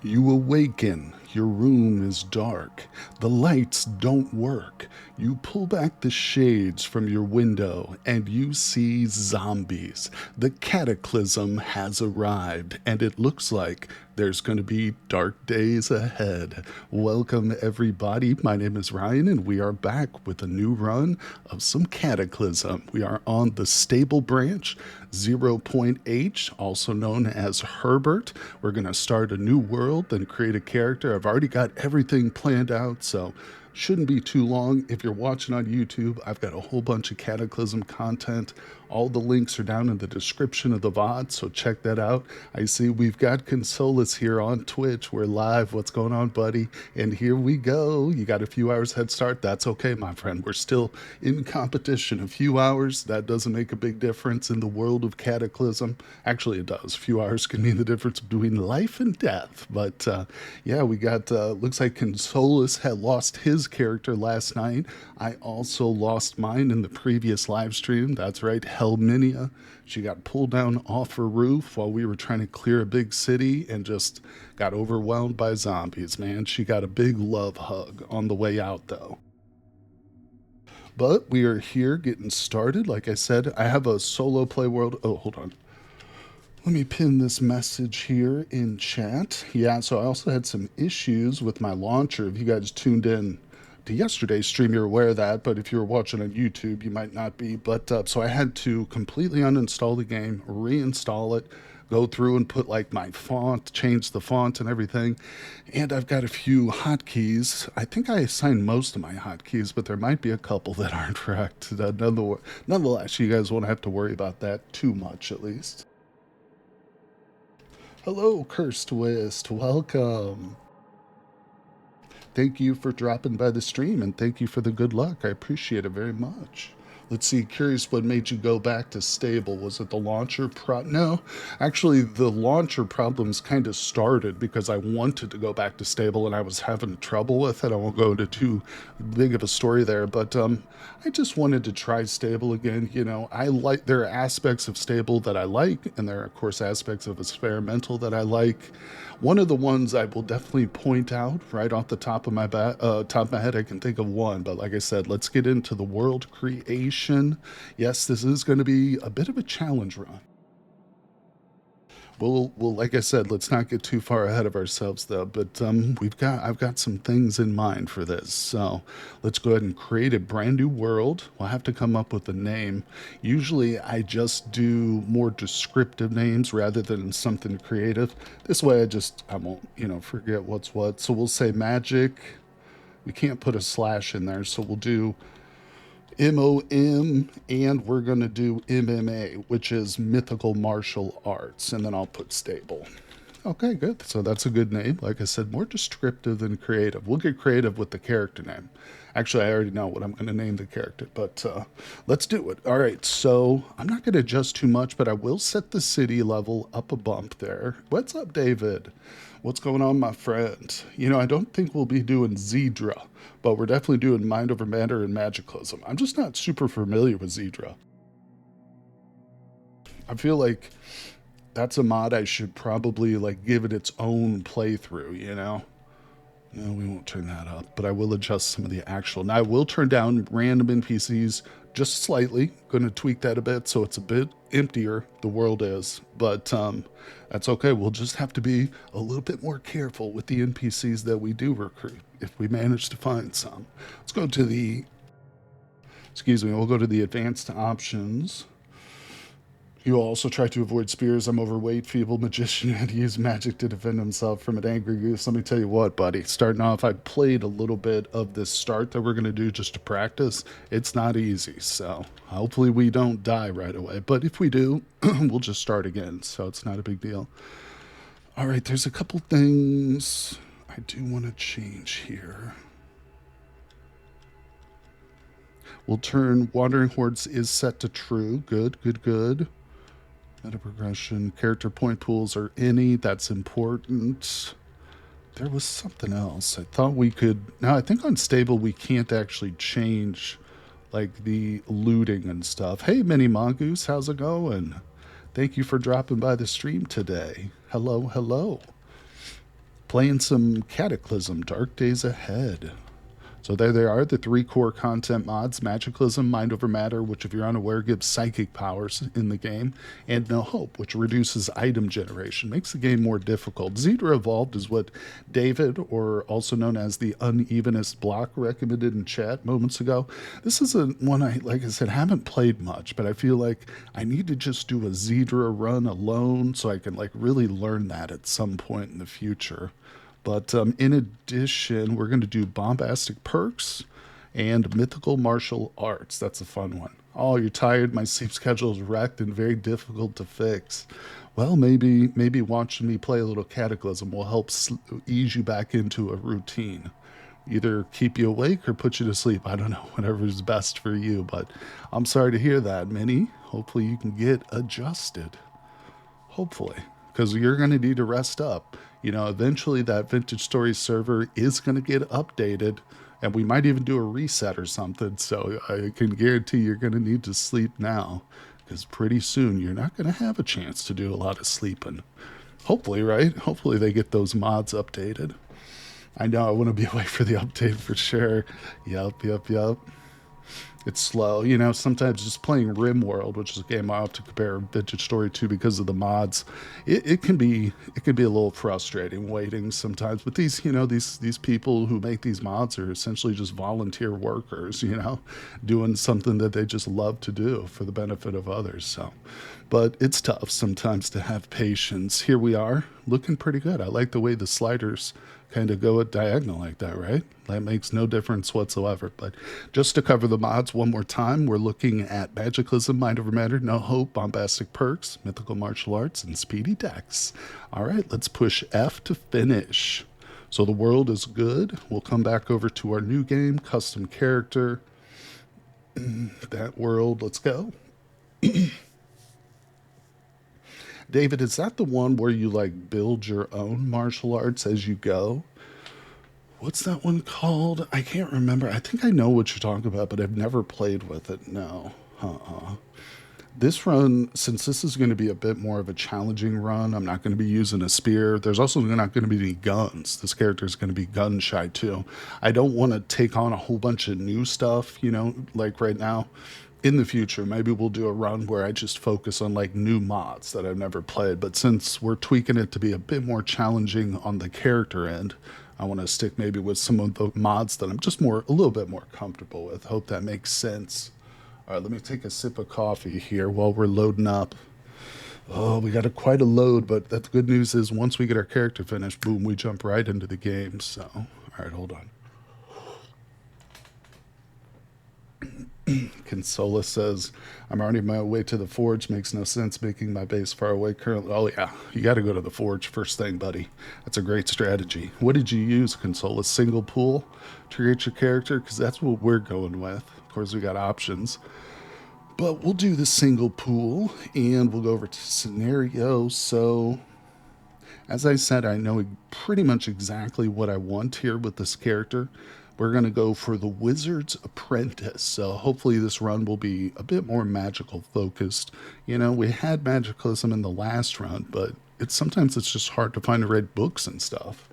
You awaken. Your room is dark. The lights don't work. You pull back the shades from your window and you see zombies. The cataclysm has arrived and it looks like there's going to be dark days ahead. Welcome, everybody. My name is Ryan and we are back with a new run of some Cataclysm. We are on the stable branch, 0.H, also known as Herbert. We're going to start a new world, then create a character. I've already got everything planned out, so shouldn't be too long. If you're watching on YouTube, I've got a whole bunch of Cataclysm content. All the links are down in the description of the VOD, so check that out. I see we've got Consolus here on Twitch. We're live. What's going on, buddy? And here we go. You got a few hours head start. That's okay, my friend. We're still in competition. A few hours, that doesn't make a big difference in the world of Cataclysm. Actually, it does. A few hours can mean the difference between life and death. But yeah, we got, looks like Consolus had lost his character last night. I also lost mine in the previous live stream. That's right, Helminia. She got pulled down off her roof while we were trying to clear a big city and just got overwhelmed by zombies, man. She got a big love hug on the way out, though. But we are here getting started. Like I said, I have a solo play world. Oh, hold on. Let me pin this message here in chat. Yeah, so I also had some issues with my launcher. If you guys tuned in to yesterday's stream, you're aware of that, but if you're watching on YouTube, you might not be. But so I had to completely uninstall the game, reinstall it, go through and put like my font, change the font and everything. And I've got a few hotkeys. I think I assigned most of my hotkeys, but there might be a couple that aren't correct. Nonetheless, you guys won't have to worry about that too much, at least. Hello, Curse Twist. Welcome. Thank you for dropping by the stream and thank you for the good luck. I appreciate it very much. Let's see, curious what made you go back to stable. Was it the launcher No, actually the launcher problems kind of started because I wanted to go back to stable and I was having trouble with it. I won't go into too big of a story there, but I just wanted to try stable again. You know, there are aspects of stable that I like, and there are of course aspects of experimental that I like. One of the ones I will definitely point out right off the top of my head, I can think of one, but like I said, let's get into the world creation. Yes, this is going to be a bit of a challenge run. Well, like I said, let's not get too far ahead of ourselves, though. But I've got some things in mind for this. So let's go ahead and create a brand new world. We'll have to come up with a name. Usually, I just do more descriptive names rather than something creative. This way, I won't, forget what's what. So we'll say magic. We can't put a slash in there, so we'll do MOM, and we're going to do MMA, which is mythical martial arts, and then I'll put stable. Okay, good. So that's a good name. Like I said, more descriptive than creative. We'll get creative with the character name. Actually, I already know what I'm going to name the character, but let's do it. All right, so I'm not going to adjust too much, but I will set the city level up a bump there. What's up, David? What's going on, my friend? I don't think we'll be doing Zedra, but we're definitely doing Mind Over Matter and Magicalism. I'm just not super familiar with Zedra. I feel like that's a mod I should probably give it its own playthrough. No, we won't turn that up, but I will adjust some of the actual. Now, I will turn down random NPCs just slightly. Going to tweak that a bit so it's a bit emptier, the world is. But that's okay. We'll just have to be a little bit more careful with the NPCs that we do recruit, if we manage to find some. Let's go to we'll go to the advanced options. He will also try to avoid spears. I'm overweight, feeble magician, and use magic to defend himself from an angry goose. Let me tell you what, buddy. Starting off, I played a little bit of this start that we're going to do just to practice. It's not easy, so hopefully we don't die right away. But if we do, we'll just start again, so it's not a big deal. All right, there's a couple things I do want to change here. We'll turn Wandering Hordes is set to true. Good, good, good. Meta progression, character point pools are any. That's important. There was something else. I thought we could. Now, I think on stable we can't actually change the looting and stuff. Hey, Mini Mongoose, how's it going? Thank you for dropping by the stream today. Hello, hello. Playing some Cataclysm, Dark Days Ahead. So there they are, the three core content mods: Magicalism, Mind Over Matter, which if you're unaware gives psychic powers in the game, and No Hope, which reduces item generation, makes the game more difficult. Zedra Evolved is what David, or also known as the Unevenest Block, recommended in chat moments ago. This is a one I, like I said, haven't played much, but I feel like I need to just do a Zedra run alone so I can like really learn that at some point in the future. But in addition, we're going to do bombastic perks and mythical martial arts. That's a fun one. Oh, you're tired? My sleep schedule is wrecked and very difficult to fix. Well, maybe watching me play a little Cataclysm will help ease you back into a routine. Either keep you awake or put you to sleep. I don't know, whatever is best for you. But I'm sorry to hear that, Minnie. Hopefully you can get adjusted. Hopefully, because you're going to need to rest up. You know, eventually that Vintage Stories server is going to get updated, and we might even do a reset or something. So I can guarantee you're going to need to sleep now, because pretty soon you're not going to have a chance to do a lot of sleeping. Hopefully, right? Hopefully they get those mods updated. I know I want to be away for the update for sure. Yup. It's slow. You know, sometimes just playing RimWorld, which is a game I have to compare Vintage Story to because of the mods, it can be a little frustrating waiting sometimes. But these, you know, these people who make these mods are essentially just volunteer workers, you know, doing something that they just love to do for the benefit of others. So, but it's tough sometimes to have patience. Here we are, looking pretty good. I like the way the sliders kind of go at diagonal like that, right? That makes no difference whatsoever. But just to cover the mods one more time, we're looking at Magicalism, Mind Over Matter, No Hope, Bombastic Perks, Mythical Martial Arts, and Speedy Dex. All right, let's push F to finish. So the world is good. We'll come back over to our new game, custom character. That world, let's go. David, is that the one where you like build your own martial arts as you go? What's that one called? I can't remember. I think I know what you're talking about, but I've never played with it. No. This run, since this is going to be a bit more of a challenging run, I'm not going to be using a spear. There's also not going to be any guns. This character is going to be gun shy too. I don't want to take on a whole bunch of new stuff, you know, like right now. In the future, maybe we'll do a run where I just focus on like new mods that I've never played. But since we're tweaking it to be a bit more challenging on the character end, I want to stick maybe with some of the mods that I'm just a little bit more comfortable with. Hope that makes sense. All right, let me take a sip of coffee here while we're loading up. Oh, we got quite a load, but the good news is once we get our character finished, boom, we jump right into the game. So, all right, hold on. Consola says, I'm already on my way to the forge. Makes no sense making my base far away currently. Oh, yeah. You got to go to the forge first thing, buddy. That's a great strategy. What did you use, Consola? Single pool to create your character? Because that's what we're going with. Of course, we got options. But we'll do the single pool, and we'll go over to scenario. So, as I said, I know pretty much exactly what I want here with this character. We're going to go for the Wizard's Apprentice. So hopefully this run will be a bit more magical focused. You know, we had Magicalism in the last run, but sometimes it's just hard to find the right books and stuff.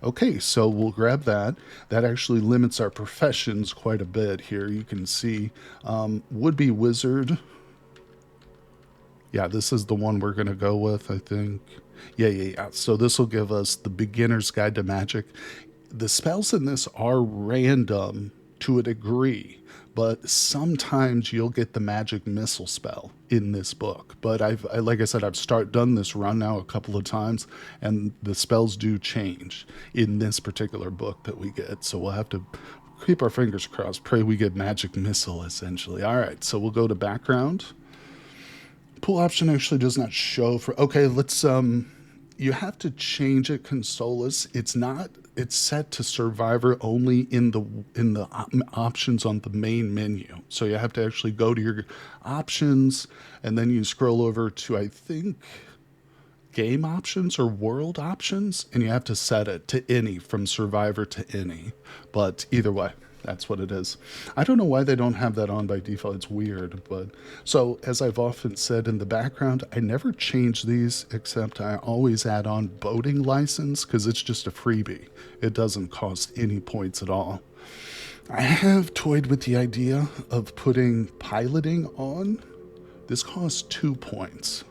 Okay, so we'll grab that. That actually limits our professions quite a bit here. You can see would-be wizard. Yeah, this is the one we're going to go with, I think. Yeah. So this will give us the Beginner's Guide to Magic. The spells in this are random to a degree, but sometimes you'll get the magic missile spell in this book. But like I said, I've done this run now a couple of times, and the spells do change in this particular book that we get. So we'll have to keep our fingers crossed. Pray we get magic missile, essentially. All right, so we'll go to background. Pool option actually does not show for. Okay, let's you have to change it, Consolas. It's set to Survivor only in the options on the main menu. So you have to actually go to your options, and then you scroll over to, I think, game options or world options, and you have to set it to any, from Survivor to any. But either way, That's what it is. I don't know why they don't have that on by default. It's weird, but so as I've often said in the background, I never change these except I always add on boating license because it's just a freebie. It doesn't cost any points at all. I have toyed with the idea of putting piloting on. This costs 2 points,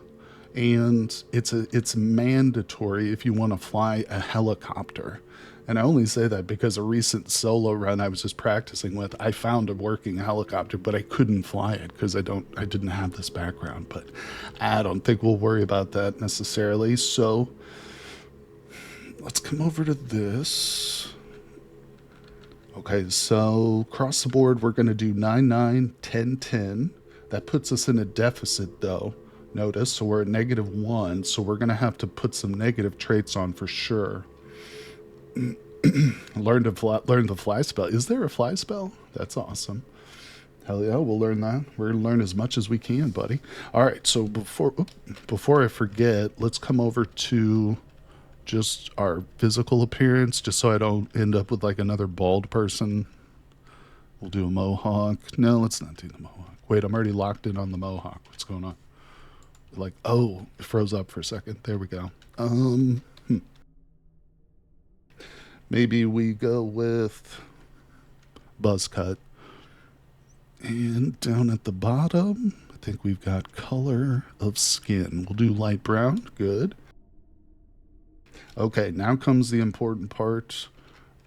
and it's mandatory if you want to fly a helicopter. And I only say that because a recent solo run I was just practicing with, I found a working helicopter, but I couldn't fly it because I didn't have this background. But I don't think we'll worry about that necessarily. So let's come over to this. Okay, so across the board, we're going to do 9, 9, 10, 10. That puts us in a deficit, though. Notice, so we're at -1, so we're going to have to put some negative traits on for sure. learn the fly spell. Is there a fly spell? That's awesome. Hell yeah, we'll learn that. We're going to learn as much as we can, buddy. All right, so before I forget, let's come over to just our physical appearance, just so I don't end up with like another bald person. We'll do a mohawk. No, let's not do the mohawk. Wait, I'm already locked in on the mohawk. What's going on? Like, oh, it froze up for a second. There we go. Maybe we go with buzz cut. And down at the bottom, I think we've got color of skin. We'll do light brown. Good. Okay, now comes the important part.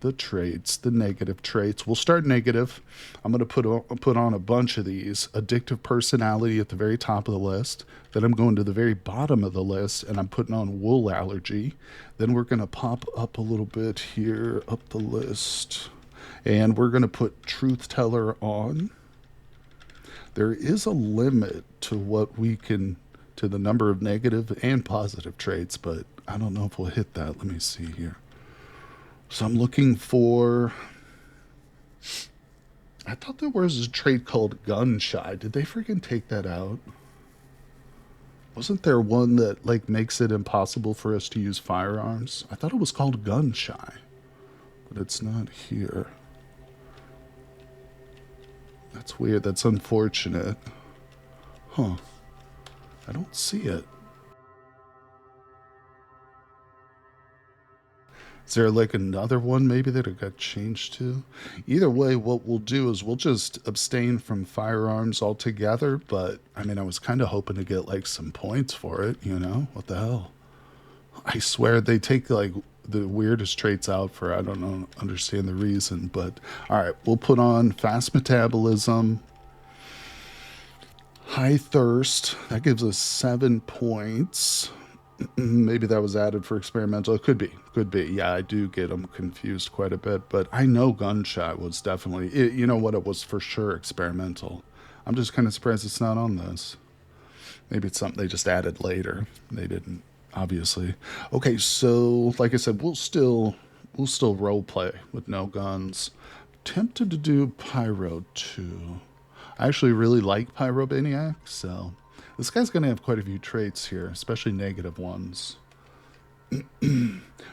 The traits, the negative traits. We'll start negative. I'm going to put on a bunch of these. Addictive personality at the very top of the list. Then I'm going to the very bottom of the list, and I'm putting on wool allergy. Then we're going to pop up a little bit here up the list. And we're going to put truth teller on. There is a limit to what we can, to the number of negative and positive traits, but I don't know if we'll hit that. Let me see here. So I'm looking for, I thought there was a trait called gun shy. Did they freaking take that out? Wasn't there one that like makes it impossible for us to use firearms? I thought it was called gun shy, but it's not here. That's weird. That's unfortunate. Huh. I don't see it. Is there like another one maybe that it got changed to? Either way, what we'll do is we'll just abstain from firearms altogether, but I mean, I was kind of hoping to get like some points for it, you know? What the hell? I swear they take like the weirdest traits out for, I don't know, understand the reason, but all right, we'll put on fast metabolism, high thirst. That gives us 7 points. Maybe that was added for experimental. It could be. Yeah, I do get them confused quite a bit, but I know gunshot was definitely, you know what, it was for sure experimental. I'm just kind of surprised it's not on this. Maybe it's something they just added later. They didn't, obviously. Okay, so like I said, we'll still role play with no guns. Tempted to do Pyro too. I actually really like Pyromaniac, so this guy's going to have quite a few traits here, especially negative ones.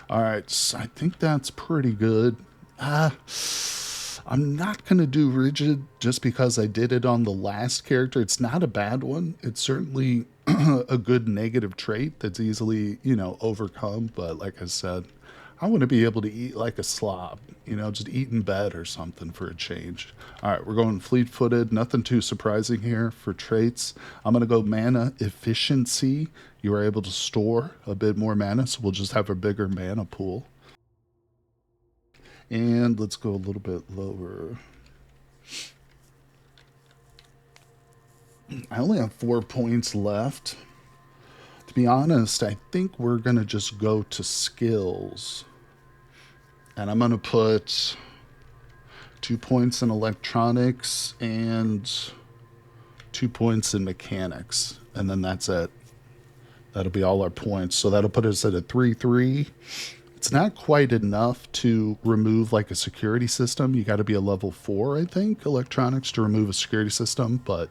All right, so I think that's pretty good. I'm not going to do rigid just because I did it on the last character. It's not a bad one. It's certainly a good negative trait that's easily, you know, overcome. But like I said, I want to be able to eat like a slob, you know, just eat in bed or something for a change. All right, we're going fleet-footed. Nothing too surprising here for traits. I'm going to go mana efficiency. You are able to store a bit more mana, so we'll just have a bigger mana pool. And let's go a little bit lower. I only have 4 points left. To be honest, I think we're going to just go to skills. And I'm going to put 2 points in electronics and 2 points in mechanics. And then that's it. That'll be all our points. So that'll put us at a 3-3. It's not quite enough to remove like a security system. You got to be a level 4, I think, electronics to remove a security system, but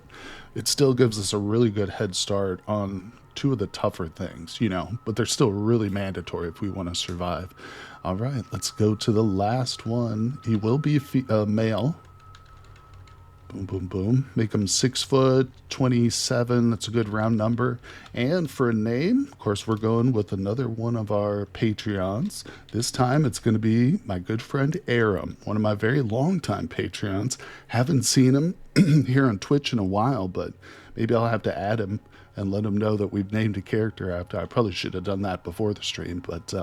it still gives us a really good head start on two of the tougher things, you know, but they're still really mandatory if we want to survive. All right, let's go to the last one. He will be a male. Boom, boom, boom. Make him 6 foot, 27. That's a good round number. And for a name, of course, we're going with another one of our Patreons. This time it's going to be my good friend Aram, one of my very long-time Patreons. Haven't seen him here on Twitch in a while, but maybe I'll have to add him and let him know that we've named a character after. I probably should have done that before the stream, but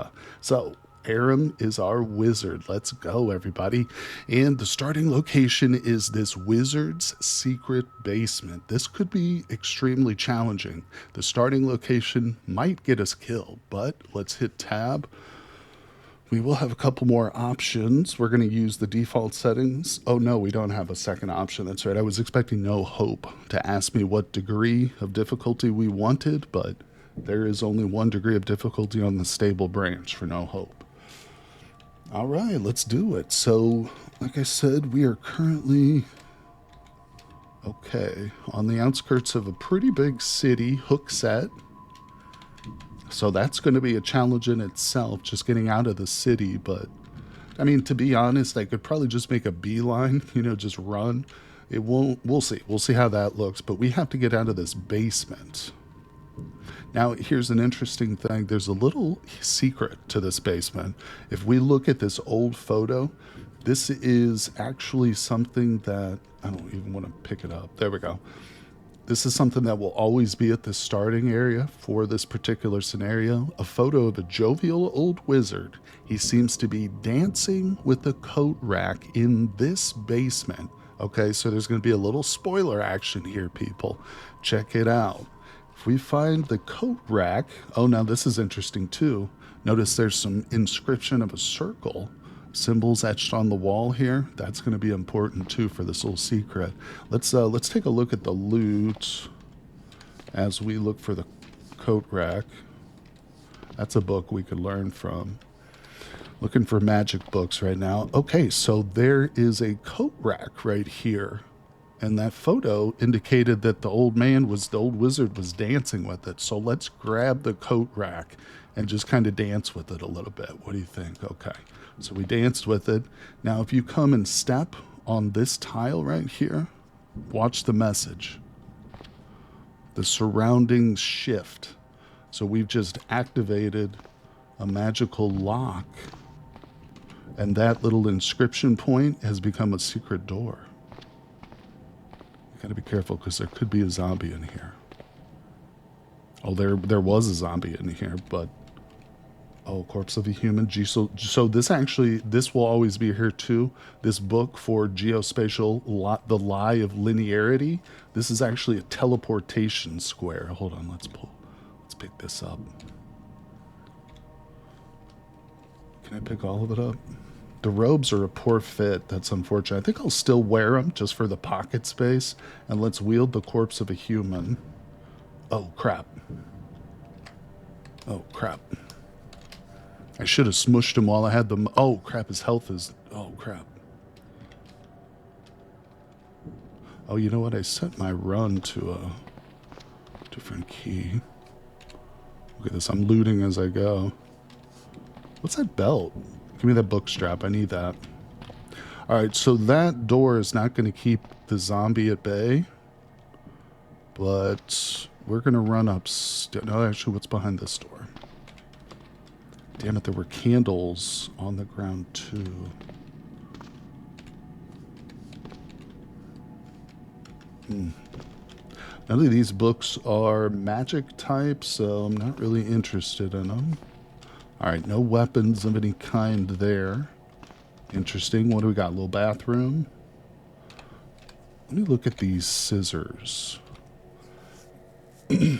so Aram is our wizard. Let's go, everybody. And the starting location is this wizard's secret basement. This could be extremely challenging. The starting location might get us killed, but let's hit tab. We will have a couple more options. We're going to use the default settings. Oh no, we don't have a second option. That's right. I was expecting No Hope to ask me what degree of difficulty we wanted, but there is only one degree of difficulty on the stable branch for No Hope. All right, let's do it. So, like I said, we are currently, okay, on the outskirts of a pretty big city, Hookset. So that's going to be a challenge in itself, just getting out of the city. But, I mean, to be honest, I could probably just make a beeline, you know, just run. It won't, we'll see. We'll see how that looks. But we have to get out of this basement. Now, here's an interesting thing. There's a little secret to this basement. If we look at this old photo, this is actually something that, I don't even want to pick it up. There we go. This is something that will always be at the starting area for this particular scenario. A photo of a jovial old wizard. He seems to be dancing with a coat rack in this basement. Okay, so there's going to be a little spoiler action here, people. Check it out. If we find the coat rack, oh, now this is interesting too. Notice there's some inscription of a circle, symbols etched on the wall here. That's going to be important too for this little secret. Let's take a look at the loot as we look for the coat rack. That's a book we could learn from. Looking for magic books right now. Okay, so there is a coat rack right here. And that photo indicated that the old wizard was dancing with it. So let's grab the coat rack and just kind of dance with it a little bit. What do you think? Okay. So we danced with it. Now, if you come and step on this tile right here, watch the message. The surroundings shift. So we've just activated a magical lock. And that little inscription point has become a secret door. Gotta be careful because there could be a zombie in here. Oh, there was a zombie in here, but oh, corpse of a human. So this will always be here too. This book for geospatial, the lie of linearity. This is actually a teleportation square. Hold on, let's pick this up. Can I pick all of it up? The robes are a poor fit. That's unfortunate. I think I'll still wear them just for the pocket space. And let's wield the corpse of a human. Oh, crap. Oh, crap. I should have smushed him while I had them. Oh, crap. His health is... Oh, crap. Oh, you know what? I set my run to a different key. Look at this. I'm looting as I go. What's that belt? Give me that book strap. I need that. All right, so that door is not going to keep the zombie at bay. But we're going to run upstairs. No, actually, what's behind this door? Damn it, there were candles on the ground, too. None of these books are magic type, so I'm not really interested in them. All right, no weapons of any kind there. Interesting. What do we got? A little bathroom. Let me look at these scissors.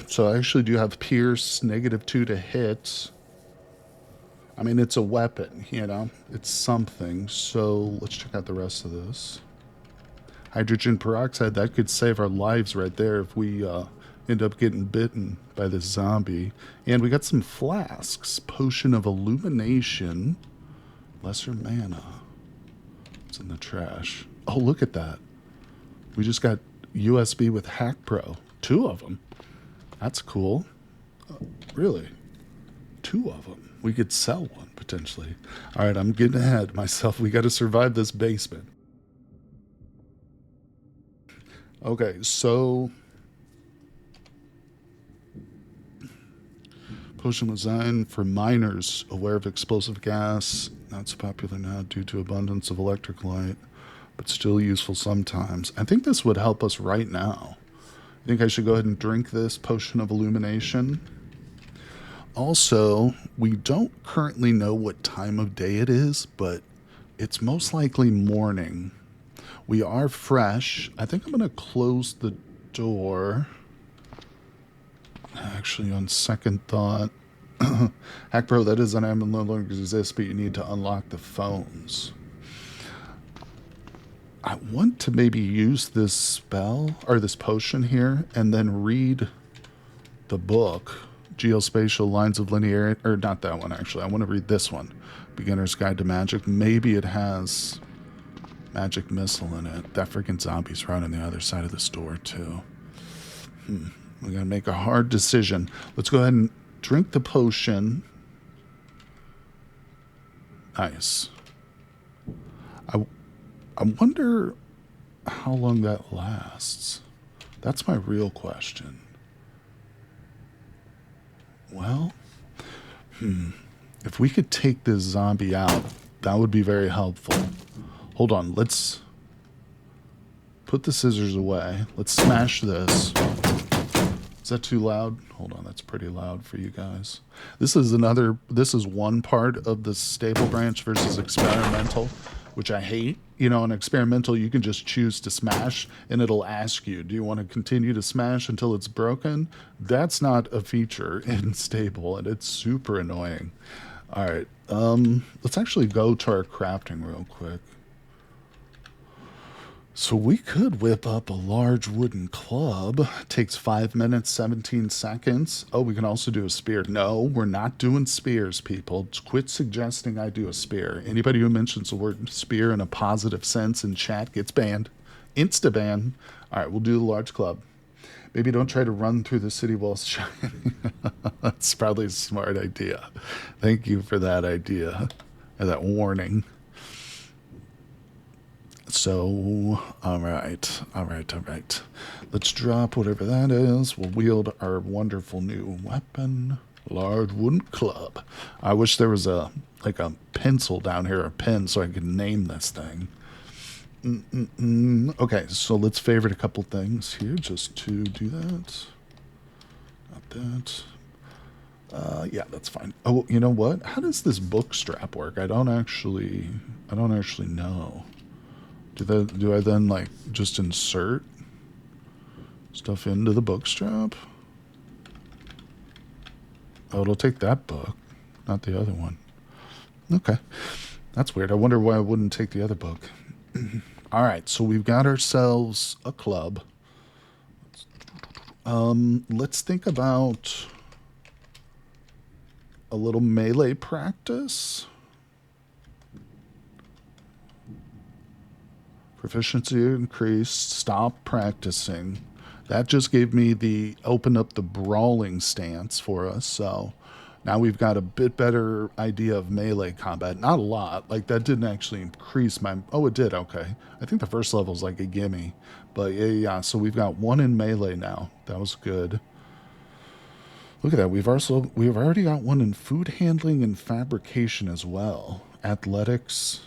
So I actually do have pierce, -2 to hit. I mean, it's a weapon, you know. It's something. So let's check out the rest of this. Hydrogen peroxide, that could save our lives right there if we end up getting bitten by this zombie. And we got some flasks. Potion of illumination. Lesser mana. It's in the trash. Oh, look at that. We just got USB with Hack Pro. 2 of them. That's cool. Really? 2 of them. We could sell one, potentially. All right, I'm getting ahead of myself. We got to survive this basement. Okay, so... Potion designed for miners aware of explosive gas. Not so popular now due to abundance of electric light, but still useful sometimes. I think this would help us right now. I think I should go ahead and drink this potion of illumination. Also, we don't currently know what time of day it is, but it's most likely morning. We are fresh. I think I'm going to close the door. Actually, on second thought, Hack Bro, that is an app no longer exists, but you need to unlock the phones. I want to maybe use this spell, or this potion here, and then read the book, Geospatial Lines of Linearity, or not that one, actually. I want to read this one, Beginner's Guide to Magic. Maybe it has magic missile in it. That freaking zombie's right on the other side of this door, too. We're going to make a hard decision. Let's go ahead and drink the potion. Nice. I wonder how long that lasts. That's my real question. Well, if we could take this zombie out, that would be very helpful. Hold on, let's put the scissors away. Let's smash this. Is that too loud? Hold on, that's pretty loud for you guys. This is one part of the stable branch versus experimental, which I hate. You know, in experimental, you can just choose to smash, and it'll ask you, do you want to continue to smash until it's broken? That's not a feature in stable, and it's super annoying. All right, let's actually go to our crafting real quick. So we could whip up a large wooden club. It takes 5 minutes, 17 seconds. Oh, we can also do a spear. No, we're not doing spears, people. Quit suggesting I do a spear. Anybody who mentions the word spear in a positive sense in chat gets banned. Insta-ban. All right, we'll do the large club. Maybe don't try to run through the city while shining. That's probably a smart idea. Thank you for that idea, or that warning. So, all right. Let's drop whatever that is. We'll wield our wonderful new weapon, large wooden club. I wish there was a pencil down here, a pen, so I could name this thing. Okay, so let's favorite a couple things here just to do that. Not that. Yeah, that's fine. Oh, you know what? How does this book strap work? I don't actually know. Do I then like just insert stuff into the book strap? Oh, it'll take that book, not the other one. Okay, that's weird. I wonder why it wouldn't take the other book. All right, so we've got ourselves a club. Let's think about a little melee practice. Proficiency increased. Stop practicing. That just gave me open up the brawling stance for us. So now we've got a bit better idea of melee combat. Not a lot. Like that didn't actually increase my... Oh, it did. Okay. I think the first level is like a gimme. But yeah. So we've got 1 in melee now. That was good. Look at that. We've already got 1 in food handling and fabrication as well. Athletics...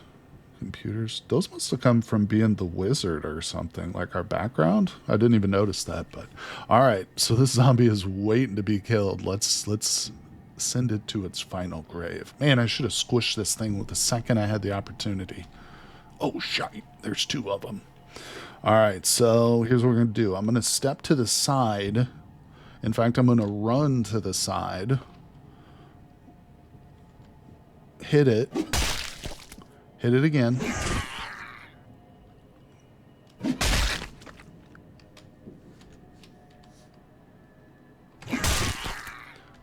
Computers. Those must have come from being the wizard or something, like our background. I didn't even notice that, but all right. So this zombie is waiting to be killed. Let's send it to its final grave. Man, I should have squished this thing with the second I had the opportunity. Oh, shite. There's 2 of them. All right. So here's what we're going to do. I'm going to step to the side. In fact, I'm going to run to the side. Hit it. Hit it again.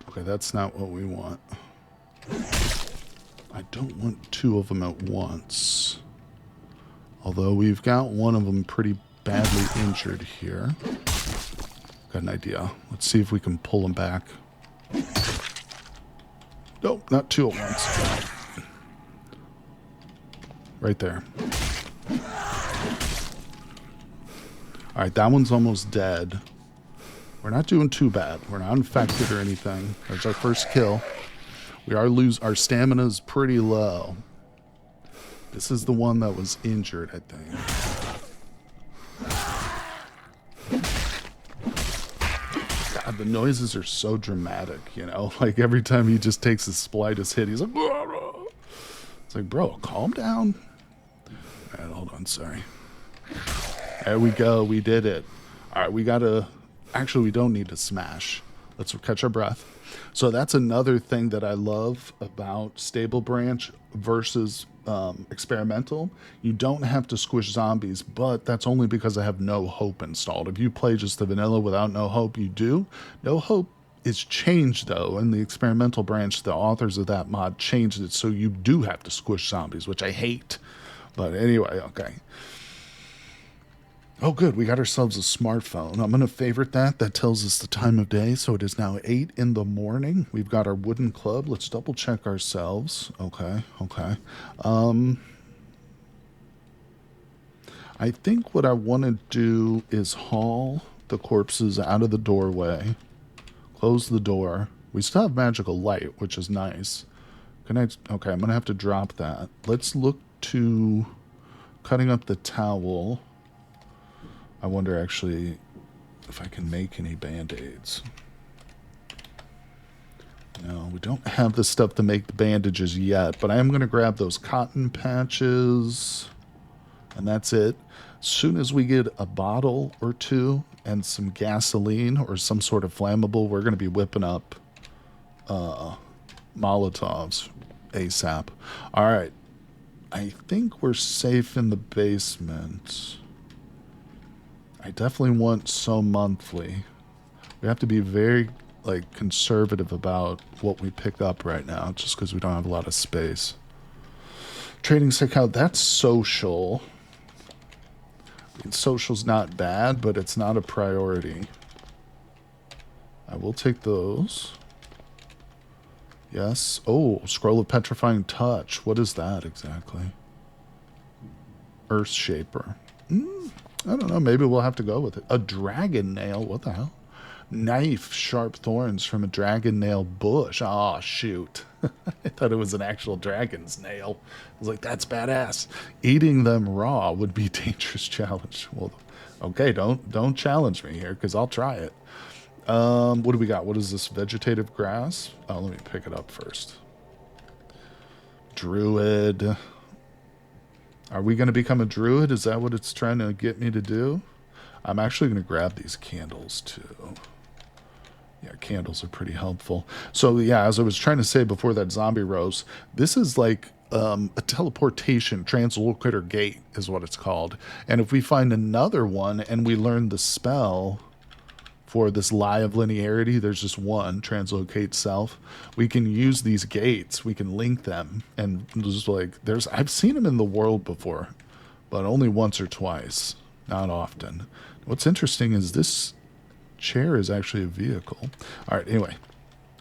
Okay, that's not what we want. I don't want 2 of them at once. Although we've got 1 of them pretty badly injured here. Got an idea. Let's see if we can pull him back. Nope, not two at once. Right there. Alright, that one's almost dead. We're not doing too bad. We're not infected or anything. There's our first kill. We are our stamina's pretty low. This is the one that was injured, I think. God, the noises are so dramatic, you know? Like, every time he just takes the slightest hit, he's like... It's like, bro, calm down. Alright, hold on, sorry. There we go, we did it. Alright, we gotta... Actually, we don't need to smash. Let's catch our breath. So that's another thing that I love about Stable Branch versus experimental. You don't have to squish zombies, but that's only because I have No Hope installed. If you play just the vanilla without No Hope, you do. No Hope is changed, though. In the experimental branch, the authors of that mod changed it so you do have to squish zombies, which I hate. But anyway, okay. Oh, good. We got ourselves a smartphone. I'm going to favorite that. That tells us the time of day. So it is now 8 in the morning. We've got our wooden club. Let's double check ourselves. Okay. Okay. I think what I want to do is haul the corpses out of the doorway. Close the door. We still have magical light, which is nice. Okay, I'm going to have to drop that. Let's look to cutting up the towel. I wonder actually if I can make any band-aids. No, we don't have the stuff to make the bandages yet, but I am going to grab those cotton patches, and that's it. As soon as we get a bottle or two and some gasoline or some sort of flammable, we're going to be whipping up Molotovs ASAP. All right. I think we're safe in the basement. I definitely want so monthly. We have to be very, like, conservative about what we pick up right now, just because we don't have a lot of space. Trading stick out, that's social. I mean, social's not bad, but it's not a priority. I will take those. Yes. Oh, Scroll of Petrifying Touch. What is that exactly? Earth Shaper. I don't know. Maybe we'll have to go with it. A dragon nail. What the hell? Knife, sharp thorns from a dragon nail bush. Oh, shoot. I thought it was an actual dragon's nail. I was like, that's badass. Eating them raw would be a dangerous challenge. Well, okay, don't challenge me here, because I'll try it. What do we got? What is this? Vegetative grass? Oh, let me pick it up first. Druid. Are we going to become a druid? Is that what it's trying to get me to do? I'm actually going to grab these candles too. Yeah, candles are pretty helpful. So yeah, as I was trying to say before that zombie rose, this is like a teleportation translocator gate is what it's called. And if we find another one and we learn the spell for this lie of linearity, there's just one, translocate self. We can use these gates, we can link them, and just like, I've seen them in the world before, but only once or twice, not often. What's interesting is this chair is actually a vehicle. All right, anyway.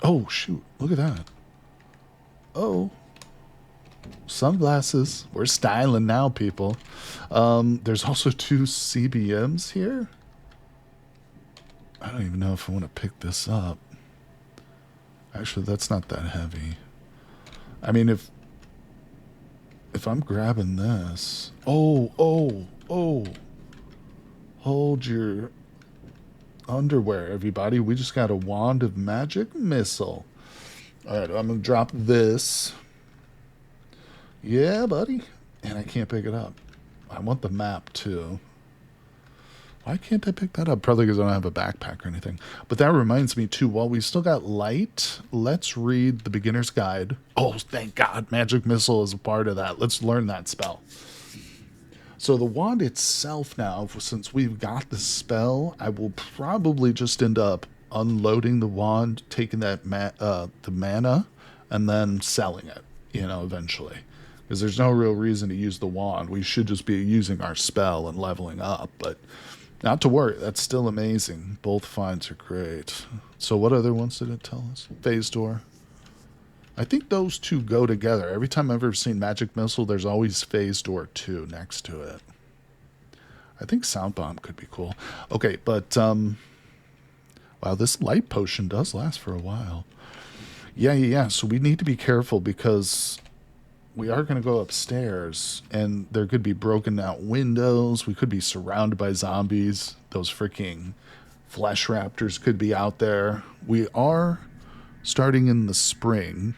Oh, shoot, look at that. Oh, sunglasses. We're styling now, people. There's also 2 CBMs here. I don't even know if I want to pick this up. Actually, that's not that heavy. I mean, if I'm grabbing this... Oh. Hold your underwear, everybody. We just got a wand of magic missile. All right, I'm going to drop this. Yeah, buddy. And I can't pick it up. I want the map, too. Why can't I pick that up? Probably because I don't have a backpack or anything. But that reminds me, too, while we still got light, let's read the beginner's guide. Oh, thank God. Magic Missile is a part of that. Let's learn that spell. So the wand itself now, since we've got the spell, I will probably just end up unloading the wand, taking that the mana, and then selling it, eventually. Because there's no real reason to use the wand. We should just be using our spell and leveling up, but... Not to worry, that's still amazing. Both finds are great. So what other ones did it tell us? Phase door. I think those two go together. Every time I've ever seen Magic Missile, there's always Phase Door 2 next to it. I think Sound Bomb could be cool. Okay, but, wow, this light potion does last for a while. Yeah. So we need to be careful because we are going to go upstairs and there could be broken out windows. We could be surrounded by zombies. Those freaking flesh raptors could be out there. We are starting in the spring.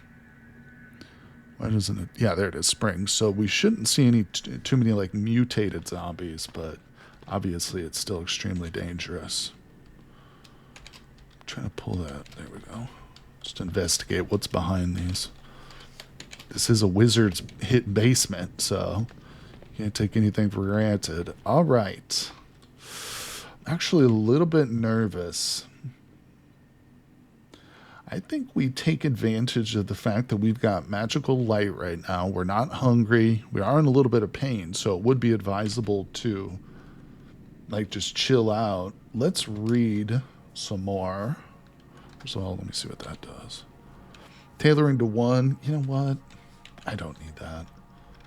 Why doesn't it? Yeah, there it is, spring. So we shouldn't see any too many like mutated zombies, but obviously it's still extremely dangerous. I'm trying to pull that. There we go. Just investigate what's behind these. This is a wizard's hit basement, so you can't take anything for granted. All right. I'm actually a little bit nervous. I think we take advantage of the fact that we've got magical light right now. We're not hungry. We are in a little bit of pain, so it would be advisable to like just chill out. Let's read some more. First of all, let me see what that does. Tailoring to 1. You know what? I don't need that.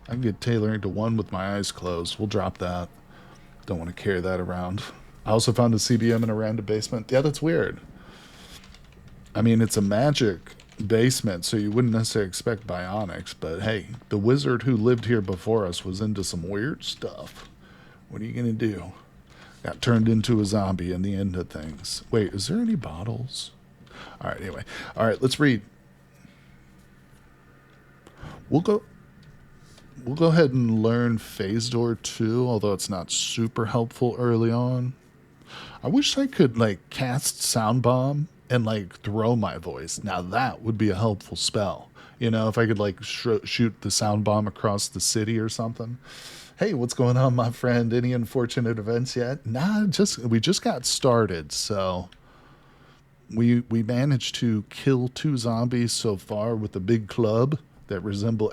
I can get tailoring to 1 with my eyes closed. We'll drop that. Don't want to carry that around. I also found a CBM in a random basement. Yeah, that's weird. I mean, it's a magic basement, so you wouldn't necessarily expect bionics, but hey, the wizard who lived here before us was into some weird stuff. What are you going to do? Got turned into a zombie in the end of things. Wait, is there any bottles? All right, anyway. All right, let's read. We'll go ahead and learn Phase Door 2, although it's not super helpful early on. I wish I could like cast Sound Bomb and like throw my voice. Now that would be a helpful spell. You know, if I could like shoot the Sound Bomb across the city or something. Hey, what's going on, my friend? Any unfortunate events yet? Nah, we just got started, so we managed to kill 2 zombies so far with a big club that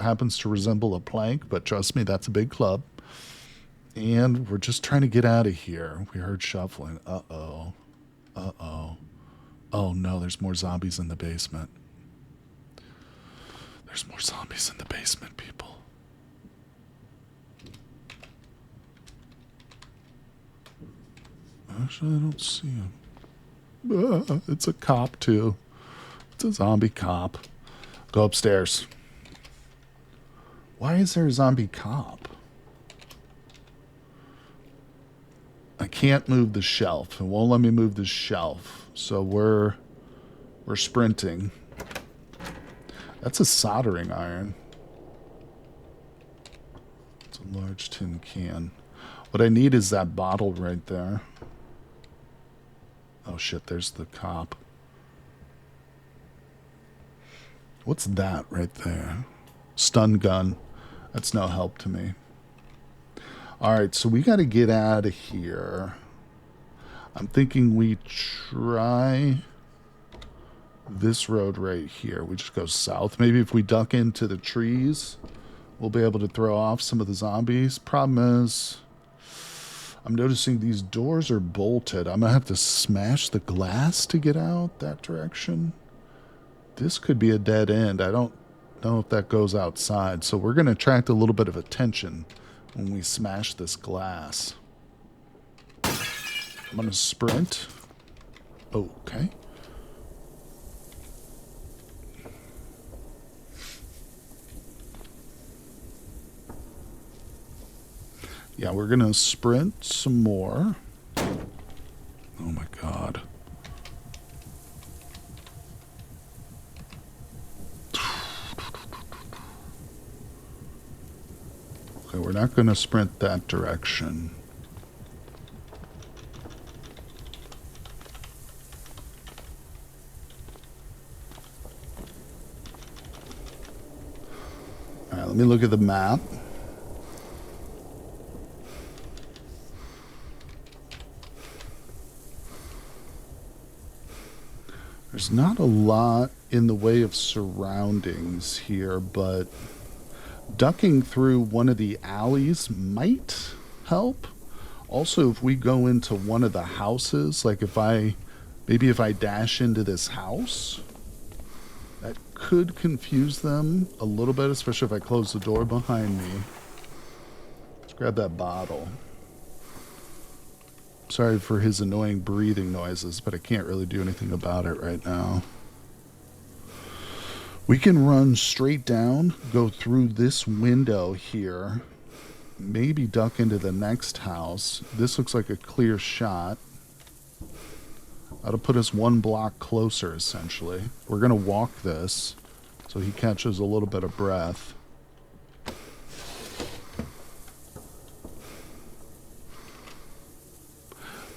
happens to resemble a plank, but trust me, that's a big club. And we're just trying to get out of here. We heard shuffling. Uh-oh. Oh no, there's more zombies in the basement. There's more zombies in the basement, people. Actually, I don't see him. It's a cop, too. It's a zombie cop. Go upstairs. Why is there a zombie cop? I can't move the shelf. It won't let me move the shelf. So we're sprinting. That's a soldering iron. It's a large tin can. What I need is that bottle right there. Oh shit, there's the cop. What's that right there? Stun gun. That's no help to me. Alright, so we got to get out of here. I'm thinking we try this road right here. We just go south. Maybe if we duck into the trees, we'll be able to throw off some of the zombies. Problem is, I'm noticing these doors are bolted. I'm going to have to smash the glass to get out that direction. This could be a dead end. I don't know if that goes outside. So we're going to attract a little bit of attention when we smash this glass. I'm going to sprint. Okay. Yeah, we're going to sprint some more. Oh my God. Okay, we're not going to sprint that direction. All right, let me look at the map. There's not a lot in the way of surroundings here, but ducking through one of the alleys might help. Also, if we go into one of the houses, like maybe if I dash into this house That could confuse them a little bit, especially if I close the door behind me. Let's grab that bottle. Sorry for his annoying breathing noises, but I can't really do anything about it right now. We can run straight down, go through this window here, maybe duck into the next house. This looks like a clear shot. That'll put us 1 block closer, essentially. We're going to walk this so he catches a little bit of breath.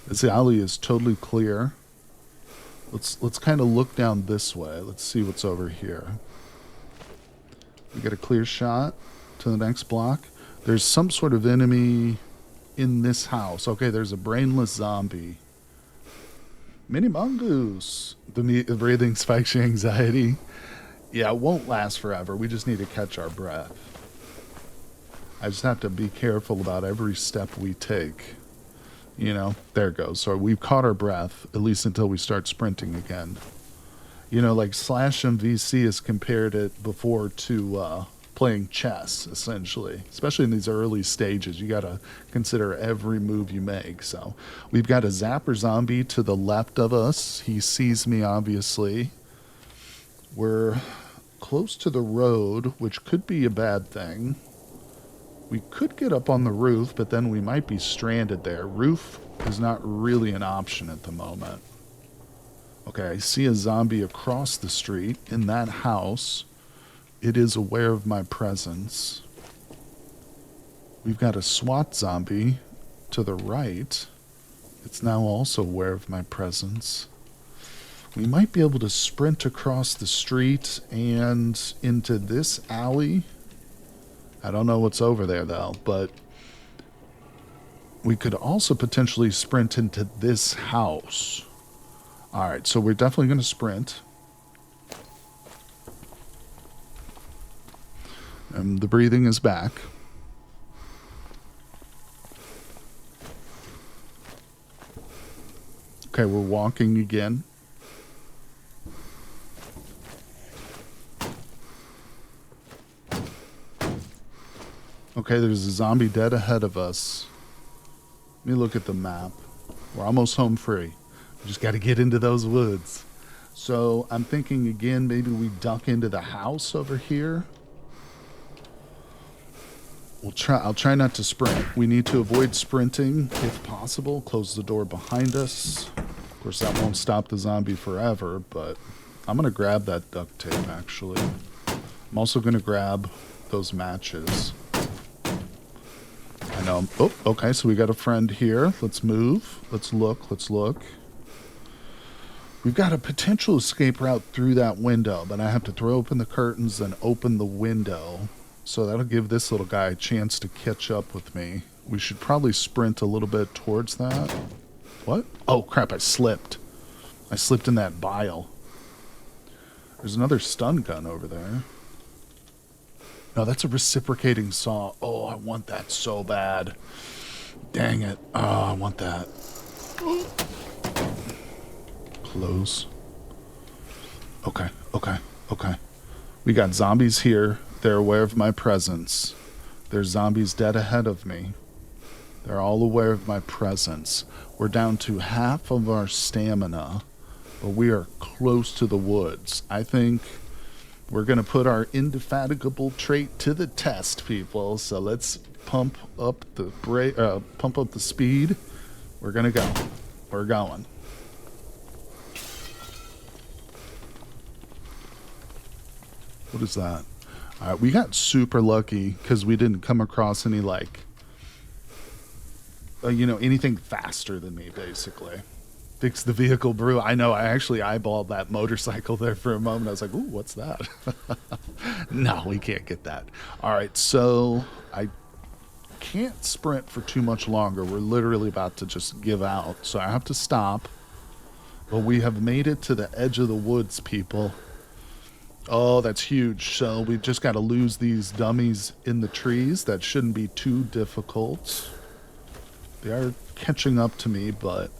This alley is totally clear. Let's kind of look down this way. Let's see what's over here. We get a clear shot to the next block. There's some sort of enemy in this house. Okay, there's a brainless zombie. Mini mongoose. The breathing spikes your anxiety. Yeah, it won't last forever. We just need to catch our breath. I just have to be careful about every step we take. You know, there it goes. So we've caught our breath, at least until we start sprinting again. You know, like Slash MVC has compared it before to playing chess, essentially. Especially in these early stages, you got to consider every move you make. So we've got a zapper zombie to the left of us. He sees me, obviously. We're close to the road, which could be a bad thing. We could get up on the roof, but then we might be stranded there. Roof is not really an option at the moment. Okay, I see a zombie across the street in that house. It is aware of my presence. We've got a SWAT zombie to the right. It's now also aware of my presence. We might be able to sprint across the street and into this alley. I don't know what's over there, though, but we could also potentially sprint into this house. All right, so we're definitely going to sprint. And the breathing is back. Okay, we're walking again. Okay, there's a zombie dead ahead of us. Let me look at the map. We're almost home free. We just got to get into those woods. So I'm thinking again, maybe we duck into the house over here. I'll try not to sprint. We need to avoid sprinting if possible. Close the door behind us. Of course, that won't stop the zombie forever, but I'm going to grab that duct tape, actually. I'm also going to grab those matches. I know. Oh, okay, so we got a friend here. Let's move. Let's look. Let's look. We've got a potential escape route through that window, but I have to throw open the curtains and open the window. So that'll give this little guy a chance to catch up with me. We should probably sprint a little bit towards that. What? Oh, crap, I slipped. I slipped in that bile. There's another stun gun over there. No, that's a reciprocating saw. Oh, I want that so bad. Dang it. Oh, I want that. Close. Okay, okay, okay. We got zombies here. They're aware of my presence. There's zombies dead ahead of me. They're all aware of my presence. We're down to half of our stamina, but we are close to the woods. I think we're going to put our indefatigable trait to the test, people. So let's pump up the speed. We're going to go. We're going. What is that? All right, we got super lucky because we didn't come across any, like, anything faster than me, basically. Fix the vehicle brew. I know, I actually eyeballed that motorcycle there for a moment. I was like, ooh, what's that? No, we can't get that. All right, so I can't sprint for too much longer. We're literally about to just give out, so I have to stop. But we have made it to the edge of the woods, people. Oh, that's huge. So we've just got to lose these dummies in the trees. That shouldn't be too difficult. They are catching up to me, but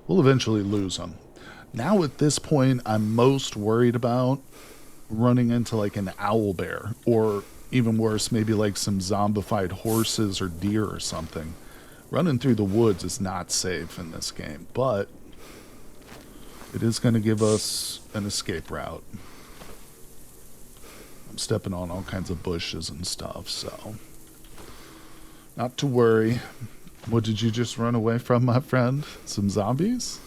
we'll eventually lose them. Now at this point, I'm most worried about running into like an owl bear, or even worse, maybe like some zombified horses or deer or something. Running through the woods is not safe in this game, but it is going to give us an escape route. I'm stepping on all kinds of bushes and stuff, so not to worry. What did you just run away from, my friend? Some zombies?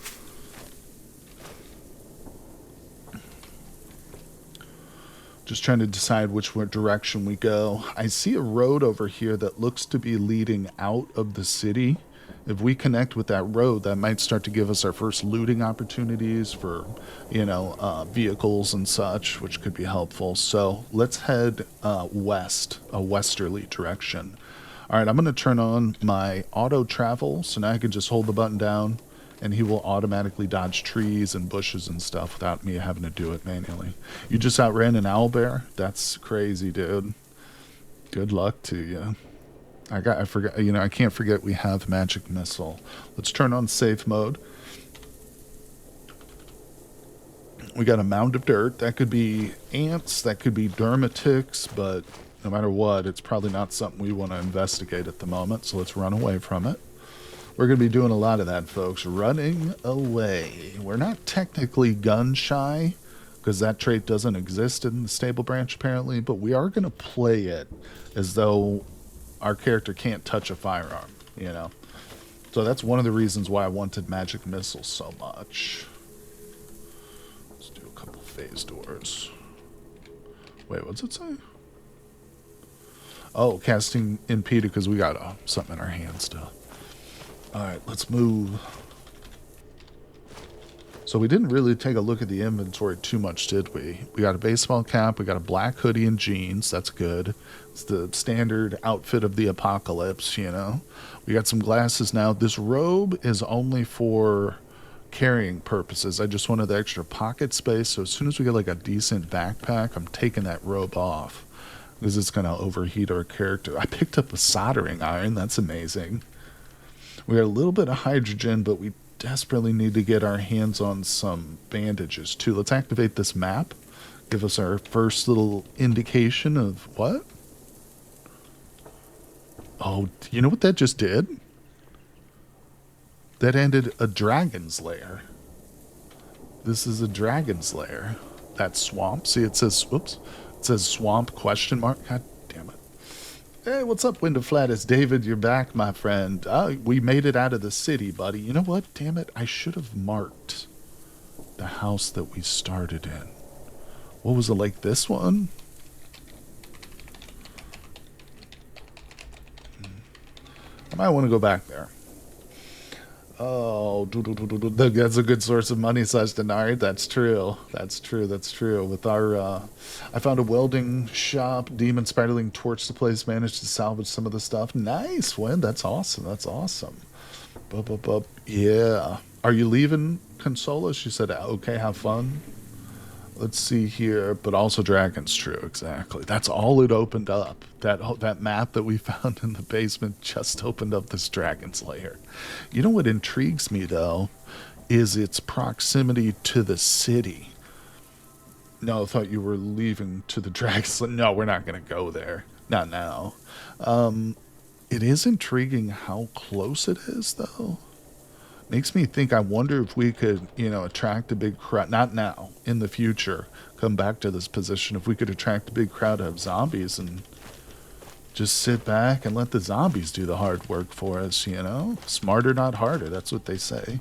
Just trying to decide which direction we go. I see a road over here that looks to be leading out of the city. If we connect with that road, that might start to give us our first looting opportunities for, vehicles and such, which could be helpful. So let's head west, a westerly direction. All right, I'm going to turn on my auto travel, so now I can just hold the button down, and he will automatically dodge trees and bushes and stuff without me having to do it manually. You just outran an owlbear? That's crazy, dude. Good luck to you. I forgot, I can't forget we have magic missile. Let's turn on safe mode. We got a mound of dirt. That could be ants, that could be dermatics, but no matter what, it's probably not something we want to investigate at the moment, so let's run away from it. We're going to be doing a lot of that, folks. Running away. We're not technically gun shy, because that trait doesn't exist in the stable branch, apparently, but we are going to play it as though our character can't touch a firearm, So that's one of the reasons why I wanted magic missiles so much. Let's do a couple phase doors. Wait, what's it say? Oh, casting impeded because we got something in our hands still. Alright, let's move. So we didn't really take a look at the inventory too much, did we? We got a baseball cap, we got a black hoodie and jeans, that's good. It's the standard outfit of the apocalypse, We got some glasses now. This robe is only for carrying purposes. I just wanted the extra pocket space, so as soon as we get like a decent backpack, I'm taking that robe off. Because it's going to overheat our character. I picked up a soldering iron, that's amazing. We got a little bit of hydrogen, but we desperately need to get our hands on some bandages too. Let's activate this map. Give us our first little indication of what? Oh, you know what that just did? That ended a dragon's lair. This is a dragon's lair. That swamp. See, it says, whoops. It says swamp question mark. God damn it. Hey, what's up, Window Flat? It's David. You're back, my friend. We made it out of the city, buddy. You know what? Damn it. I should have marked the house that we started in. What was it, like this one? I might want to go back there. Oh, that's a good source of money / denarii. That's true. That's true. With our, I found a welding shop. Demon Spiderling torched the place. Managed to salvage some of the stuff. Nice, Win. That's awesome. Yeah. Are you leaving Consola? She said, okay, have fun. Let's see here. But also Dragon's true. Exactly. That's all it opened up. That map that we found in the basement just opened up this Dragon's lair. You know what intrigues me, though, is its proximity to the city. No, I thought you were leaving to the Dragon's lair. No, we're not going to go there. Not now. It is intriguing how close it is, though. Makes me think, I wonder if we could, attract a big crowd. Not now, in the future. Come back to this position. If we could attract a big crowd of zombies and just sit back and let the zombies do the hard work for us, Smarter, not harder. That's what they say.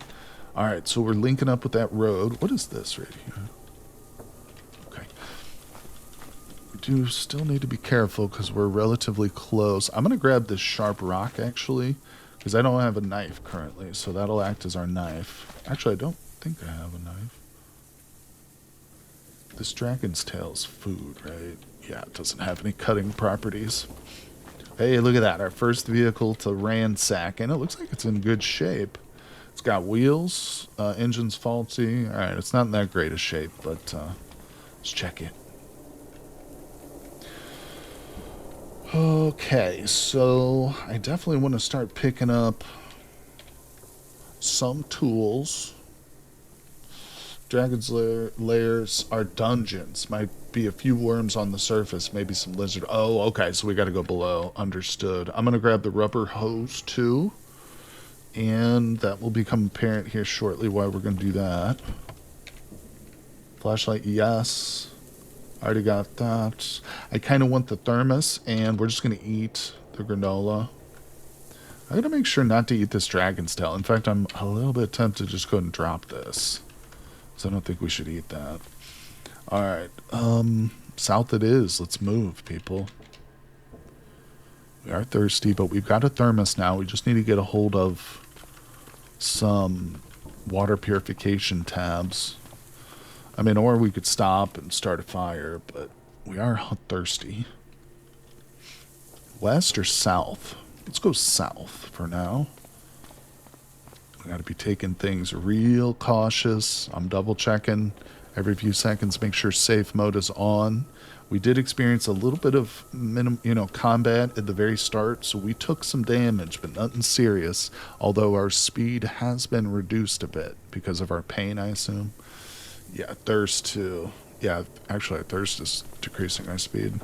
All right, so we're linking up with that road. What is this right here? Okay. We do still need to be careful because we're relatively close. I'm going to grab this sharp rock, actually. Because I don't have a knife currently, so that'll act as our knife. Actually, I don't think I have a knife. This dragon's tail's food, right? Yeah, it doesn't have any cutting properties. Hey, look at that. Our first vehicle to ransack, and it looks like it's in good shape. It's got wheels, engine's faulty. All right, it's not in that great a shape, but let's check it. Okay, so I definitely want to start picking up some tools. Dragon's lairs are dungeons. Might be a few worms on the surface, maybe some lizard. Oh, okay, so we got to go below. Understood. I'm going to grab the rubber hose too. And that will become apparent here shortly why we're going to do that. Flashlight, yes. Already got that. I kind of want the thermos, and we're just going to eat the granola. I got to make sure not to eat this dragon's tail. In fact, I'm a little bit tempted to just go ahead and drop this. So I don't think we should eat that. Alright, south it is. Let's move, people. We are thirsty, but we've got a thermos now. We just need to get a hold of some water purification tabs. I mean, or we could stop and start a fire, but we are thirsty. West or south? Let's go south for now. We got to be taking things real cautious. I'm double checking every few seconds, make sure safe mode is on. We did experience a little bit of combat at the very start, so we took some damage, but nothing serious. Although our speed has been reduced a bit because of our pain, I assume. Yeah, thirst too. Yeah, actually, thirst is decreasing our speed.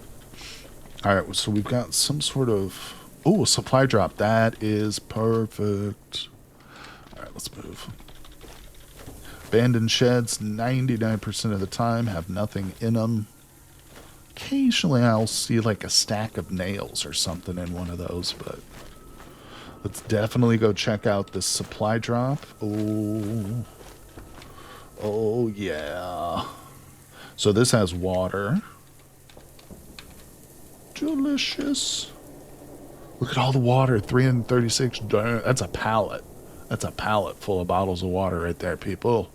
All right, so we've got some sort of a supply drop. That is perfect. All right, let's move. Abandoned sheds, 99% of the time, have nothing in them. Occasionally I'll see like a stack of nails or something in one of those, but let's definitely go check out this supply drop. Oh yeah. So this has water. Delicious. Look at all the water, 336. That's a pallet. That's a pallet full of bottles of water right there, people.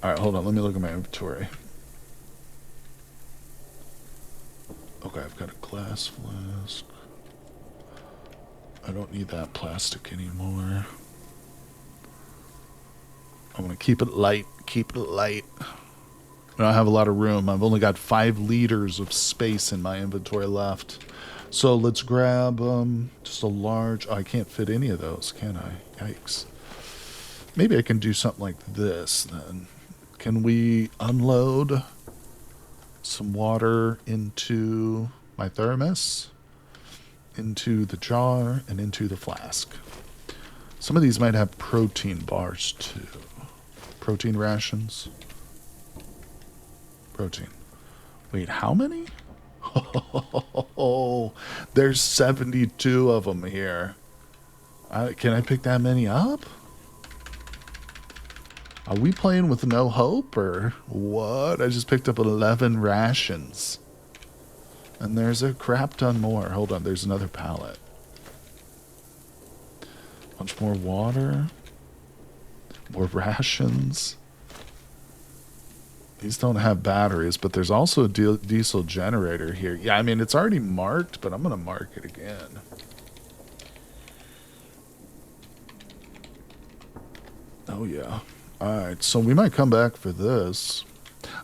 All right, hold on. Let me look at my inventory. Okay, I've got a glass flask. I don't need that plastic anymore. I'm going to keep it light. Keep it light. I don't have a lot of room. I've only got 5 liters of space in my inventory left. So let's grab just a large... Oh, I can't fit any of those, can I? Yikes. Maybe I can do something like this, then. Can we unload some water into my thermos, into the jar, and into the flask? Some of these might have protein bars, too. Protein rations. Protein. Wait, how many? Oh, there's 72 of them here. Can I pick that many up? Are we playing with no hope or what? I just picked up 11 rations. And there's a crap ton more. Hold on, there's another pallet. Bunch more water. More rations. These don't have batteries, but there's also a diesel generator here. Yeah, I mean, it's already marked, but I'm going to mark it again. Oh, yeah. Alright, so we might come back for this.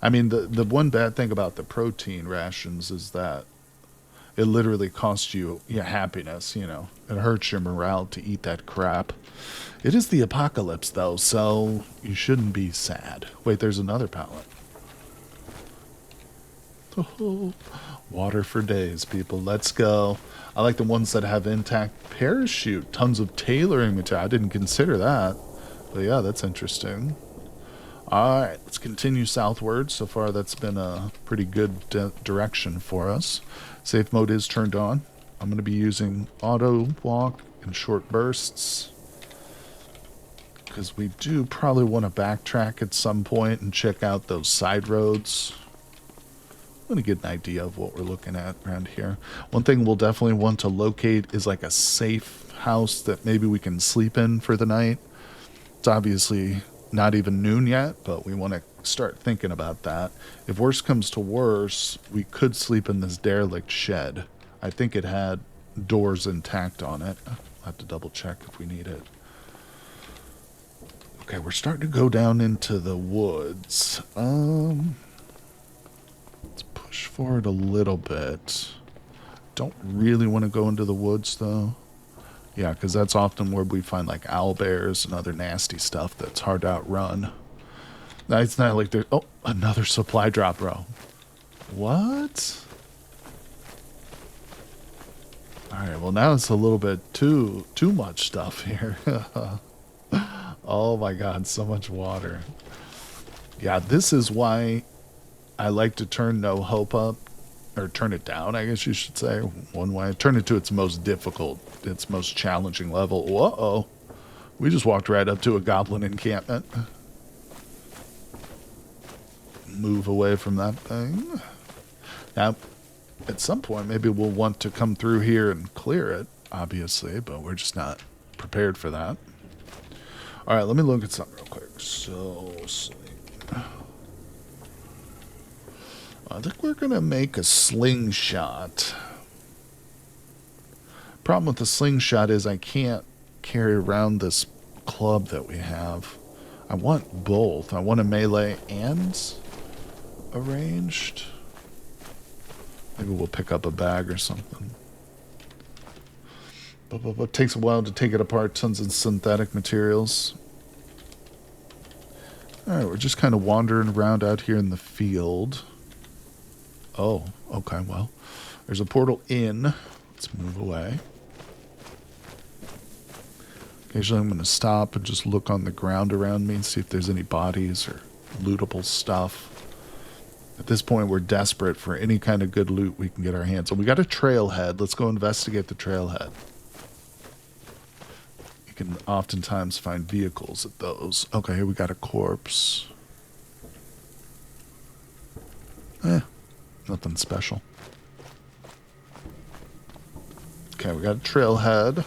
I mean, the one bad thing about the protein rations is that it literally costs you your happiness, you know. It hurts your morale to eat that crap. It is the apocalypse, though, so you shouldn't be sad. Wait, there's another pallet. Oh, water for days, people. Let's go. I like the ones that have intact parachute. Tons of tailoring material. I didn't consider that. But yeah, that's interesting. Alright, let's continue southward. So far, that's been a pretty good direction for us. Safe mode is turned on. I'm going to be using auto walk in short bursts, because we do probably want to backtrack at some point and check out those side roads. I'm going to get an idea of what we're looking at around here. One thing we'll definitely want to locate is like a safe house that maybe we can sleep in for the night. It's obviously not even noon yet, but we want to start thinking about that. If worse comes to worse, we could sleep in this derelict shed. I think it had doors intact on it. I'll have to double check if we need it. Okay, we're starting to go down into the woods. Let's push forward a little bit. Don't really want to go into the woods, though. Yeah, because that's often where we find like owlbears and other nasty stuff that's hard to outrun. No, it's not like there. Oh, another supply drop, bro. What? All right. Well, now it's a little bit too much stuff here. Oh my God, so much water. Yeah, this is why I like to turn no hope up, or turn it down, I guess you should say, one way. Turn it to its most difficult, its most challenging level. Whoa. We just walked right up to a goblin encampment. Move away from that thing. Now, at some point, maybe we'll want to come through here and clear it, obviously, but we're just not prepared for that. All right, let me look at something real quick. So, I think we're going to make a slingshot. Problem with the slingshot is I can't carry around this club that we have. I want both. I want a melee and a ranged. Maybe we'll pick up a bag or something. But it takes a while to take it apart. Tons of synthetic materials. Alright, we're just kind of wandering around out here in the field. Oh, okay, well. There's a portal in. Let's move away. Occasionally I'm going to stop and just look on the ground around me and see if there's any bodies or lootable stuff. At this point, we're desperate for any kind of good loot we can get our hands on. We got a trailhead. Let's go investigate the trailhead. You can oftentimes find vehicles at those. Okay, here we got a corpse. Nothing special. Okay, we got a trailhead.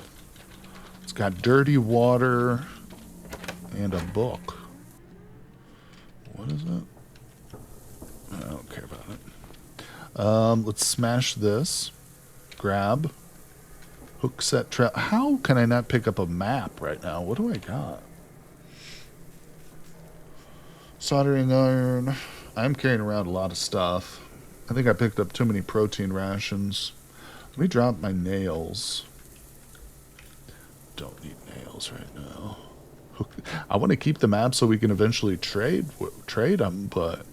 It's got dirty water and a book. What is it? I don't care about it. Let's smash this. Grab. Hook set trail. How can I not pick up a map right now? What do I got? Soldering iron. I'm carrying around a lot of stuff. I think I picked up too many protein rations. Let me drop my nails. Don't need nails right now. I want to keep the map so we can eventually trade them, but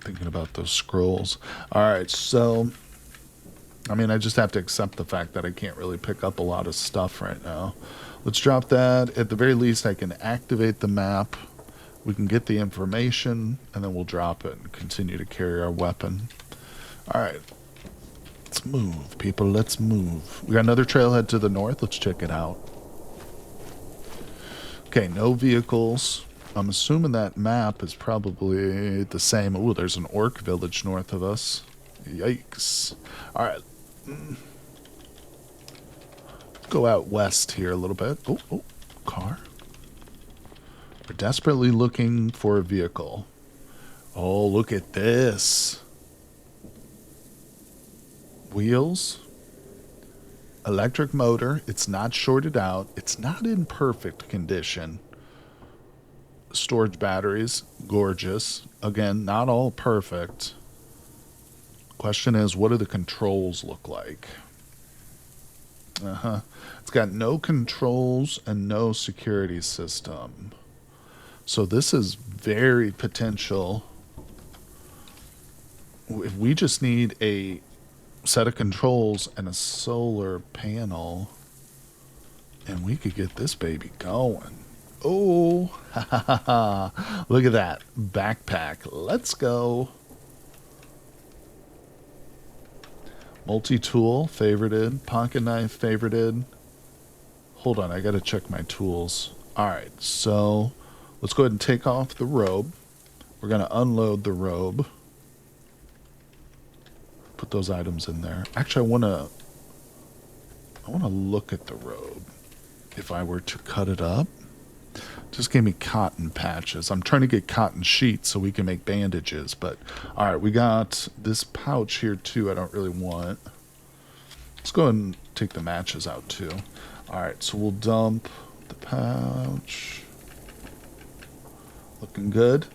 thinking about those scrolls. All right, so I mean, I just have to accept the fact that I can't really pick up a lot of stuff right now. Let's drop that. At the very least, I can activate the map. We can get the information, and then we'll drop it and continue to carry our weapon. All right. Let's move, people. Let's move. We got another trailhead to the north. Let's check it out. Okay, no vehicles. I'm assuming that map is probably the same. Oh, there's an orc village north of us. Yikes. All right. Go out west here a little bit. Oh, car. We're desperately looking for a vehicle. Oh, look at this. Wheels. Electric motor. It's not shorted out. It's not in perfect condition. Storage batteries. Gorgeous. Again, not all perfect. Question is, what do the controls look like? It's got no controls and no security system. So this is very potential. If we just need a set of controls and a solar panel, and we could get this baby going. Oh, look at that. Backpack. Let's go. Multi-tool, favorited. Pocket knife, favorited. Hold on, I gotta check my tools. Alright, so let's go ahead and take off the robe. We're gonna unload the robe. Put those items in there. Actually, I wanna look at the robe. If I were to cut it up. Just gave me cotton patches. I'm trying to get cotton sheets so we can make bandages. But, all right, we got this pouch here, too, I don't really want. Let's go ahead and take the matches out, too. All right, so we'll dump the pouch. Looking good.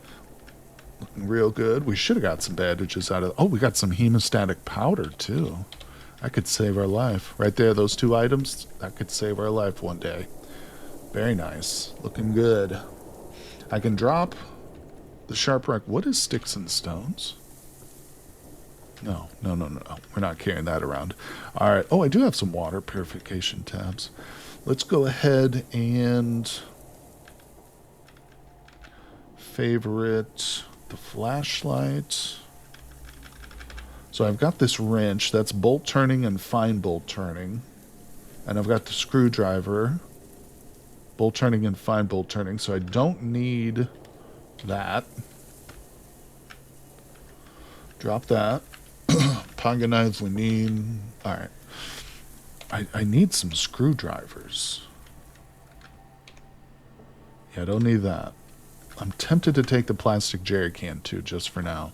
Looking real good. We should have got some bandages out of... Oh, we got some hemostatic powder, too. That could save our life. Right there, those 2 items, that could save our life one day. Very nice. Looking good. I can drop the sharp rock. What is sticks and stones? No. We're not carrying that around. All right. Oh, I do have some water purification tabs. Let's go ahead and favorite the flashlight. So I've got this wrench. That's bolt turning and fine bolt turning. And I've got the screwdriver. Bolt turning and fine bolt turning. So I don't need that. Drop that. Panga knives we need. Alright. I need some screwdrivers. Yeah, I don't need that. I'm tempted to take the plastic jerry can too, just for now.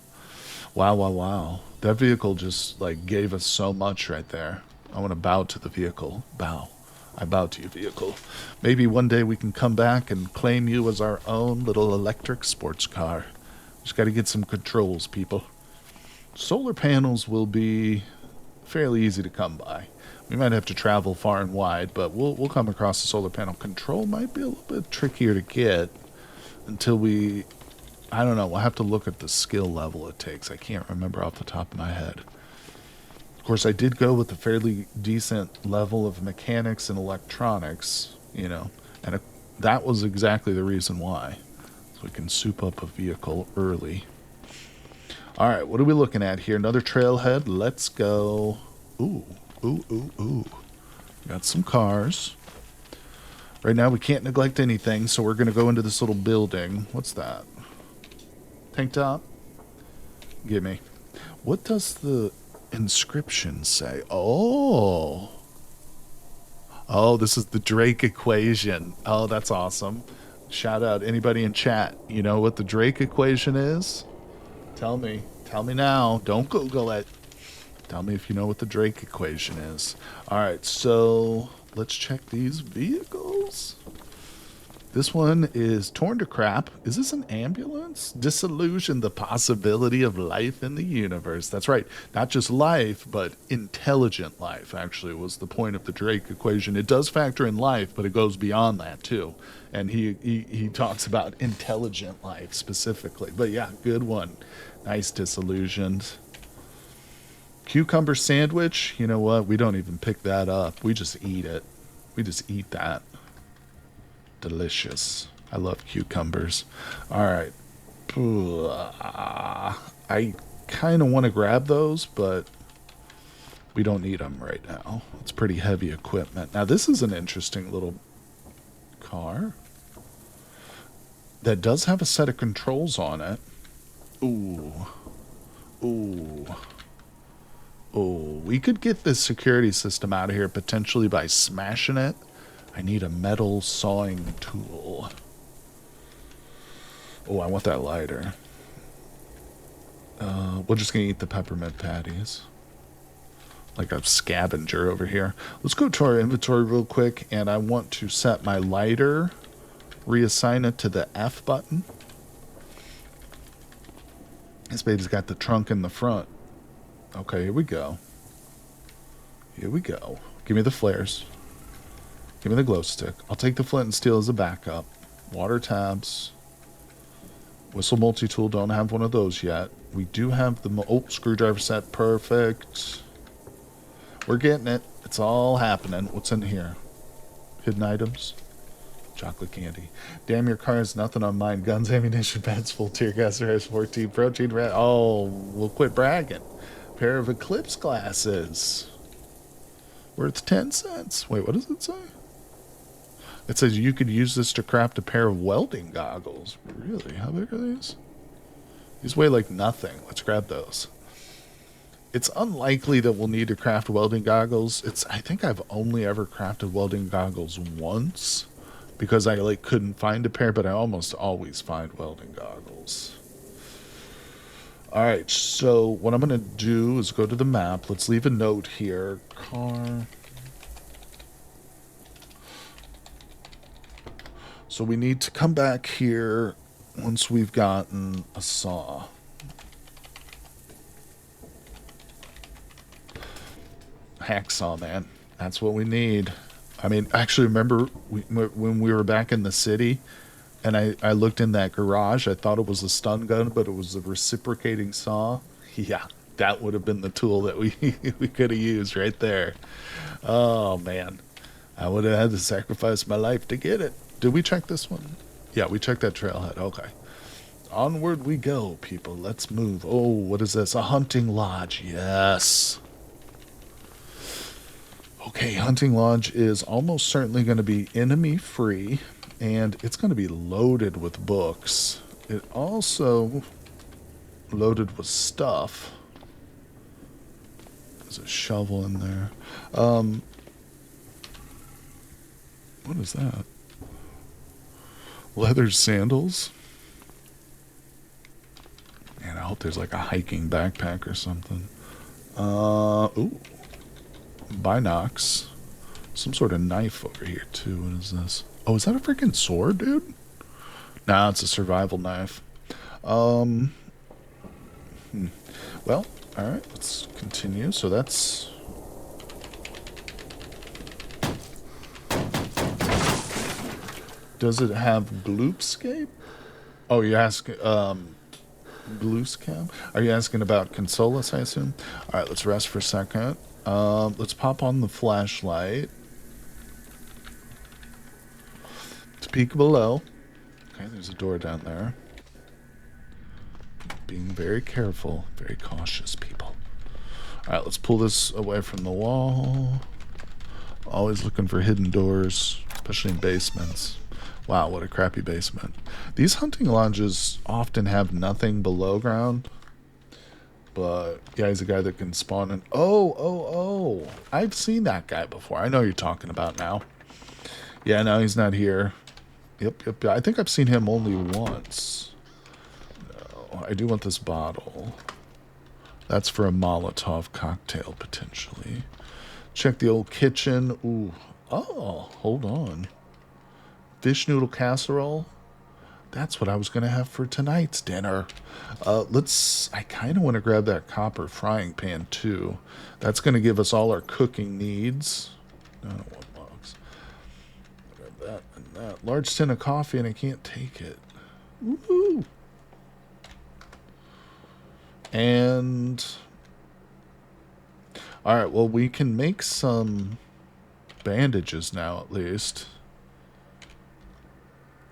Wow. That vehicle just, like, gave us so much right there. I want to bow to the vehicle. Bow. I bow to you, vehicle. Maybe one day we can come back and claim you as our own little electric sports car. Just got to get some controls, people. Solar panels will be fairly easy to come by. We might have to travel far and wide, but we'll come across the solar panel. Control might be a little bit trickier to get until we... I don't know. We'll have to look at the skill level it takes. I can't remember off the top of my head. Of course, I did go with a fairly decent level of mechanics and electronics, you know, and that was exactly the reason why. So we can soup up a vehicle early. All right, what are we looking at here? Another trailhead. Let's go. Ooh. Got some cars. Right now, we can't neglect anything, so we're going to go into this little building. What's that? Tank top? Gimme. What does the inscription say? Oh, this is the Drake equation. Oh, that's awesome. Shout out anybody in chat. You know what the Drake equation is? Tell me now. Don't Google it. Tell me if you know what the Drake equation is. All right, so let's check these vehicles. This one is torn to crap. Is this an ambulance? Disillusion the possibility of life in the universe. That's right. Not just life, but intelligent life, actually, was the point of the Drake equation. It does factor in life, but it goes beyond that, too. And he talks about intelligent life specifically. But yeah, good one. Nice disillusioned. Cucumber sandwich. You know what? We don't even pick that up. We just eat it. We just eat that. Delicious. I love cucumbers. All right. I kind of want to grab those, but we don't need them right now. It's pretty heavy equipment. Now, this is an interesting little car that does have a set of controls on it. Ooh. We could get this security system out of here potentially by smashing it. I need a metal sawing tool. Oh, I want that lighter. We're just going to eat the peppermint patties. Like a scavenger over here. Let's go to our inventory real quick, and I want to set my lighter, reassign it to the F button. This baby's got the trunk in the front. Okay, here we go. Give me the flares. Give me the glow stick. I'll take the flint and steel as a backup. Water tabs. Whistle multi-tool. Don't have one of those yet. We do have the... screwdriver set. Perfect. We're getting it. It's all happening. What's in here? Hidden items. Chocolate candy. Damn, your car has nothing on mine. Guns, ammunition, pants, full tear gas, RS-14, protein, rat. Oh, we'll quit bragging. Pair of Eclipse glasses. Worth 10 cents. Wait, what does it say? It says you could use this to craft a pair of welding goggles. Really? How big are these? These weigh like nothing. Let's grab those. It's unlikely that we'll need to craft welding goggles. I think I've only ever crafted welding goggles once because I couldn't find a pair, but I almost always find welding goggles. All right, so what I'm going to do is go to the map. Let's leave a note here. Car. So we need to come back here once we've gotten a saw. Hacksaw, man. That's what we need. I mean, actually, remember when we were back in the city and I looked in that garage? I thought it was a stun gun, but it was a reciprocating saw. Yeah, that would have been the tool that we we could have used right there. Oh, man. I would have had to sacrifice my life to get it. Did we check this one? Yeah, we checked that trailhead. Okay. Onward we go, people. Let's move. Oh, what is this? A hunting lodge. Yes. Okay, hunting lodge is almost certainly going to be enemy free, and it's going to be loaded with books. It also loaded with stuff. There's a shovel in there. What is that? Leather sandals? Man, I hope there's like a hiking backpack or something. Ooh. Binocs. Some sort of knife over here, too. What is this? Oh, is that a freaking sword, dude? Nah, it's a survival knife. Well, alright, let's continue. So that's... Does it have Gloopscape? Oh, you ask... Bluescap? Are you asking about Consolus, I assume? Alright, let's rest for a second. Let's pop on the flashlight. Let's peek below. Okay, there's a door down there. Being very careful, very cautious, people. Alright, let's pull this away from the wall. Always looking for hidden doors, especially in basements. Wow, what a crappy basement. These hunting lodges often have nothing below ground. But, yeah, he's a guy that can spawn in. Oh. I've seen that guy before. I know you're talking about now. Yeah, no, he's not here. Yep. I think I've seen him only once. No, I do want this bottle. That's for a Molotov cocktail, potentially. Check the old kitchen. Ooh. Oh, hold on. Fish noodle casserole. That's what I was going to have for tonight's dinner. I kind of want to grab that copper frying pan, too. That's going to give us all our cooking needs. No, I don't want logs. Grab that and that. Large tin of coffee, and I can't take it. Woohoo! And... Alright, well, we can make some bandages now, at least.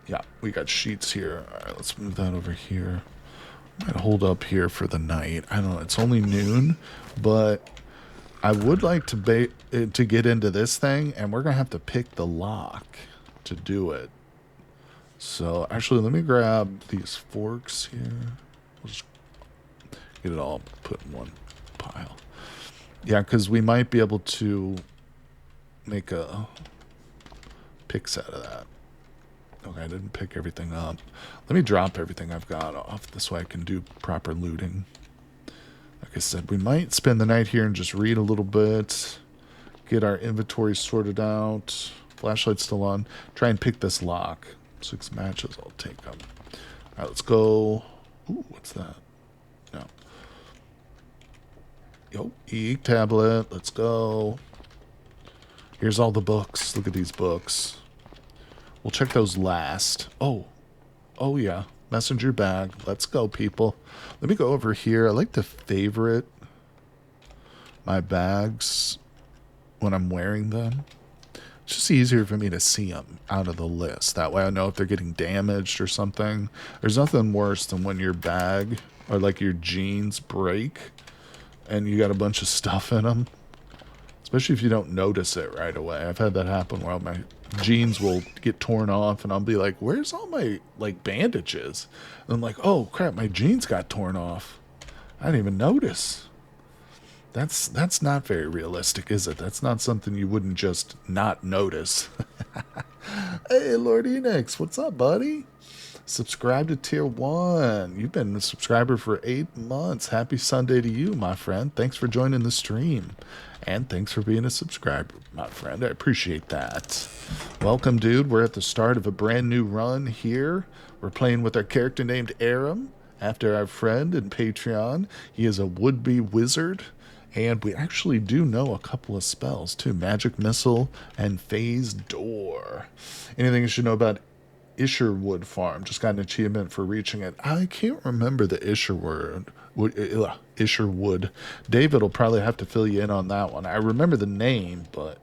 Yeah, we got sheets here. Alright, let's move that over here. I might hold up here for the night. I don't know, it's only noon, but I would like to get into this thing, and we're going to have to pick the lock to do it. So, actually, let me grab these forks here. We'll just get it all put in one pile. Yeah, because we might be able to make a picks out of that. Okay, I didn't pick everything up. Let me drop everything I've got off. This way I can do proper looting. Like I said, we might spend the night here and just read a little bit. Get our inventory sorted out. Flashlight's still on. Try and pick this lock. 6 matches, I'll take them. Alright, let's go. Ooh, what's that? No. Yo, tablet. Let's go. Here's all the books. Look at these books. We'll check those last. Oh yeah. Messenger bag. Let's go, people. Let me go over here. I like to favorite my bags when I'm wearing them. It's just easier for me to see them out of the list. That way I know if they're getting damaged or something. There's nothing worse than when your bag or like your jeans break and you got a bunch of stuff in them. Especially if you don't notice it right away. I've had that happen where my jeans will get torn off and I'll be like, where's all my like bandages? And I'm like, oh crap, my jeans got torn off. I didn't even notice. That's not very realistic, is it? That's not something you wouldn't just not notice. Hey, Lord Enix, what's up, buddy? Subscribe to Tier 1. You've been a subscriber for 8 months. Happy Sunday to you, my friend. Thanks for joining the stream. And thanks for being a subscriber, my friend. I appreciate that. Welcome, dude. We're at the start of a brand new run here. We're playing with our character named Aram, after our friend in Patreon. He is a would-be wizard, And we actually do know a couple of spells too. Magic Missile and Phase Door. Anything you should know about Isherwood Farm? Just got an achievement for reaching it. I can't remember the Isherwood. David will probably have to fill you in on that one. I remember the name, but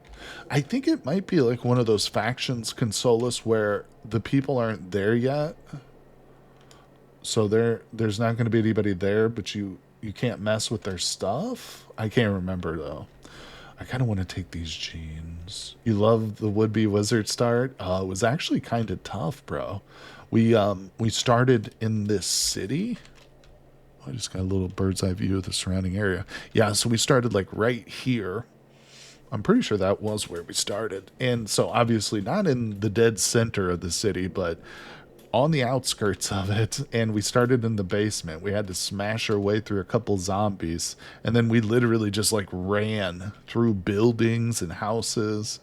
I think it might be like one of those factions, Consolis, where the people aren't there yet. So there's not going to be anybody there, but you can't mess with their stuff. I can't remember though. I kind of want to take these jeans. You love the would-be wizard start? It was actually kind of tough, bro. We started in this city. I just got a little bird's eye view of the surrounding area. Yeah, so we started like right here. I'm pretty sure that was where we started. And so obviously not in the dead center of the city, but on the outskirts of it, and we started in the basement. We had to smash our way through a couple zombies, and then we literally just like ran through buildings and houses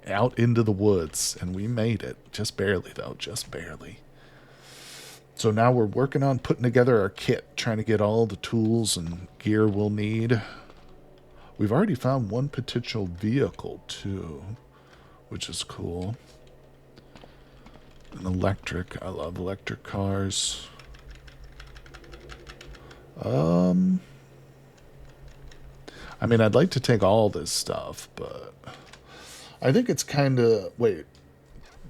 out into the woods, and we made it. Just barely though, just barely. So now we're working on putting together our kit, trying to get all the tools and gear we'll need. We've already found one potential vehicle too, which is cool. An electric. I love electric cars. I mean, I'd like to take all this stuff, but I think it's kind of... Wait.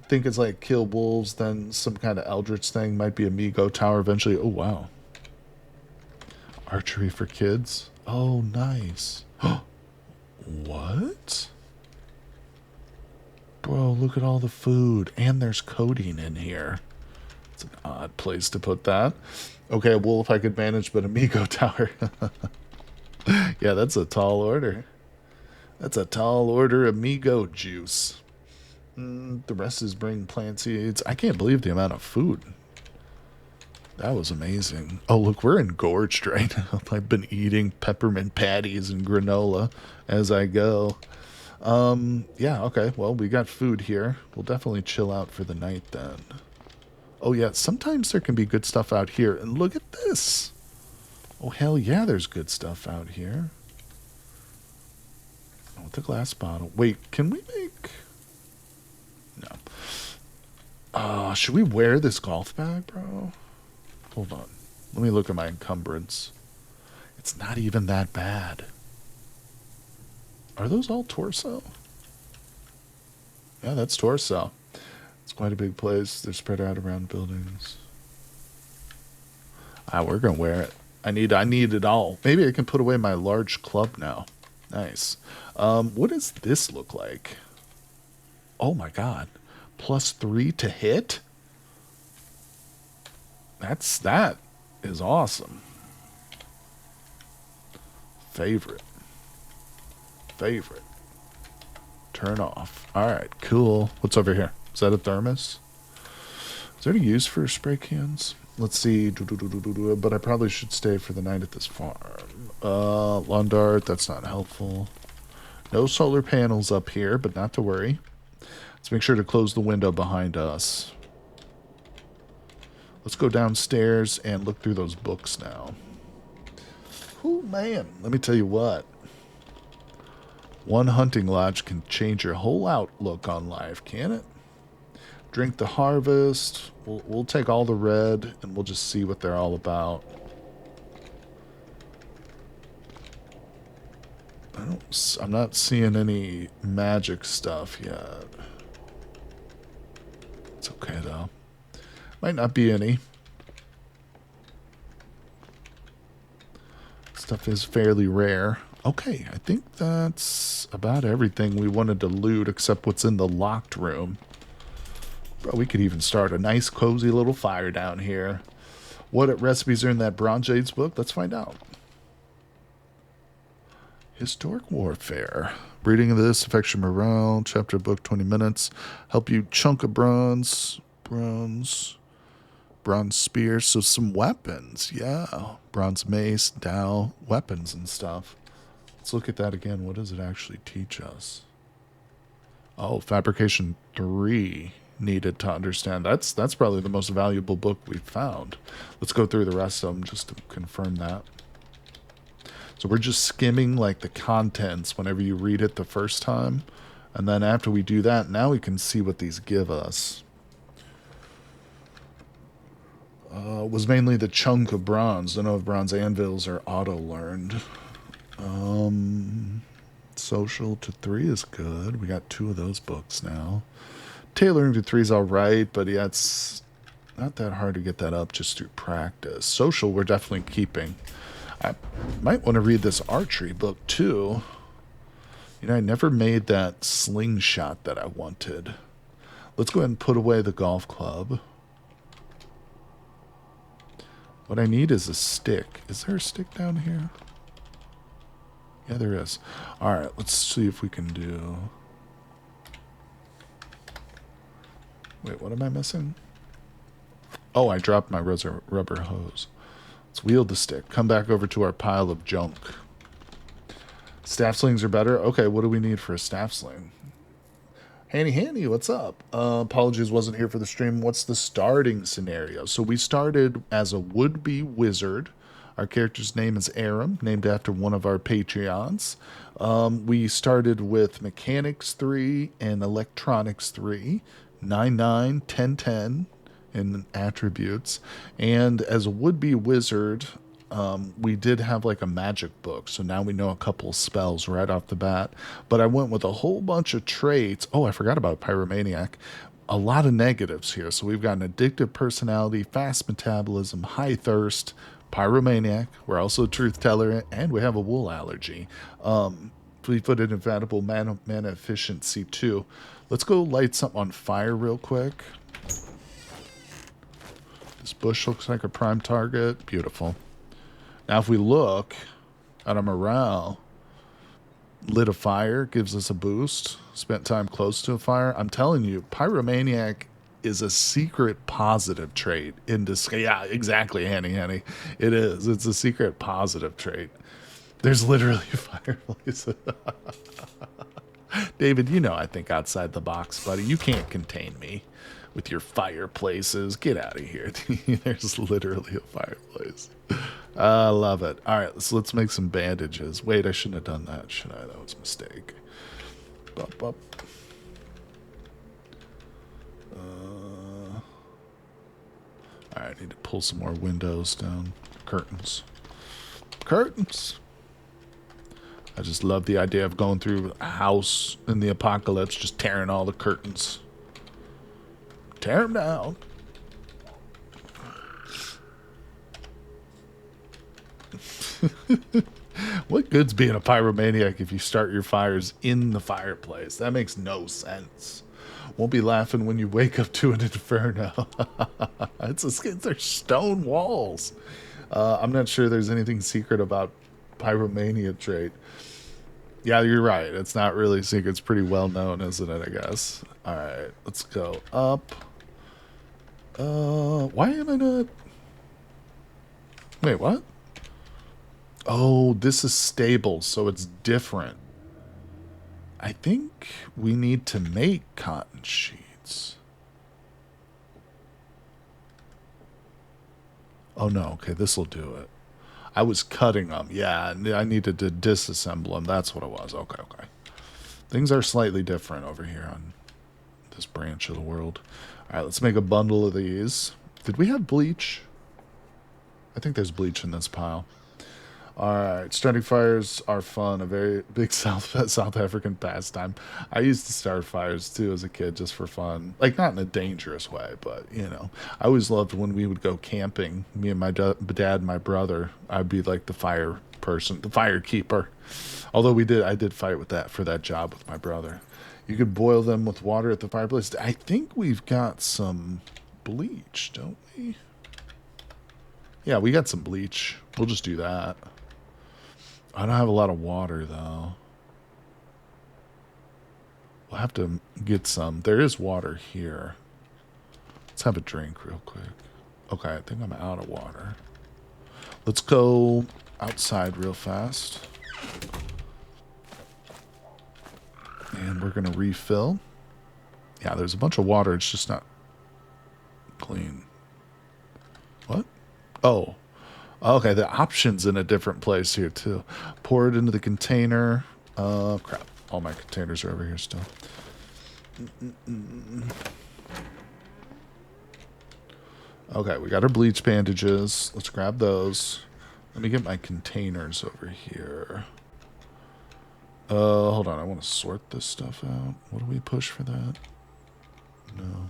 I think it's like kill wolves, then some kind of eldritch thing. Might be Amigo Tower eventually. Oh, wow. Archery for kids. Oh, nice. What? Bro, look at all the food. And there's codeine in here. It's an odd place to put that. Okay, wolf I could manage, but Amigo Tower. Yeah, that's a tall order. That's a tall order Amigo juice. The rest is bring plant seeds. I can't believe the amount of food. That was amazing. Oh, look, we're engorged right now. I've been eating peppermint patties and granola as I go. Yeah, okay. Well, we got food here. We'll definitely chill out for the night then. Oh, yeah. Sometimes there can be good stuff out here. And look at this. Oh, hell yeah, there's good stuff out here. Oh, with the glass bottle. Wait, can we make... No. Should we wear this golf bag, bro? Hold on. Let me look at my encumbrance. It's not even that bad. Are those all torso? Yeah, that's torso. It's quite a big place. They're spread out around buildings. We're gonna wear it. I need it all. Maybe I can put away my large club now. Nice. What does this look like? Oh my god. +3 to hit? That is awesome. Favorite. Turn off. Alright, cool. What's over here? Is that a thermos? Is there any use for spray cans? Let's see. But I probably should stay for the night at this farm. Lawn dart, that's not helpful. No solar panels up here, but not to worry. Let's make sure to close the window behind us. Let's go downstairs and look through those books now. Oh, man. Let me tell you what. One hunting lodge can change your whole outlook on life, can it? Drink the harvest. We'll take all the red, and we'll just see what they're all about. I'm not seeing any magic stuff yet. It's okay, though. Might not be any. Stuff is fairly rare. Okay, I think that's about everything we wanted to loot except what's in the locked room. Bro, we could even start a nice cozy little fire down here. What recipes are in that Bronze Age book? Let's find out. Historic Warfare. Reading of this affects your morale. Chapter book, 20 minutes. Help you chunk of bronze spear. So some weapons. Yeah. Bronze mace, dowel, weapons and stuff. Let's look at that again. What does it actually teach us? Oh, Fabrication 3 needed to understand. That's probably the most valuable book we've found. Let's go through the rest of them just to confirm that. So we're just skimming like the contents whenever you read it the first time. And then after we do that, now we can see what these give us. Was mainly the chunk of bronze. Don't know if bronze anvils are auto-learned. Social to 3 is good. We got 2 of those books now. Tailoring to 3 is alright, but yeah, it's not that hard to get that up just through practice. Social we're definitely keeping. I might want to read this archery book too. You know, I never made that slingshot that I wanted. Let's go ahead and put away the golf club. What I need is a stick. Is there a stick down here? Yeah, there is. Alright, let's see if we can do... Wait, what am I missing? Oh, I dropped my rubber hose. Let's wield the stick. Come back over to our pile of junk. Staff slings are better. Okay, what do we need for a staff sling? Handy, what's up? Apologies, wasn't here for the stream. What's the starting scenario? So we started as a would-be wizard. Our character's name is Aram, named after one of our Patreons. We started with Mechanics 3 and Electronics 3, 9, 10 in attributes. And as a would-be wizard, we did have like a magic book, so now we know a couple spells right off the bat. But I went with a whole bunch of traits. Oh, I forgot about Pyromaniac. A lot of negatives here. So we've got an addictive personality, fast metabolism, high thirst, Pyromaniac. We're also truth teller, and we have a wool allergy. Fleet-footed, infallible, mana efficiency too. Let's go light something on fire real quick. This bush looks like a prime target. Beautiful. Now, if we look at our morale, lit a fire, gives us a boost. Spent time close to a fire. I'm telling you, Pyromaniac is a secret positive trait in disguise. Yeah, exactly, Hanny. It is. It's a secret positive trait. There's literally a fireplace. David, you know I think outside the box, buddy. You can't contain me with your fireplaces. Get out of here. There's literally a fireplace. I love it. All right, so let's make some bandages. Wait, I shouldn't have done that, should I? That was a mistake. All right, I need to pull some more windows down. Curtains. I just love the idea of going through a house in the apocalypse, just tearing all the curtains. Tear them down. What good's being a pyromaniac if you start your fires in the fireplace? That makes no sense. Won't be laughing when you wake up to an inferno. They're stone walls. I'm not sure there's anything secret about pyromania trait. Yeah, you're right. It's not really secret. It's pretty well known, isn't it, I guess? Alright, let's go up. Why am I not... Wait, what? Oh, this is stable, so it's different. I think we need to make cotton sheets. Oh, no. Okay, this will do it. I was cutting them. Yeah, I needed to disassemble them. That's what it was. Okay. Things are slightly different over here on this branch of the world. All right, let's make a bundle of these. Did we have bleach? I think there's bleach in this pile. All right, starting fires are fun. A very big South African pastime. I used to start fires too as a kid just for fun. Like, not in a dangerous way, but, you know. I always loved when we would go camping. Me and my dad and my brother. I'd be like the fire person, the fire keeper. Although I did fight for that job with my brother. You could boil them with water at the fireplace. I think we've got some bleach, don't we? Yeah, we got some bleach. We'll just do that. I don't have a lot of water, though. We'll have to get some. There is water here. Let's have a drink real quick. Okay, I think I'm out of water. Let's go outside real fast. And we're going to refill. Yeah, there's a bunch of water. It's just not clean. What? Oh. Okay, the option's in a different place here too. Pour it into the container. Crap. All my containers are over here still. Okay, we got our bleach bandages. Let's grab those. Let me get my containers over here. Hold on. I want to sort this stuff out. What do we push for that? No.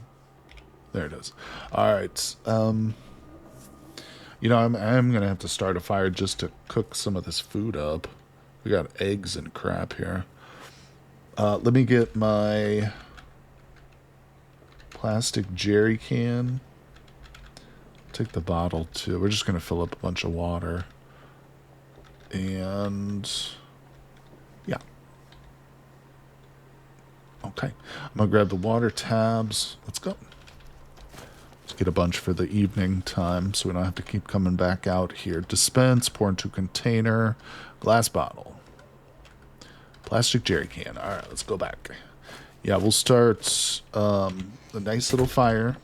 There it is. All right. You know, I'm going to have to start a fire just to cook some of this food up. We got eggs and crap here. Let me get my plastic jerry can. Take the bottle too. We're just going to fill up a bunch of water. And yeah. Okay. I'm going to grab the water tabs. Let's go. Let's get a bunch for the evening time so we don't have to keep coming back out here. Dispense, pour into container, glass bottle. Plastic jerry can. All right, let's go back. Yeah, we'll start a nice little fire.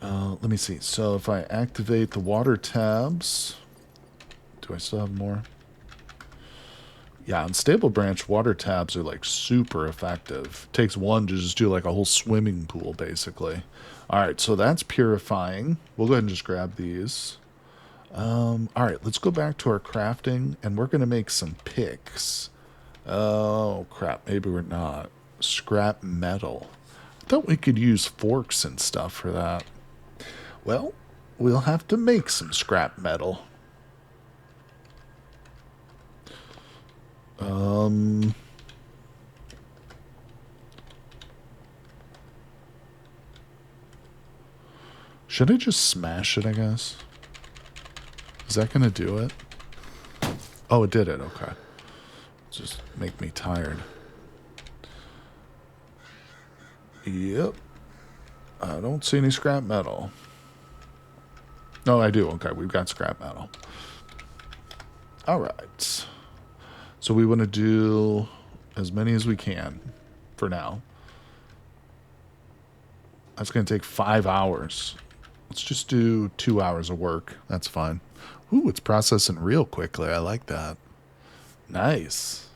Let me see. So if I activate the water tabs, do I still have more? Yeah, on Stable Branch, water tabs are like super effective. It takes one to just do like a whole swimming pool, basically. All right, so that's purifying. We'll go ahead and just grab these. All right, let's go back to our crafting, and we're going to make some picks. Oh, crap. Maybe we're not. Scrap metal. I thought we could use forks and stuff for that. Well, we'll have to make some scrap metal. Should I just smash it, I guess? Is that going to do it? Oh, it did it. Okay. Just make me tired. Yep. I don't see any scrap metal. No, I do. Okay, we've got scrap metal. All right. So we want to do as many as we can for now. That's going to take 5 hours. Let's just do 2 hours of work. That's fine. Ooh, it's processing real quickly. I like that. Nice.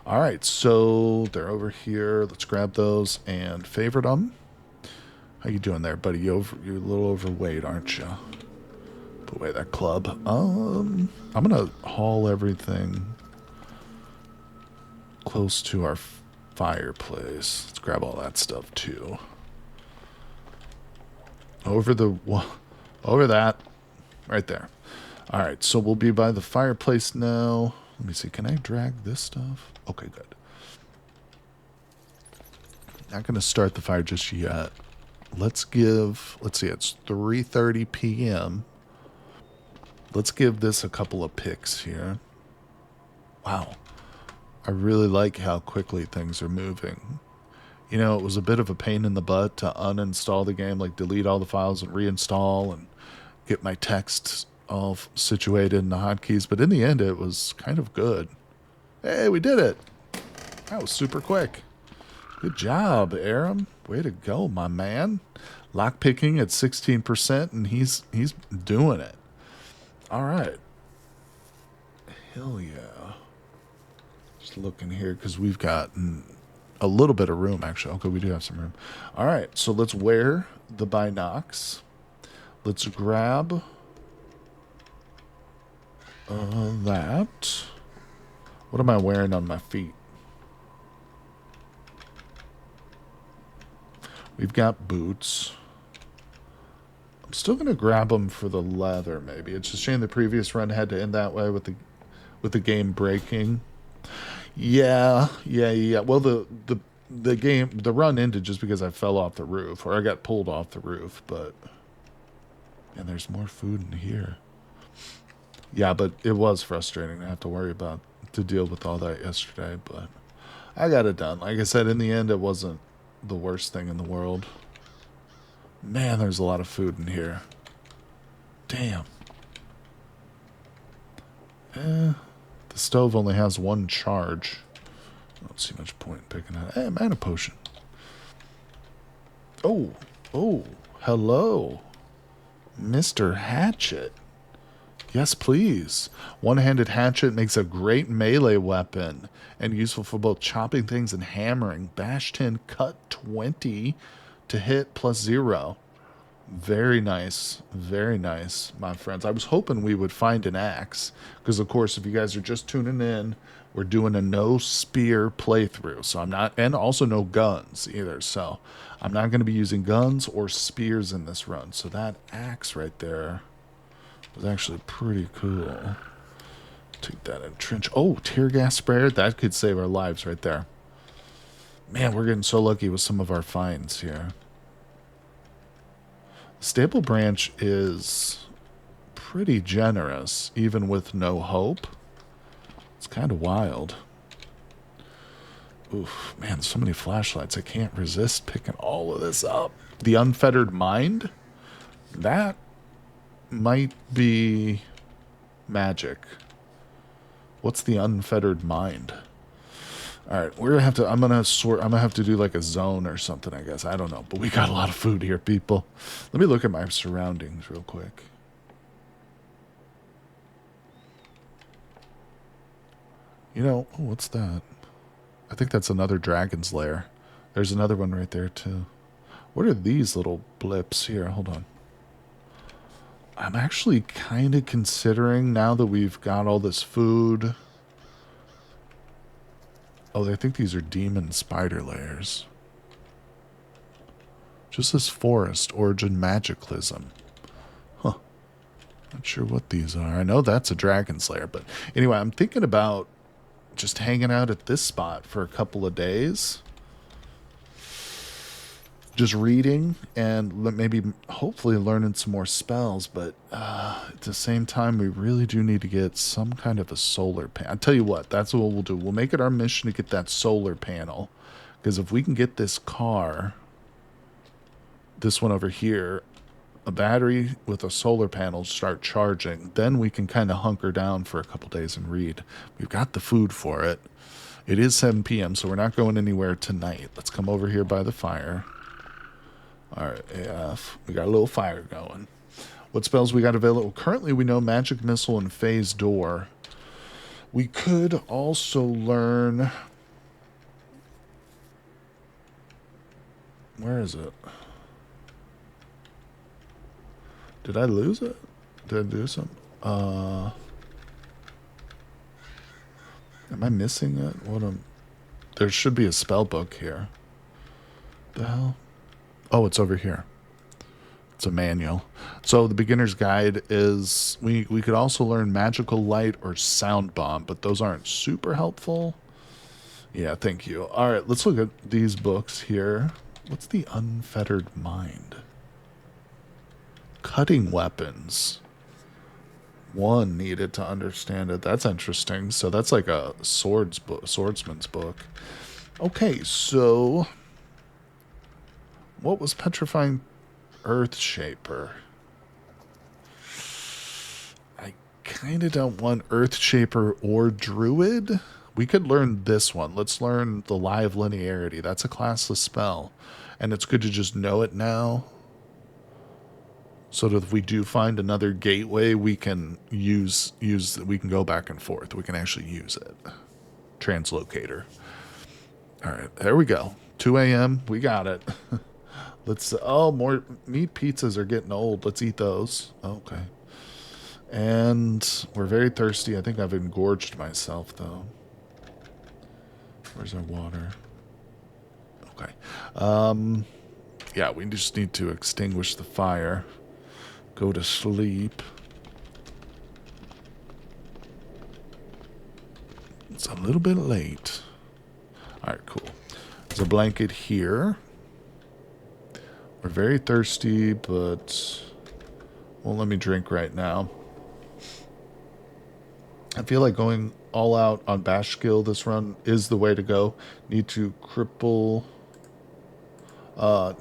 All right, so they're over here. Let's grab those and favorite them. How you doing there, buddy? You're a little overweight, aren't you? Put away that club. I'm gonna haul everything close to our fireplace. Let's grab all that stuff too. Over that, right there. All right, so we'll be by the fireplace now. Let me see. Can I drag this stuff? Okay, good. Not gonna start the fire just yet. Let's see. It's 3:30 p.m. Let's give this a couple of picks here. Wow. I really like how quickly things are moving. You know, it was a bit of a pain in the butt to uninstall the game, like delete all the files and reinstall and get my text all situated in the hotkeys. But in the end, it was kind of good. Hey, we did it. That was super quick. Good job, Aram. Way to go, my man. Lockpicking at 16%, and he's doing it. All right. Hell yeah. Just looking here because we've got a little bit of room, actually. Okay, we do have some room. All right, so let's wear the binocs. Let's grab that. What am I wearing on my feet? We've got boots. I'm still going to grab them for the leather, maybe. It's a shame the previous run had to end that way with the game breaking. Yeah. Well, the run ended just because I fell off the roof, or I got pulled off the roof, but... And there's more food in here. Yeah, but it was frustrating to have to deal with all that yesterday, but I got it done. Like I said, in the end, it wasn't the worst thing in the world. Man, there's a lot of food in here. Damn. The stove only has one charge. I don't see much point in picking it. Hey, mana potion. Oh, hello, Mr. Hatchet. Yes, please. One-handed hatchet makes a great melee weapon and useful for both chopping things and hammering. Bash 10, cut 20 to hit plus 0. Very nice, my friends. I was hoping we would find an axe because, of course, if you guys are just tuning in, we're doing a no spear playthrough. So I'm not, and also no guns either. So I'm not going to be using guns or spears in this run. So that axe right there was actually pretty cool. Take that in trench. Oh, tear gas sprayer. That could save our lives right there. Man, we're getting so lucky with some of our finds here. Staple branch is pretty generous, even with no hope. It's kind of wild. Oof, man, so many flashlights. I can't resist picking all of this up. The unfettered mind? That might be magic. What's the unfettered mind? All right, we're gonna have to. I'm gonna have to do like a zone or something, I guess. I don't know, but we got a lot of food here, people. Let me look at my surroundings real quick. You know, oh, what's that? I think that's another dragon's lair. There's another one right there too. What are these little blips here? Hold on. I'm actually kind of considering, now that we've got all this food. Oh, I think these are demon spider lairs. Just this forest, origin magicalism. Huh. Not sure what these are. I know that's a dragon's lair, but anyway, I'm thinking about just hanging out at this spot for a couple of days. Just reading and maybe hopefully learning some more spells, but at the same time we really do need to get some kind of a solar panel. I'll tell you what, that's what we'll do. We'll make it our mission to get that solar panel, because if we can get this car, this one over here, a battery with a solar panel, start charging, then we can kind of hunker down for a couple days and read. We've got the food for it. It is 7 p.m., so we're not going anywhere tonight. Let's come over here by the fire. All right, AF. We got a little fire going. What spells we got available? Currently, we know Magic Missile and Phase Door. We could also learn... Where is it? Did I lose it? Did I do something? Am I missing it? There should be a spell book here. The hell? Oh, it's over here. It's a manual. So the beginner's guide is, we could also learn magical light or sound bomb, but those aren't super helpful. Yeah, thank you. All right, let's look at these books here. What's the unfettered mind? Cutting weapons. One needed to understand it. That's interesting. So that's like a swordsman's book. Okay, so what was Petrifying Earth Shaper? I kind of don't want Earth Shaper or Druid. We could learn this one. Let's learn the Lie of Linearity. That's a classless spell, and it's good to just know it now, so that if we do find another gateway, we can we can go back and forth. We can actually use it. Translocator. All right, there we go. 2 a.m. We got it. More meat pizzas are getting old. Let's eat those. Okay. And we're very thirsty. I think I've engorged myself, though. Where's our water? Okay. Yeah, we just need to extinguish the fire. Go to sleep. It's a little bit late. All right, cool. There's a blanket here. We're very thirsty, but won't let me drink right now. I feel like going all out on Bash skill this run is the way to go. Need to cripple the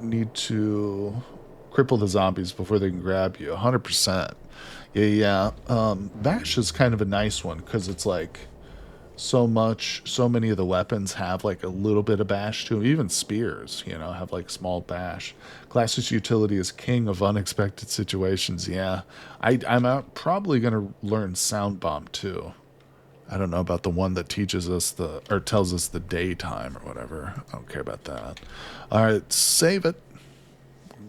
zombies before they can grab you. 100%. Yeah. Bash is kind of a nice one because it's like so much. So many of the weapons have like a little bit of bash to them. Even spears, you know, have like small bash. Class's utility is king of unexpected situations. Yeah, I'm out, probably gonna learn sound bomb too. I don't know about the one that teaches us the or tells us the daytime or whatever. I don't care about that. All right, save it.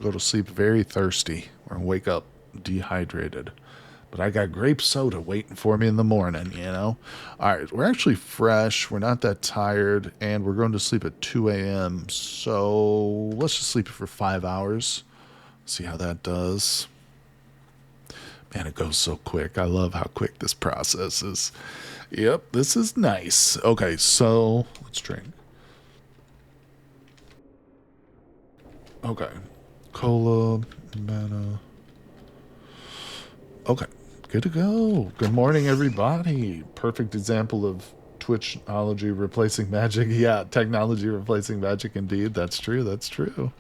Go to sleep very thirsty or wake up dehydrated. But I got grape soda waiting for me in the morning, you know? All right, we're actually fresh. We're not that tired, and we're going to sleep at 2 a.m. So let's just sleep for 5 hours. See how that does. Man, it goes so quick. I love how quick this process is. Yep, this is nice. Okay, so let's drink. Okay. Cola, mana. Okay, good to go. Good morning, everybody. Perfect example of Twitchology replacing magic. Yeah, technology replacing magic indeed. That's true, that's true.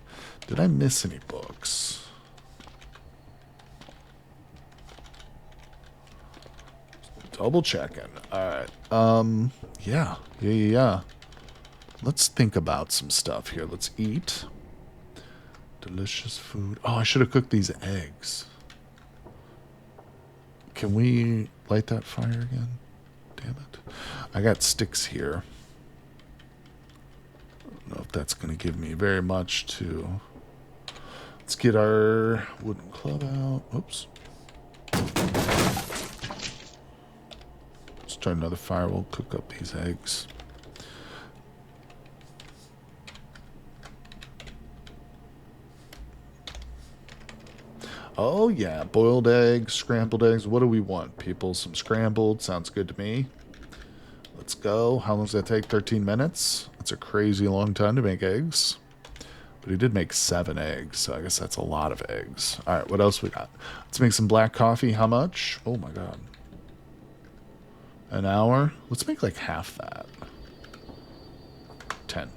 Did I miss any books? Double checking. Alright. Yeah. Let's think about some stuff here. Let's eat. Delicious food. Oh, I should have cooked these eggs. Can we light that fire again? Damn it. I got sticks here. I don't know if that's going to give me very much to... Let's get our wooden club out. Oops. Start another fire. We'll cook up these eggs. Oh, yeah. Boiled eggs, scrambled eggs. What do we want, people? Some scrambled. Sounds good to me. Let's go. How long does that take? 13 minutes? That's a crazy long time to make eggs. But he did make 7 eggs, so I guess that's a lot of eggs. All right, what else we got? Let's make some black coffee. How much? Oh, my God. An hour? Let's make like half that. 10.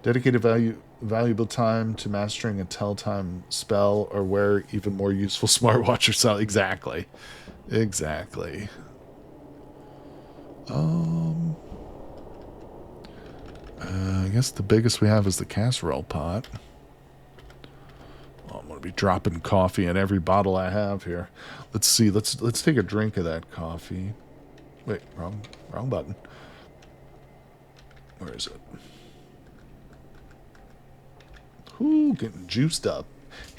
Dedicated valuable time to mastering a tell-time spell or wear even more useful smartwatch or something. Exactly. I guess the biggest we have is the casserole pot. Well, I'm going to be dropping coffee in every bottle I have here. Let's see. Let's take a drink of that coffee. Wait, wrong button. Where is it? Ooh, getting juiced up.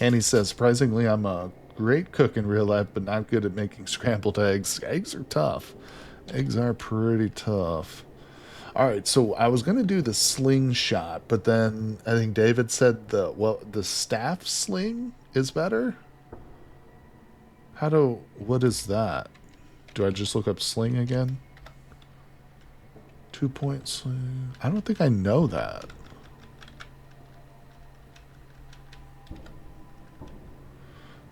Annie says, surprisingly, I'm a great cook in real life, but not good at making scrambled eggs. Eggs are tough. Eggs are pretty tough. All right, so I was going to do the slingshot, but then I think David said the staff sling is better. What is that? Do I just look up sling again? 2-point sling. I don't think I know that.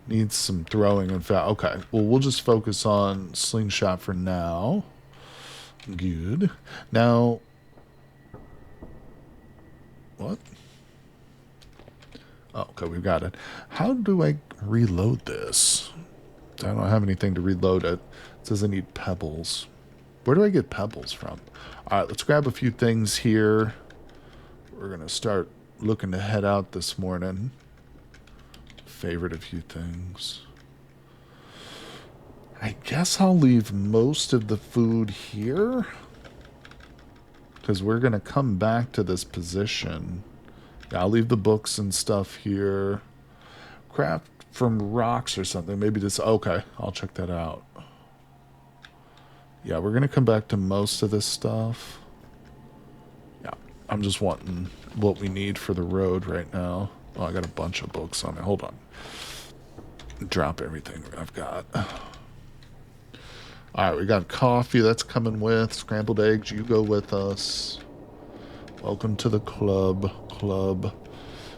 Needs some throwing and foul. Okay, well, we'll just focus on slingshot for now. Good. Now, what? Oh, okay, we've got it. How do I reload this? I don't have anything to reload it. It says I need pebbles. Where do I get pebbles from? All right, let's grab a few things here. We're going to start looking to head out this morning. Favorite a few things. I guess I'll leave most of the food here. Because we're going to come back to this position. Yeah, I'll leave the books and stuff here. Craft from rocks or something. Maybe this... Okay, I'll check that out. Yeah, we're going to come back to most of this stuff. Yeah, I'm just wanting what we need for the road right now. Oh, I got a bunch of books on it. Hold on. Drop everything I've got. Alright, we got coffee. That's coming with. Scrambled eggs. You go with us. Welcome to the club.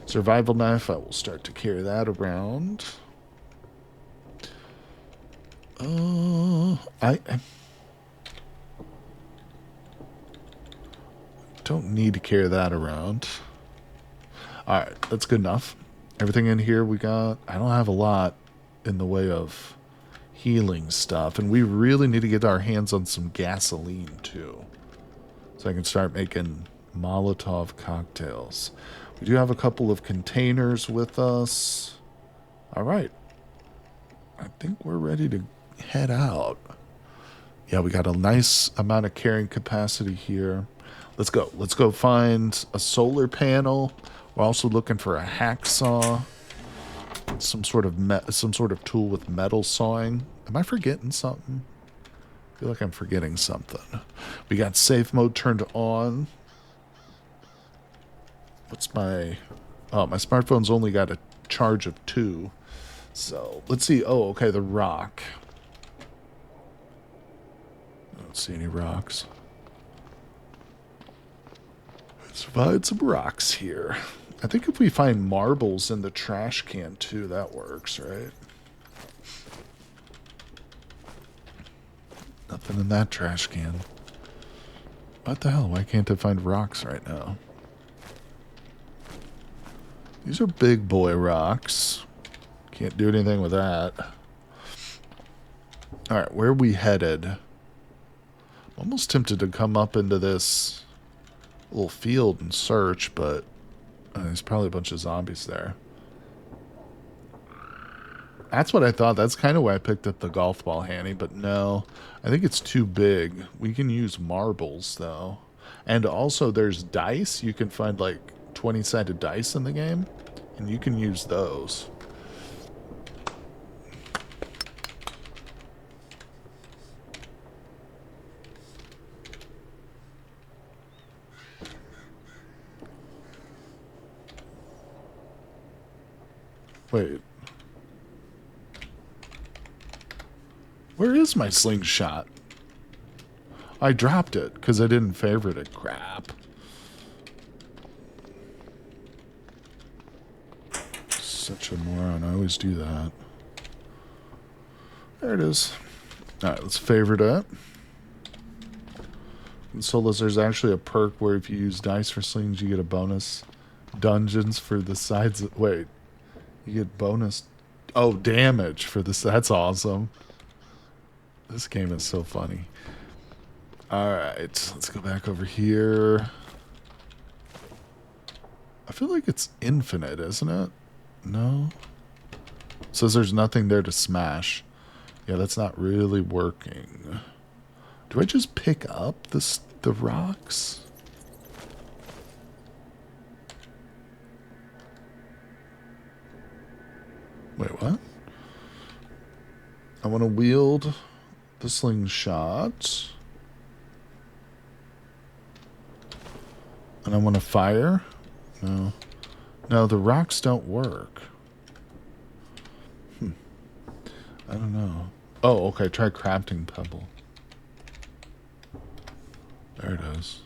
Survival knife. I will start to carry that around. I don't need to carry that around. Alright, that's good enough. Everything in here we got. I don't have a lot in the way of healing stuff. And we really need to get our hands on some gasoline, too. So I can start making Molotov cocktails. We do have a couple of containers with us. All right. I think we're ready to head out. Yeah, we got a nice amount of carrying capacity here. Let's go. Let's go find a solar panel. We're also looking for a hacksaw. Some sort of tool with metal sawing. Am I forgetting something? I feel like I'm forgetting something. We got safe mode turned on. What's my... Oh, my smartphone's only got a charge of 2. So, let's see. Oh, okay, the rock. I don't see any rocks. Let's find some rocks here. I think if we find marbles in the trash can, too, that works, right? Nothing in that trash can. What the hell? Why can't I find rocks right now? These are big boy rocks. Can't do anything with that. Alright, where are we headed? I'm almost tempted to come up into this little field and search, but there's probably a bunch of zombies there. That's what I thought. That's kind of why I picked up the golf ball handy, but no. I think it's too big. We can use marbles, though. And also, there's dice. You can find, like, 20-sided dice in the game, and you can use those. Wait. Where is my slingshot? I dropped it because I didn't favorite it. Crap. Such a moron. I always do that. There it is. Alright, let's favorite it. In Solas, there's actually a perk where if you use dice for slings, you get a bonus dungeons for the sides. Wait. You get bonus... Oh, damage for this. That's awesome. This game is so funny. Alright, let's go back over here. I feel like it's infinite, isn't it? No? It says there's nothing there to smash. Yeah, that's not really working. Do I just pick up the rocks? Wait, what? I want to wield the slingshot. And I want to fire? No. No, the rocks don't work. I don't know. Oh, okay, try crafting pebble. There it is.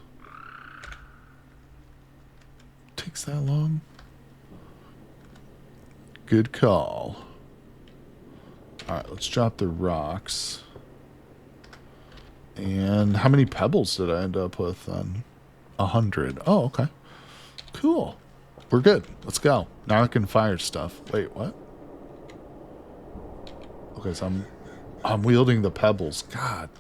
Takes that long? Good call. Alright, let's drop the rocks. And how many pebbles did I end up with then? 100. Oh, okay. Cool. We're good. Let's go. Now I can fire stuff. Wait, what? Okay, so I'm wielding the pebbles. God.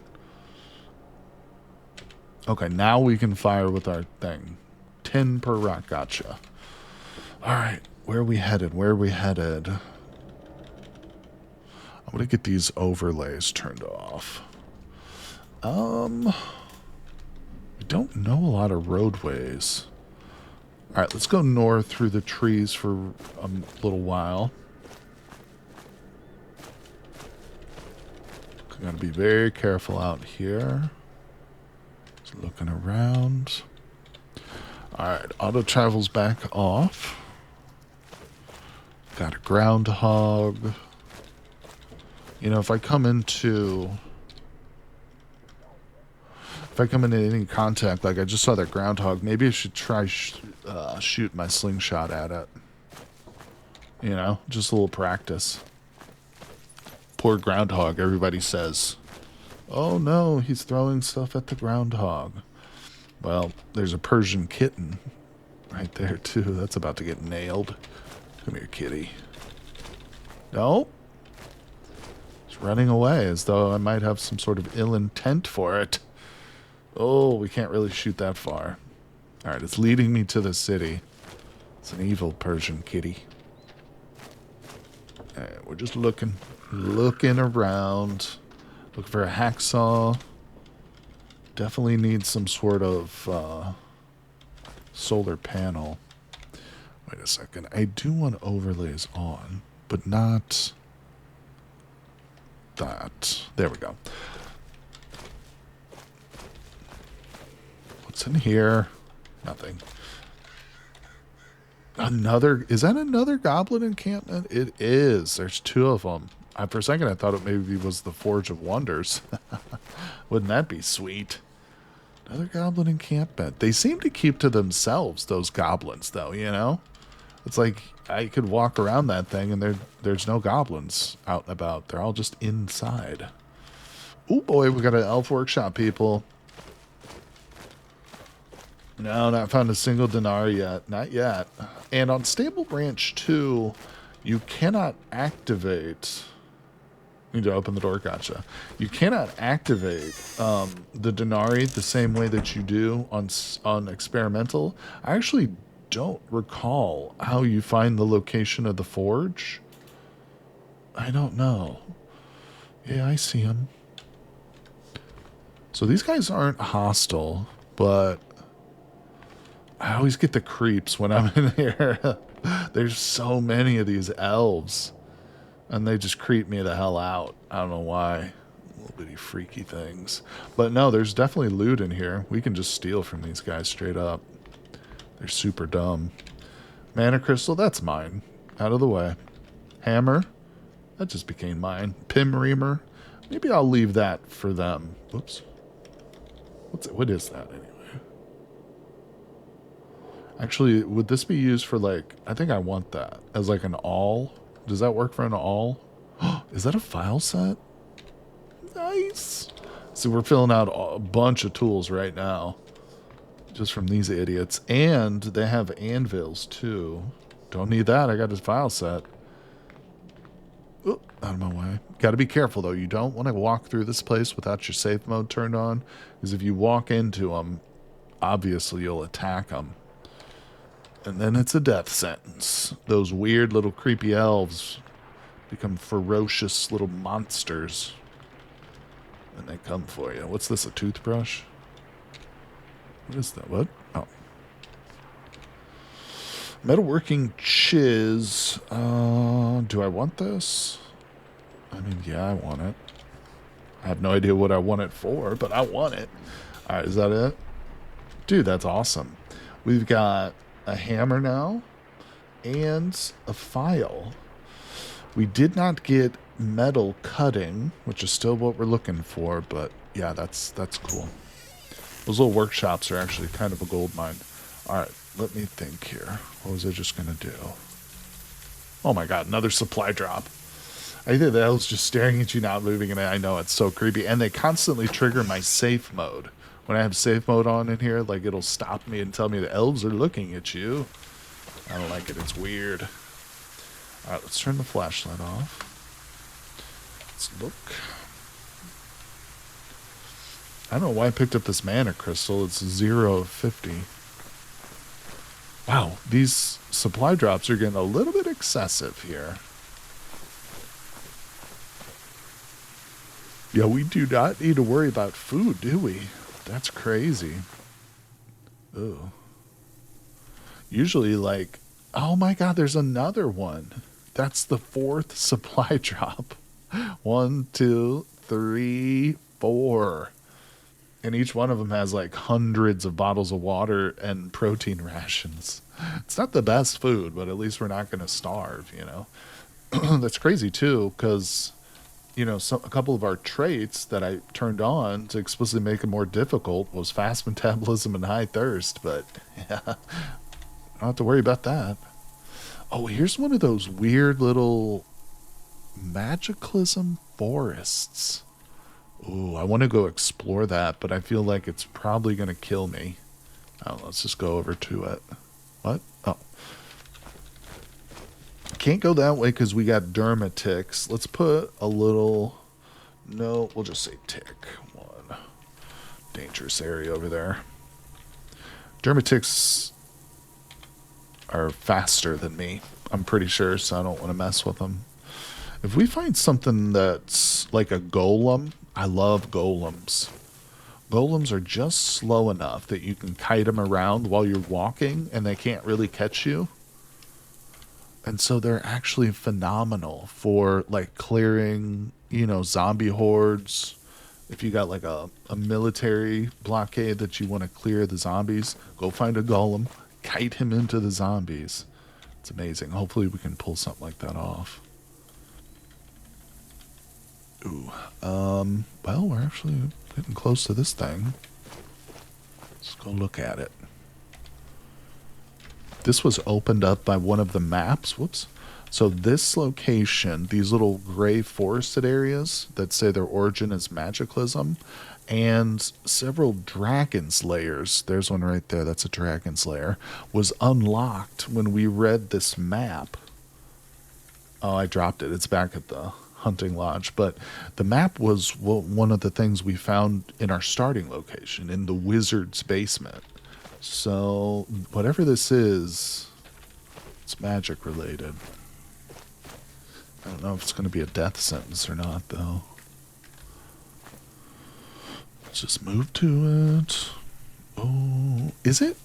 Okay, now we can fire with our thing. 10 per rock. Gotcha. Alright. Where are we headed? Where are we headed? I'm going to get these overlays turned off. I don't know a lot of roadways. Alright, let's go north through the trees for a little while. Gotta be very careful out here. Just looking around. Alright, auto travel's back off. Got a groundhog. You know, if I come into any contact, like I just saw that groundhog, maybe I should try shoot my slingshot at it. You know, just a little practice. Poor groundhog, everybody says. Oh no, he's throwing stuff at the groundhog. Well, there's a Persian kitten right there too. That's about to get nailed. Come here, kitty. No. It's running away as though I might have some sort of ill intent for it. Oh, we can't really shoot that far. Alright, it's leading me to the city. It's an evil Persian kitty. Alright, we're just looking around. Looking for a hacksaw. Definitely need some sort of solar panel. Wait a second. I do want overlays on, but not that. There we go. What's in here? Nothing. Is that another goblin encampment? It is. There's two of them. For a second I thought it maybe was the Forge of Wonders. Wouldn't that be sweet? Another goblin encampment. They seem to keep to themselves, those goblins, though, you know? It's like I could walk around that thing and there's no goblins out and about. They're all just inside. Oh boy, we got an elf workshop, people. No, not found a single dinar yet. Not yet. And on Stable Branch 2, you cannot activate... Need to open the door, gotcha. You cannot activate the Denari the same way that you do on Experimental. I actually don't recall how you find the location of the forge. I don't know. Yeah, I see him. So these guys aren't hostile, but I always get the creeps when I'm in here. There's so many of these elves. And they just creep me the hell out. I don't know why. Little bitty freaky things. But no, there's definitely loot in here. We can just steal from these guys straight up. They're super dumb. Mana crystal, that's mine. Out of the way. Hammer, that just became mine. Pim reamer, maybe I'll leave that for them. Whoops. What is that anyway? Actually, would this be used for like... I think I want that. As like an awl. Does that work for an awl? Is that a file set? Nice. So we're filling out a bunch of tools right now. Just from these idiots. And they have anvils too. Don't need that. I got a file set. Oop, out of my way. Got to be careful though. You don't want to walk through this place without your safe mode turned on. Because if you walk into them, obviously you'll attack them. And then it's a death sentence. Those weird little creepy elves become ferocious little monsters. And they come for you. What's this, a toothbrush? What is that? What? Oh. Metalworking chiz. Do I want this? I mean, yeah, I want it. I have no idea what I want it for, but I want it. Alright, is that it? Dude, that's awesome. We've got a hammer now, and a file. We did not get metal cutting, which is still what we're looking for, but yeah, that's cool. Those little workshops are actually kind of a gold mine. Alright, let me think here. What was I just gonna do? Oh my god, another supply drop. I think the elves just staring at you, not moving, and I know it's so creepy. And they constantly trigger my safe mode. When I have safe mode on in here, like it'll stop me and tell me the elves are looking at you. I don't like it. It's weird. Alright, let's turn the flashlight off. Let's look. I don't know why I picked up this mana crystal. It's 0 of 50. Wow, these supply drops are getting a little bit excessive here. Yeah, we do not need to worry about food, do we? That's crazy. Ooh. Usually, like... Oh my god, there's another one. That's the 4th supply drop. 1, 2, 3, 4. And each one of them has like hundreds of bottles of water and protein rations. It's not the best food, but at least we're not going to starve, you know? That's crazy too, because... You know, a couple of our traits that I turned on to explicitly make it more difficult was fast metabolism and high thirst, but yeah, I don't have to worry about that. Oh, here's one of those weird little Cataclysm forests. Ooh, I want to go explore that, but I feel like it's probably going to kill me. Oh, let's just go over to it. What? Oh. Can't go that way because we got dermatics. Let's put a little No, we'll just say tick. 1. Dangerous area over there. Dermatics are faster than me, I'm pretty sure, so I don't want to mess with them. If we find something that's like a golem, I love golems. Golems are just slow enough that you can kite them around while you're walking and they can't really catch you. And so they're actually phenomenal for like clearing, zombie hordes. If you got like a military blockade that you want to clear the zombies, go find a golem, kite him into the zombies. It's amazing. Hopefully we can pull something like that off. Ooh. Well, we're actually getting close to this thing. Let's go look at it. This was opened up by one of the maps. Whoops. So this location, these little gray forested areas that say their origin is Cataclysm, and several dragon's layers, there's one right there, that's a dragon's lair, was unlocked when we read this map. Oh, I dropped it. It's back at the hunting lodge. But the map was one of the things we found in our starting location, in the wizard's basement. So whatever this is, it's magic related. I don't know if it's going to be a death sentence or not, though. Let's just move to it. Oh, is it?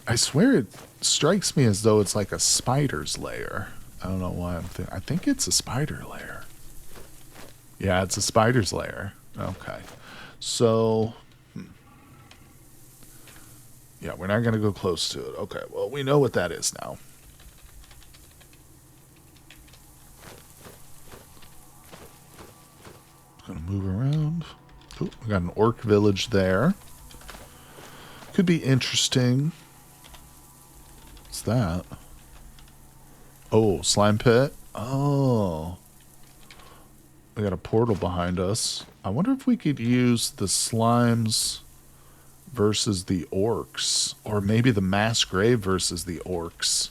I swear it strikes me as though it's like a spider's lair. I don't know why I think it's a spider lair. Yeah, it's a spider's lair. Okay. So, yeah, we're not going to go close to it. Okay, well, we know what that is now. Gonna move around. Oh, we got an orc village there. Could be interesting. What's that? Oh, slime pit. Oh. We got a portal behind us. I wonder if we could use the slimes versus the orcs. Or maybe the mass grave versus the orcs.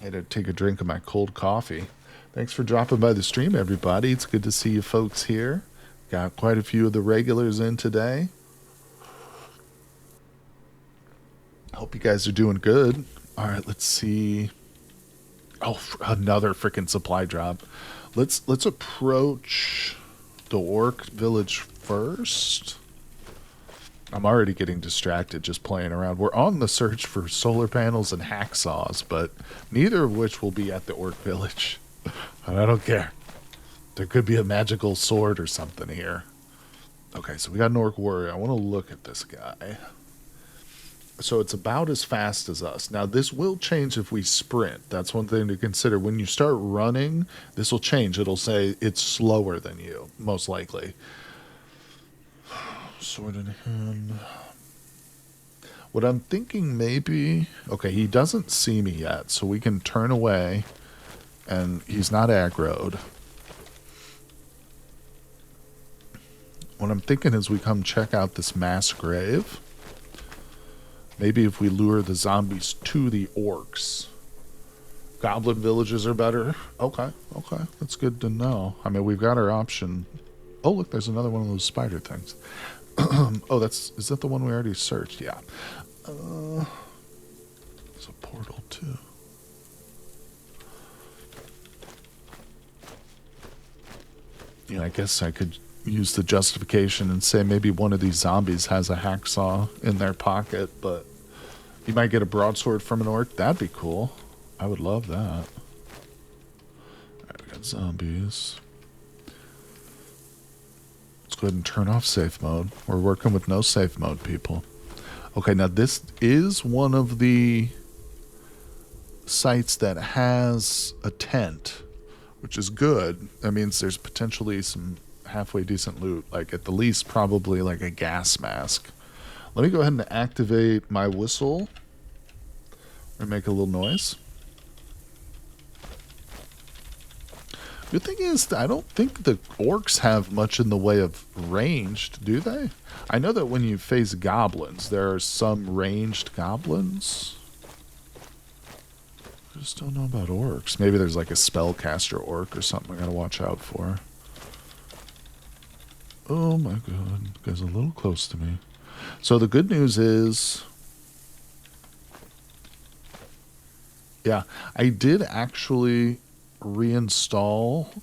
I had to take a drink of my cold coffee. Thanks for dropping by the stream, everybody. It's good to see you folks here. Got quite a few of the regulars in today. Hope you guys are doing good. All right, let's see. Oh, another freaking supply drop. Let's approach the orc village first. I'm already getting distracted just playing around. We're on the search for solar panels and hacksaws, but neither of which will be at the orc village. And I don't care. There could be a magical sword or something here. Okay, so we got an orc warrior. I want to look at this guy. So it's about as fast as us. Now, this will change if we sprint. That's one thing to consider. When you start running, this will change. It'll say it's slower than you, most likely. Sword in hand. What I'm thinking maybe... Okay, he doesn't see me yet, so we can turn away. And he's not aggroed. What I'm thinking is we come check out this mass grave. Maybe if we lure the zombies to the orcs. Goblin villages are better. Okay. That's good to know. I mean, we've got our option. Oh, look, there's another one of those spider things. Oh, is that the one we already searched? Yeah. There's a portal, too. Yeah, I guess I could use the justification and say maybe one of these zombies has a hacksaw in their pocket, but you might get a broadsword from an orc. That'd be cool. I would love that. Alright, we got zombies. Let's go ahead and turn off safe mode. We're working with no safe mode, people. Okay, now this is one of the sites that has a tent, which is good. That means there's potentially some halfway decent loot, like at the least probably like a gas mask. Let me go ahead and activate my whistle and make a little noise. Good thing is, I don't think the orcs have much in the way of ranged, do they? I know that when you face goblins, there are some ranged goblins. Just don't know about orcs. Maybe there's like a spellcaster orc or something I gotta watch out for. Oh my god, you guys are a little close to me. So the good news is, yeah, I did actually reinstall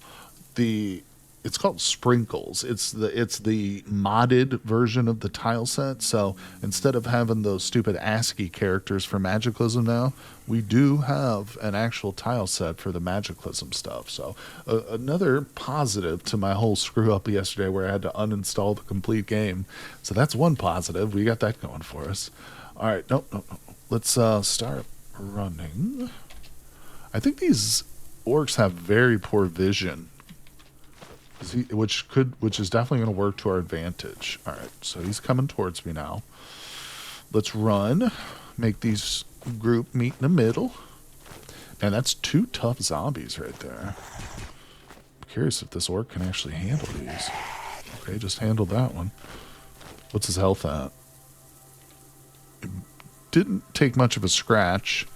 the, it's called Sprinkles. It's the modded version of the tile set. So instead of having those stupid ASCII characters for Magicalism now, we do have an actual tile set for the Magicalism stuff. So another positive to my whole screw up yesterday where I had to uninstall the complete game. So that's one positive. We got that going for us. All right, nope. Let's start running. I think these orcs have very poor vision. Which is definitely going to work to our advantage. All right, so he's coming towards me now. Let's run. Make these group meet in the middle. And that's 2 tough zombies right there. I'm curious if this orc can actually handle these. Okay, just handled that one. What's his health at? It didn't take much of a scratch.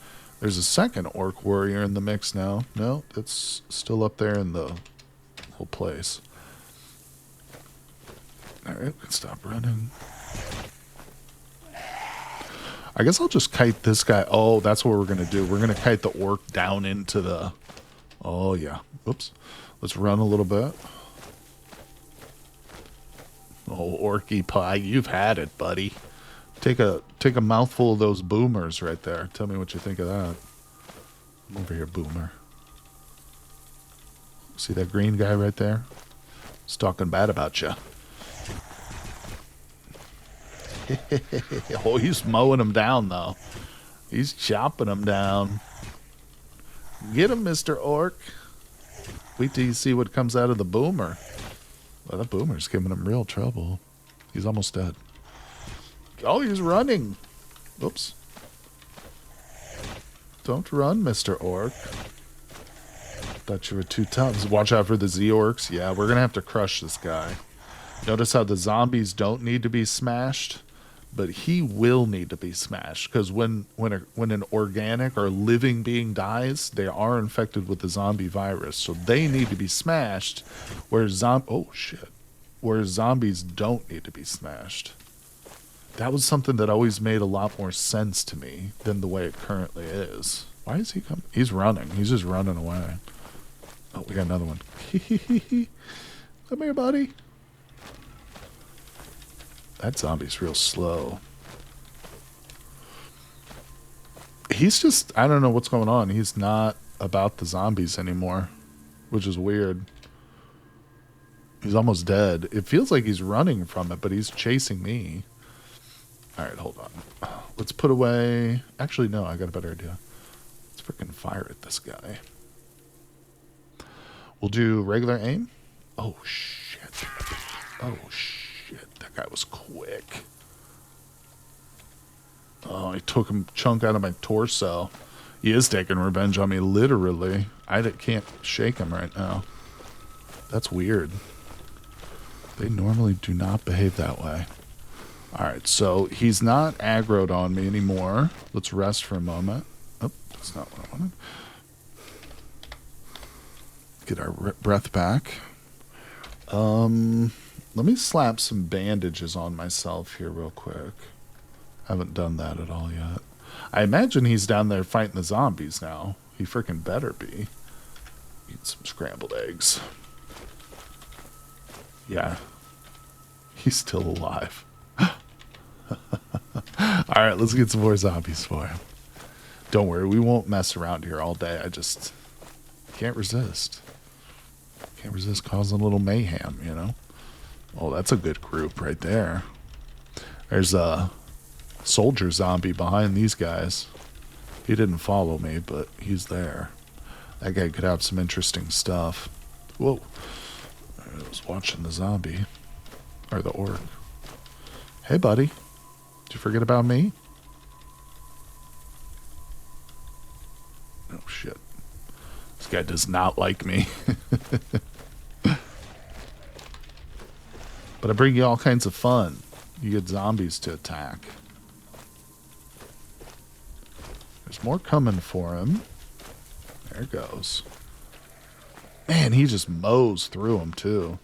There's a second orc warrior in the mix now. No, it's still up there in the whole place. Alright, we can stop running. I guess I'll just kite this guy. Oh, that's what we're going to do. We're going to kite the orc down into the... Oh, yeah. Oops. Let's run a little bit. Oh, orky pie, you've had it, buddy. Take a mouthful of those boomers right there. Tell me what you think of that. Come over here, boomer. See that green guy right there? He's talking bad about you. Oh, he's mowing him down, though. He's chopping him down. Get him, Mr. Orc. Wait till you see what comes out of the boomer. Well, that boomer's giving him real trouble. He's almost dead. Oh, he's running. Oops. Don't run, Mr. Orc. Thought you were too tough. Watch out for the Z-Orcs. Yeah, we're going to have to crush this guy. Notice how the zombies don't need to be smashed, but he will need to be smashed. Because when an organic or living being dies, they are infected with the zombie virus. So they need to be smashed, whereas zombies don't need to be smashed. That was something that always made a lot more sense to me than the way it currently is. Why is he coming? He's running. He's just running away. Oh, we got another one. Come here, buddy. That zombie's real slow. He's just, I don't know what's going on. He's not about the zombies anymore, which is weird. He's almost dead. It feels like he's running from it, but he's chasing me. All right, hold on. Let's put away... Actually, no, I got a better idea. Let's freaking fire at this guy. We'll do regular aim. Oh, shit. Oh, shit. That guy was quick. Oh, I took a chunk out of my torso. He is taking revenge on me, literally. I can't shake him right now. That's weird. They normally do not behave that way. Alright, so he's not aggroed on me anymore. Let's rest for a moment. Oh, that's not what I wanted. Get our breath back. Let me slap some bandages on myself here real quick. Haven't done that at all yet. I imagine he's down there fighting the zombies now. He freaking better be. Eat some scrambled eggs. Yeah. He's still alive. Alright, let's get some more zombies for him. Don't worry, we won't mess around here all day. I just can't resist. Can't resist causing a little mayhem, you know? Oh, that's a good group right there. There's a soldier zombie behind these guys. He didn't follow me, but he's there. That guy could have some interesting stuff. Whoa. I was watching the zombie. Or the orc. Hey, buddy. Did you forget about me? Oh, shit. This guy does not like me. But I bring you all kinds of fun. You get zombies to attack. There's more coming for him. There it goes. Man, he just mows through them, too.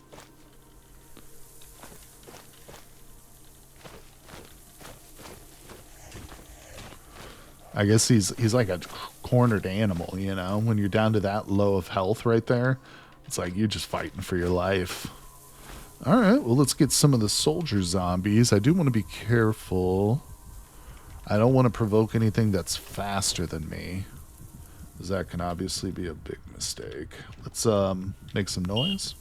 I guess he's like a cornered animal, you know? When you're down to that low of health right there, it's like you're just fighting for your life. All right, well, let's get some of the soldier zombies. I do want to be careful. I don't want to provoke anything that's faster than me, because that can obviously be a big mistake. Let's make some noise.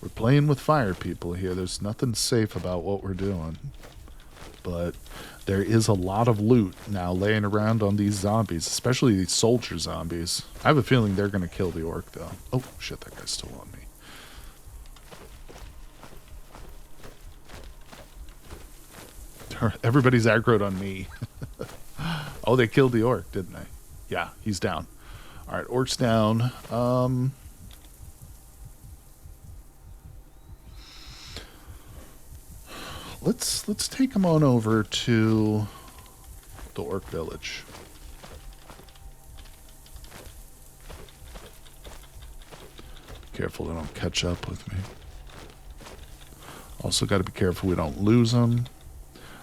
We're playing with fire, people, here. There's nothing safe about what we're doing. But there is a lot of loot now laying around on these zombies, especially these soldier zombies. I have a feeling they're going to kill the orc, though. Oh, shit, that guy's still on me. Everybody's aggroed on me. Oh, they killed the orc, didn't they? Yeah, he's down. All right, orc's down. Let's take him on over to the orc village. Be careful they don't catch up with me. Also got to be careful we don't lose them.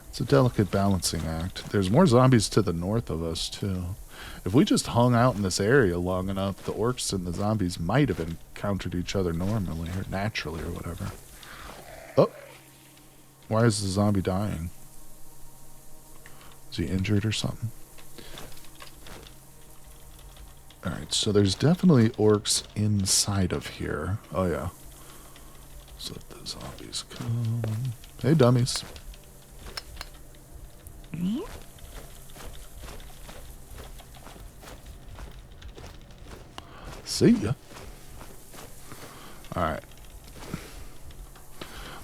It's a delicate balancing act. There's more zombies to the north of us, too. If we just hung out in this area long enough, the orcs and the zombies might have encountered each other normally or naturally or whatever. Oh! Why is the zombie dying? Is he injured or something? Alright, so there's definitely orcs inside of here. Oh, yeah. So the zombies come. Hey, dummies. See ya. Alright.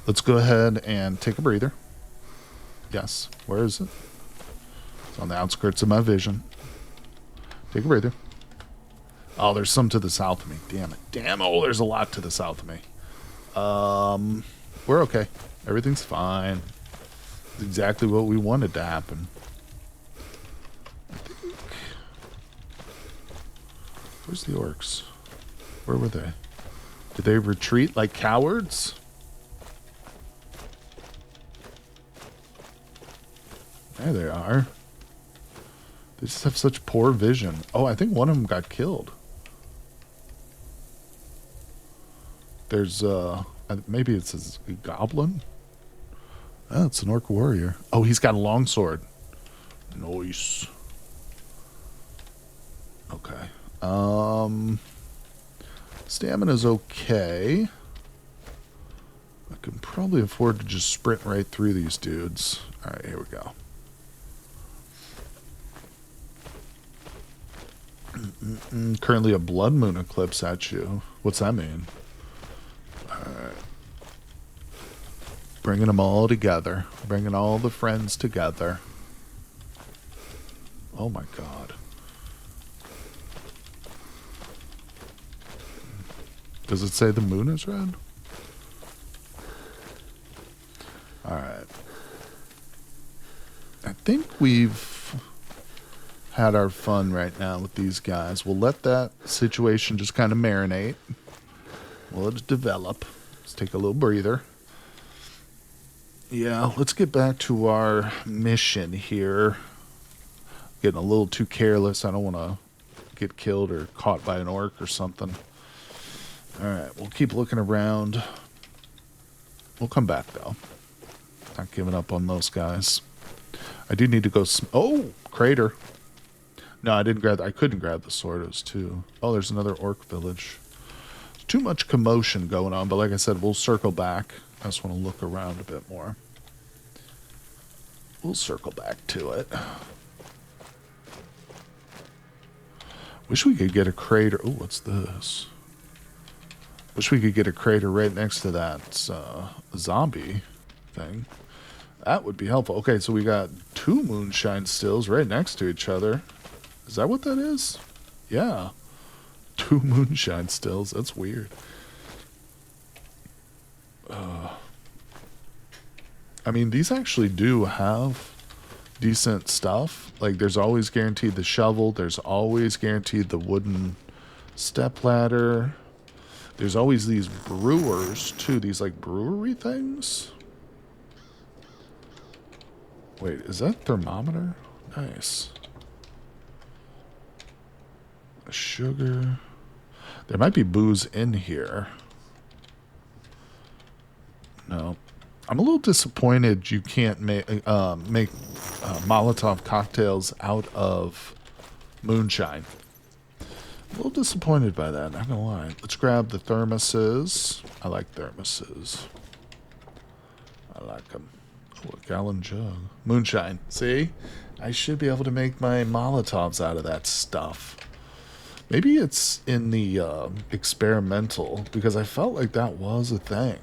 Let's go ahead and take a breather. Yes. Where is it? It's on the outskirts of my vision. Take a breather. Oh, there's some to the south of me. Damn it. Damn. Oh, there's a lot to the south of me. We're okay. Everything's fine. It's exactly what we wanted to happen. I think... Where's the orcs? Where were they? Did they retreat like cowards? There they are. They just have such poor vision. Oh, I think one of them got killed. There's, maybe it's a goblin? Oh, it's an orc warrior. Oh, he's got a longsword. Nice. Okay. Stamina's okay. I can probably afford to just sprint right through these dudes. Alright, here we go. Currently a blood moon eclipse at you. What's that mean? Alright. Bringing them all together. Bringing all the friends together. Oh my god. Does it say the moon is red? Alright. I think we've had our fun right now with these guys. We'll let that situation just kind of marinate. We'll let it develop. Let's take a little breather. Yeah, let's get back to our mission here. Getting a little too careless. I don't want to get killed or caught by an orc or something. Alright, we'll keep looking around. We'll come back, though. Not giving up on those guys. I do need to go... Oh! Crater. No, I didn't grab... I couldn't grab the sword. It was too... Oh, there's another orc village. There's too much commotion going on, but like I said, we'll circle back. I just want to look around a bit more. We'll circle back to it. Wish we could get a crater... Oh, what's this? Wish we could get a crater right next to that zombie thing. That would be helpful. Okay, so we got 2 moonshine stills right next to each other. Is that what that is? Yeah. 2 moonshine stills. That's weird. I mean, these actually do have decent stuff. Like, there's always guaranteed the shovel. There's always guaranteed the wooden step ladder. There's always these brewers, too. These, like, brewery things. Wait, is that thermometer? Nice. Sugar. There might be booze in here. No. I'm a little disappointed you can't make Molotov cocktails out of moonshine. A little disappointed by that, not gonna lie. Let's grab the thermoses. I like thermoses. I like them. Oh, a gallon jug. Moonshine. See? I should be able to make my Molotovs out of that stuff. Maybe it's in the experimental, because I felt like that was a thing.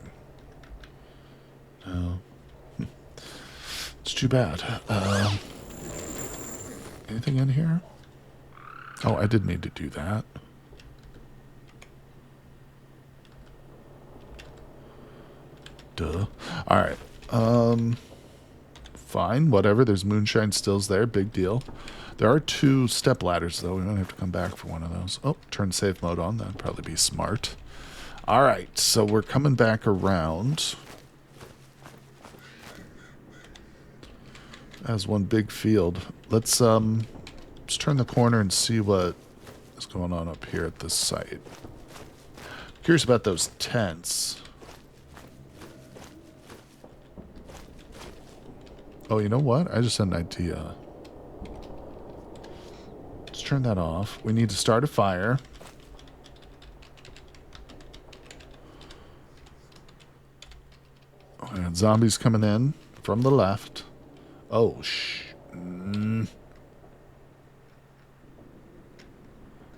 No. It's too bad. Anything in here? Oh, I did need to do that. Duh. Alright. Fine, whatever. There's moonshine stills there. Big deal. There are 2 step ladders, though. We don't have to come back for one of those. Oh, turn safe mode on. That'd probably be smart. Alright, so we're coming back around. As one big field. Let's turn the corner and see what is going on up here at this site. Curious about those tents. Oh, you know what? I just had an idea. Let's turn that off. We need to start a fire. Oh, and zombies coming in from the left. Oh,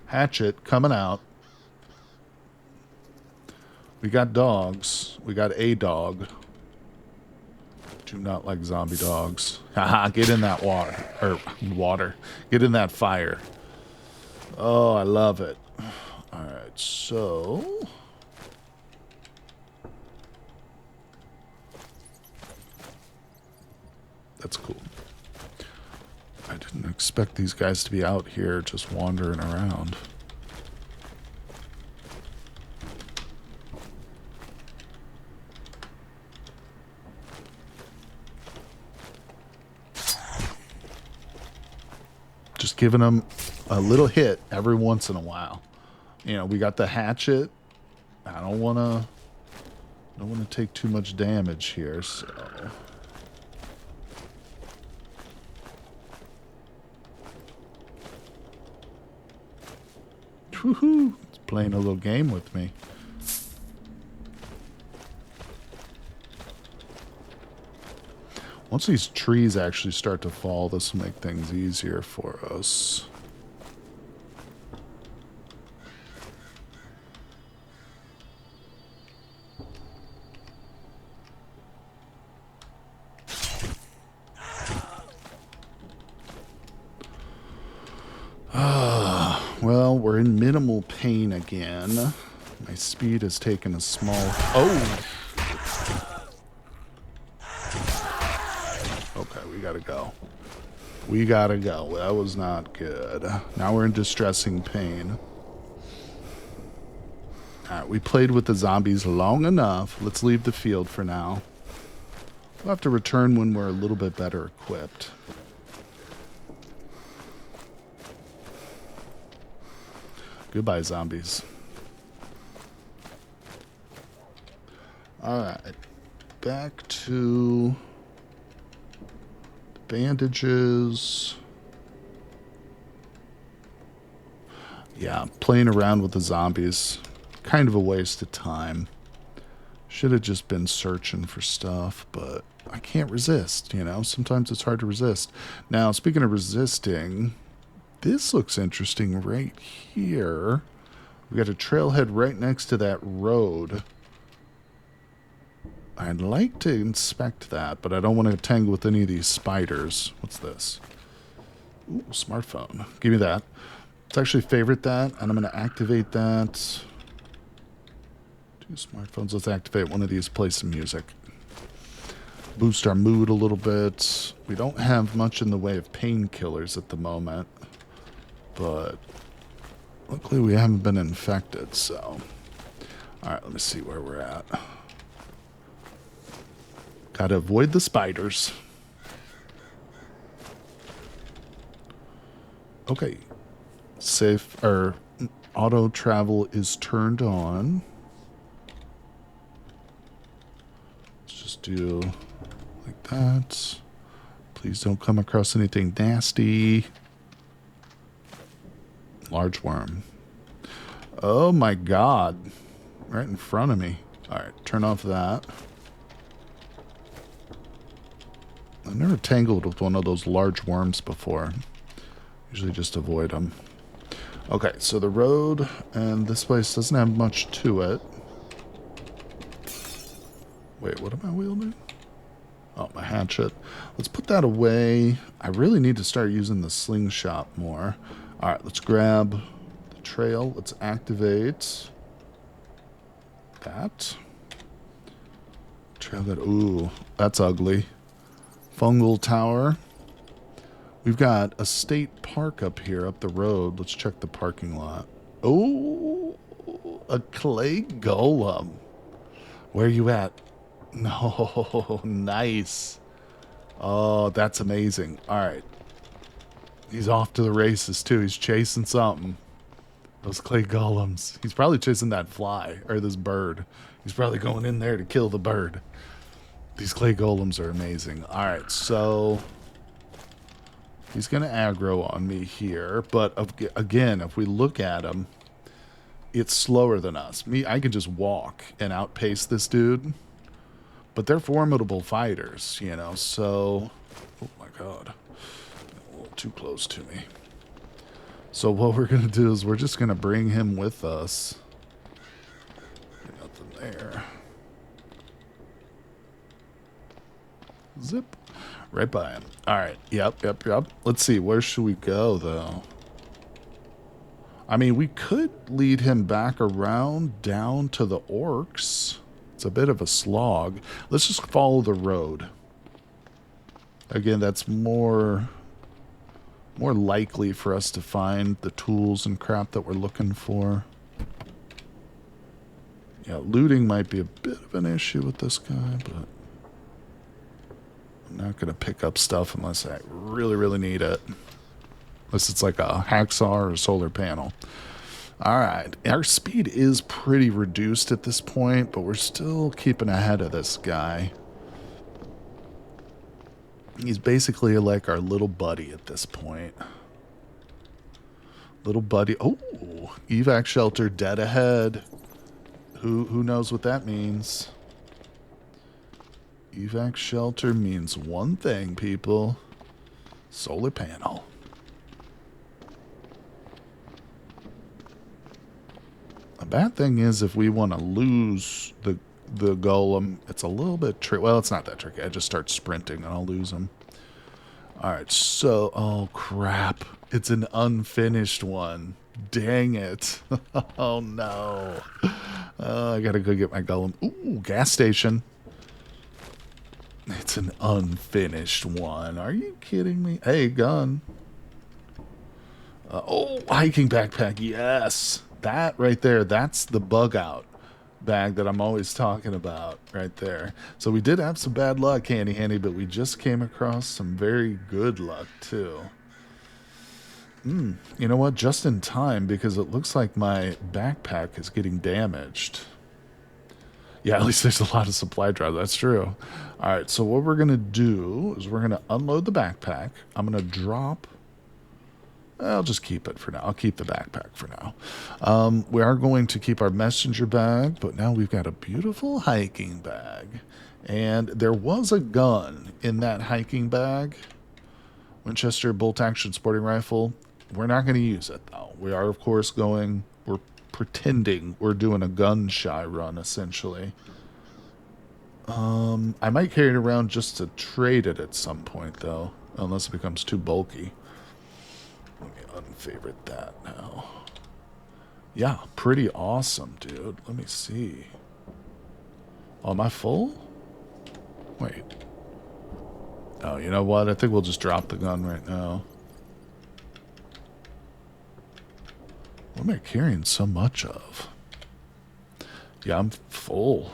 Hatchet coming out. We got dogs. We got a dog. Do not like zombie dogs. Haha, get in that water. Get in that fire. Oh, I love it. Alright, so... That's cool. I didn't expect these guys to be out here just wandering around. Just giving them a little hit every once in a while. You know, we got the hatchet. I don't want to take too much damage here, so... Woohoo! It's playing a little game with me. Once these trees actually start to fall, this will make things easier for us. Well, we're in minimal pain again. My speed has taken a small... Oh! Okay, we gotta go. We gotta go. That was not good. Now we're in distressing pain. Alright, we played with the zombies long enough. Let's leave the field for now. We'll have to return when we're a little bit better equipped. Goodbye, zombies. Alright. Back to the bandages. Yeah, playing around with the zombies. Kind of a waste of time. Should have just been searching for stuff, but I can't resist, you know? Sometimes it's hard to resist. Now, speaking of resisting... This looks interesting right here. We got a trailhead right next to that road. I'd like to inspect that, but I don't want to tangle with any of these spiders. What's this? Ooh, smartphone. Give me that. Let's actually favorite that, and I'm going to activate that. 2 smartphones. Let's activate one of these, play some music. boost our mood a little bit. We don't have much in the way of painkillers at the moment, but luckily we haven't been infected, so. Alright, let me see where we're at. Gotta avoid the spiders. Okay. Safe, or auto travel is turned on. Let's just do like that. Please don't come across anything nasty. Large worm. Oh my god. Right in front of me. Alright, turn off that. I've never tangled with one of those large worms before. Usually just avoid them. Okay, so the road and this place doesn't have much to it. Wait, what am I wielding? Oh, my hatchet. Let's put that away. I really need to start using the slingshot more. Alright, let's grab the trail. Let's activate that. Trail that. Ooh, that's ugly. Fungal tower. We've got a state park up here, up the road. Let's check the parking lot. Oh, a clay golem. Where are you at? No, nice. Oh, that's amazing. All right. He's off to the races, too. He's chasing something. Those clay golems. He's probably chasing that fly, or this bird. He's probably going in there to kill the bird. These clay golems are amazing. All right, so he's going to aggro on me here. But again, if we look at him, it's slower than us. I can just walk and outpace this dude. But they're formidable fighters, you know, so. Oh my god. A little too close to me. So what we're going to do is we're just going to bring him with us. Nothing there. Zip. Right by him. Alright. Yep. Let's see. Where should we go, though? I mean, we could lead him back around down to the orcs. It's a bit of a slog. Let's just follow the road. Again, that's more likely for us to find the tools and crap that we're looking for. Yeah, looting might be a bit of an issue with this guy, but I'm not going to pick up stuff unless I really, really need it. Unless it's like a hacksaw or a solar panel. Alright, our speed is pretty reduced at this point, but we're still keeping ahead of this guy. He's basically like our little buddy at this point. Little buddy. Oh, evac shelter dead ahead. Who knows what that means? Evac shelter means one thing, people. Solar panel. The bad thing is if we want to lose the golem, it's a little bit tricky. Well, it's not that tricky. I just start sprinting and I'll lose him. Alright, so, oh crap. It's an unfinished one. Dang it. Oh no. I gotta go get my golem. Ooh, gas station. It's an unfinished one. Are you kidding me? Hey, gun. Oh, hiking backpack. Yes. That right there, that's the bug out bag that I'm always talking about right there. So we did have some bad luck, handy handy, but we just came across some very good luck too. You know what? Just in time, because it looks like my backpack is getting damaged. Yeah, at least there's a lot of supply drive. That's true. All right, so what we're going to do is we're going to unload the backpack. I'm going to drop. I'll just keep it for now. I'll keep the backpack for now. We are going to keep our messenger bag, but now we've got a beautiful hiking bag. And there was a gun in that hiking bag. Winchester bolt-action sporting rifle. We're not going to use it, though. We are, of course, we're pretending we're doing a gun-shy run, essentially. I might carry it around just to trade it at some point, though. Unless it becomes too bulky. Let me unfavorite that now. Yeah, pretty awesome, dude. Let me see. Oh, am I full? Wait. Oh, you know what? I think we'll just drop the gun right now. What am I carrying so much of? Yeah, I'm full.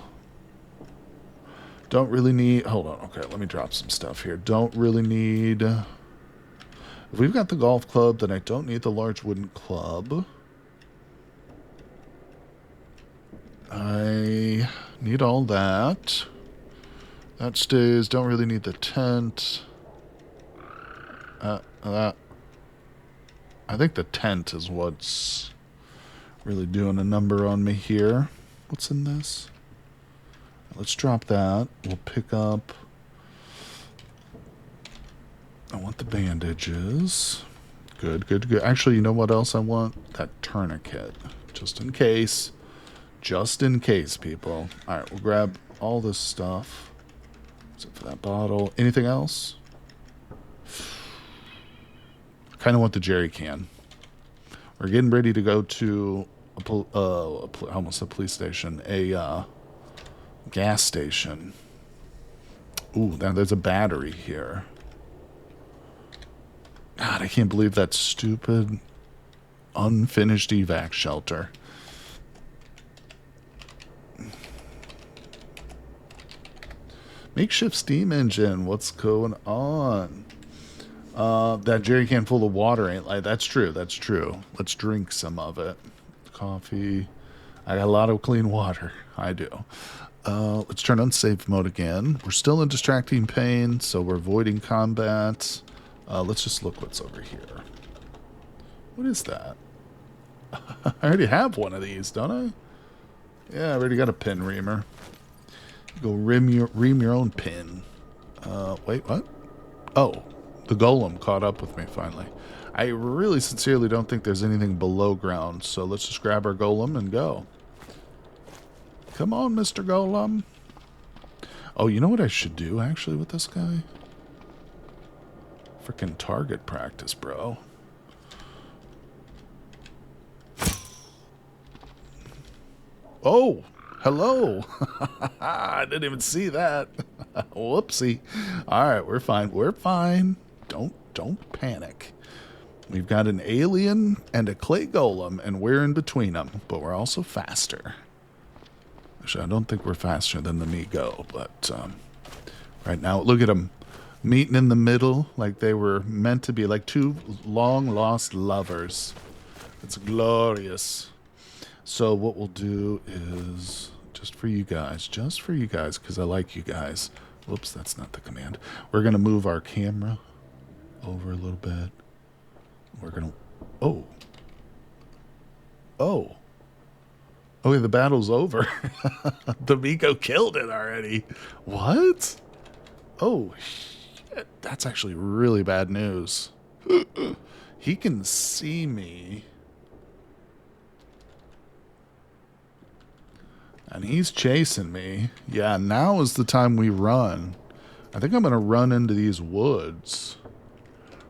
Don't really need... Hold on. Okay, let me drop some stuff here. Don't really need... If we've got the golf club, then I don't need the large wooden club. I need all that. That stays. Don't really need the tent. I think the tent is what's really doing a number on me here. What's in this? Let's drop that. We'll pick up... I want the bandages. Good, good, good. Actually, you know what else I want? That tourniquet. Just in case. Just in case, people. Alright, we'll grab all this stuff. Except for that bottle. Anything else? Kind of want the jerry can. We're getting ready to go to almost a police station. A gas station. Ooh, now there's a battery here. God, I can't believe that stupid unfinished evac shelter. Makeshift steam engine. What's going on? That jerry can full of water ain't like... That's true. That's true. Let's drink some of it. Coffee. I got a lot of clean water. I do. Let's turn on safe mode again. We're still in distracting pain, so we're avoiding combat. Let's just look what's over here. What is that? I already have one of these, don't I? Yeah, I already got a pin reamer. Go ream your own pin. Wait, what? Oh, the golem caught up with me finally. I really sincerely don't think there's anything below ground, so let's just grab our golem and go. Come on, Mr. Golem. Oh, you know what I should do actually with this guy? Freaking target practice, bro. Oh, hello. I didn't even see that. Whoopsie. All right, we're fine. We're fine. Don't panic. We've got an alien and a clay golem, and we're in between them, but we're also faster. Actually, I don't think we're faster than the Mi-Go, but right now, look at them meeting in the middle like they were meant to be, like two long-lost lovers. It's glorious. So what we'll do is, just for you guys, because I like you guys. Whoops, that's not the command. We're going to move our camera over a little bit. We're going to... Oh. Oh. Oh, yeah, the battle's over. The Mi-Go killed it already. What? Oh, shit. That's actually really bad news. He can see me. And he's chasing me. Yeah, now is the time we run. I think I'm going to run into these woods.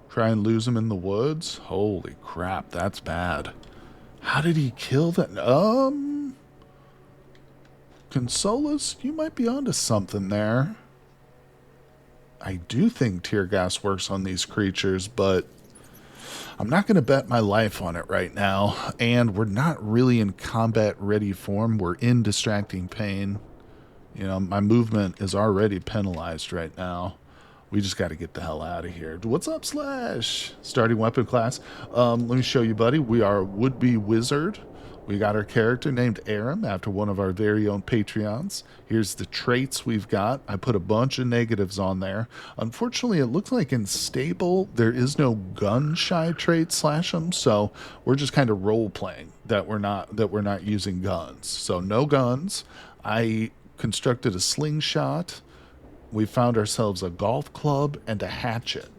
Try and lose him in the woods. Holy crap, that's bad. How did he kill that? Consolus, you might be onto something there. I do think tear gas works on these creatures, but I'm not going to bet my life on it right now. And we're not really in combat-ready form. We're in distracting pain. You know, my movement is already penalized right now. We just got to get the hell out of here. What's up, Slash? Starting weapon class. Let me show you, buddy. We are would-be wizard. We got our character named Aram after one of our very own Patreons. Here's the traits we've got. I put a bunch of negatives on there. Unfortunately, it looks like in stable, there is no gun-shy trait slash them, so we're just kind of role-playing that we're not using guns. So no guns. I constructed a slingshot. We found ourselves a golf club and a hatchet.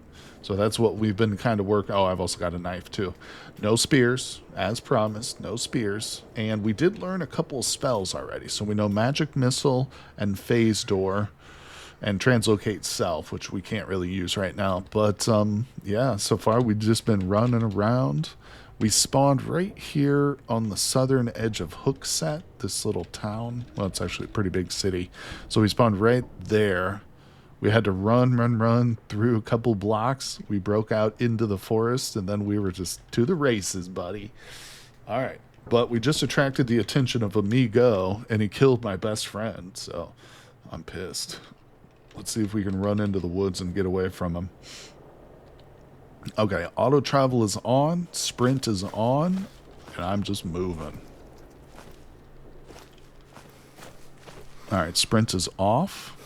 So that's what we've been kind of working. Oh, I've also got a knife too. No spears, as promised, no spears. And we did learn a couple of spells already. So we know Magic Missile and Phase Door and Translocate Self, which we can't really use right now. But yeah, so far we've just been running around. We spawned right here on the southern edge of Hookset, this little town. Well, it's actually a pretty big city. So we spawned right there. We had to run through a couple blocks. We broke out into the forest, and then we were just to the races, buddy. All right. But we just attracted the attention of Amigo, and he killed my best friend, so I'm pissed. Let's see if we can run into the woods and get away from him. Okay, auto travel is on, sprint is on, and I'm just moving. Alright, sprint is off.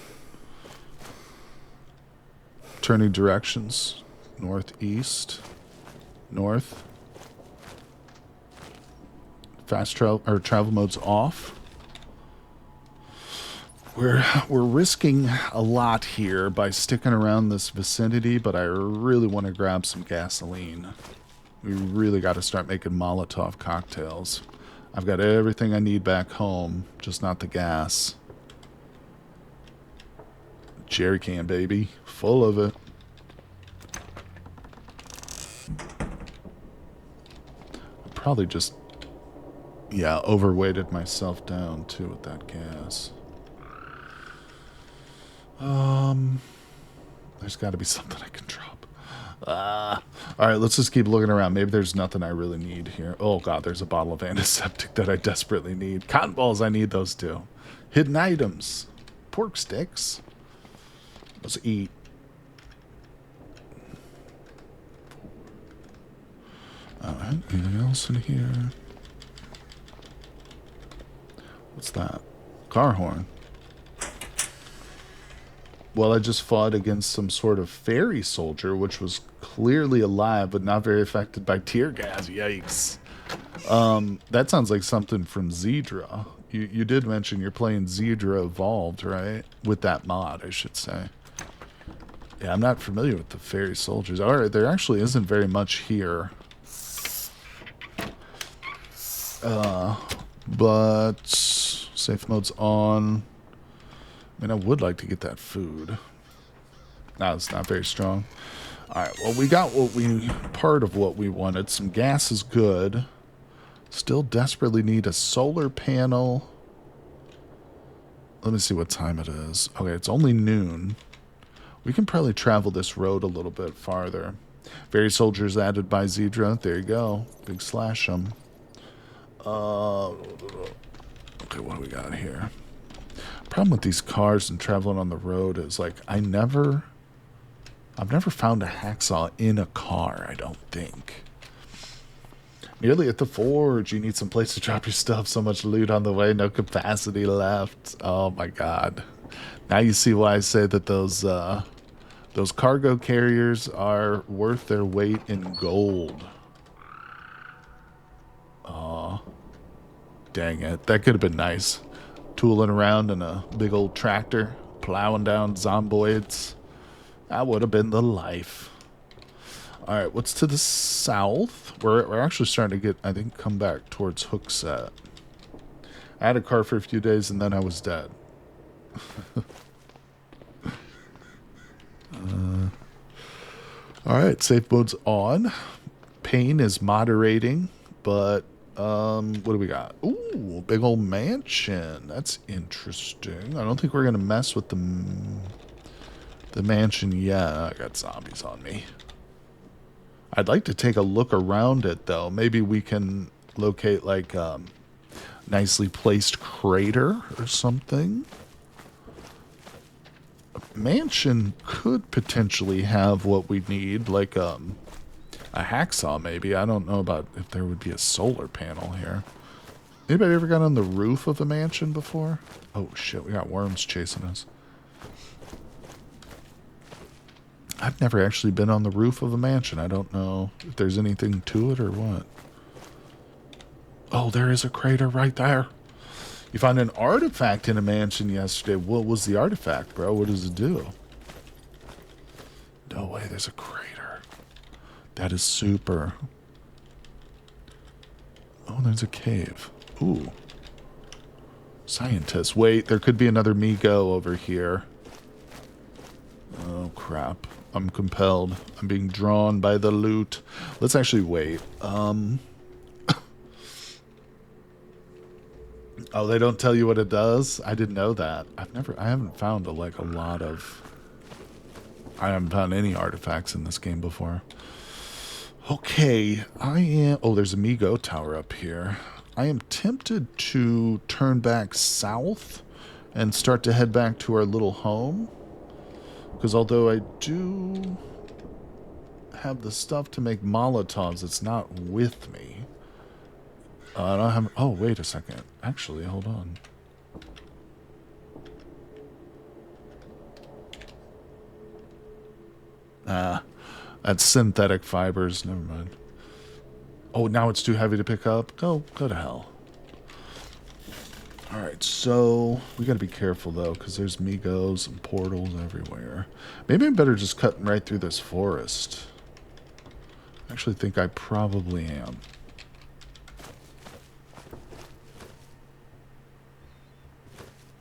Turning directions. Northeast. North. Fast travel or travel mode's off. We're risking a lot here by sticking around this vicinity, but I really want to grab some gasoline. We really got to start making Molotov cocktails. I've got everything I need back home, just not the gas. Jerry can, baby. Full of it. I probably just, yeah, overweighted myself down, too, with that gas. There's got to be something I can drop. Alright, let's just keep looking around. Maybe there's nothing I really need here. Oh, God, there's a bottle of antiseptic that I desperately need. Cotton balls, I need those, too. Hidden items. Pork sticks. Let's eat. Alright, anything else in here? What's that? Car horn. Well, I just fought against some sort of fairy soldier, which was clearly alive, but not very affected by tear gas. Yikes. That sounds like something from Zedra. You did mention you're playing Zedra Evolved, right? With that mod, I should say. Yeah, I'm not familiar with the fairy soldiers. Alright, there actually isn't very much here. But safe mode's on. I mean, I would like to get that food. No, it's not very strong. Alright, well, we got part of what we wanted. Some gas is good. Still desperately need a solar panel. Let me see what time it is. Okay, it's only noon. We can probably travel this road a little bit farther. Fairy soldiers added by Zedra. There you go. Big slash them. Okay, what do we got here? Problem with these cars and traveling on the road is like I've never found a hacksaw in a car, I don't think. Nearly at the forge, you need some place to drop your stuff, so much loot on the way, no capacity left. Oh my god. Now you see why I say that those cargo carriers are worth their weight in gold. Aw. Dang it. That could have been nice. Tooling around in a big old tractor, plowing down zomboids. That would have been the life. Alright, what's to the south? We're actually starting to get, I think, come back towards Hookset. I had a car for a few days and then I was dead. Alright, safe mode's on. Pain is moderating, but what do we got? Ooh, big old mansion. That's interesting. I don't think we're going to mess with the mansion yet. I got zombies on me. I'd like to take a look around it, though. Maybe we can locate, like, nicely placed crater or something. A mansion could potentially have what we need, like, a hacksaw, maybe. I don't know about if there would be a solar panel here. Anybody ever got on the roof of a mansion before? Oh, shit, we got worms chasing us. I've never actually been on the roof of a mansion. I don't know if there's anything to it or what. Oh, there is a crater right there. You found an artifact in a mansion yesterday. What was the artifact, bro? What does it do? No way, there's a crater. That is super. Oh, there's a cave. Ooh. Scientist. Wait, there could be another Migo over here. Oh, crap. I'm compelled. I'm being drawn by the loot. Let's actually wait. Oh, they don't tell you what it does? I didn't know that. I haven't found a lot of I haven't found any artifacts in this game before. Okay, I am... Oh, there's a Migo tower up here. I am tempted to turn back south and start to head back to our little home. Because although I do have the stuff to make Molotovs, it's not with me. I don't have... Oh, wait a second. Actually, hold on. That's synthetic fibers. Never mind. Oh, now it's too heavy to pick up? Go to hell. Alright, so we gotta be careful though, because there's Migos and portals everywhere. Maybe I'm better just cutting right through this forest. I actually think I probably am.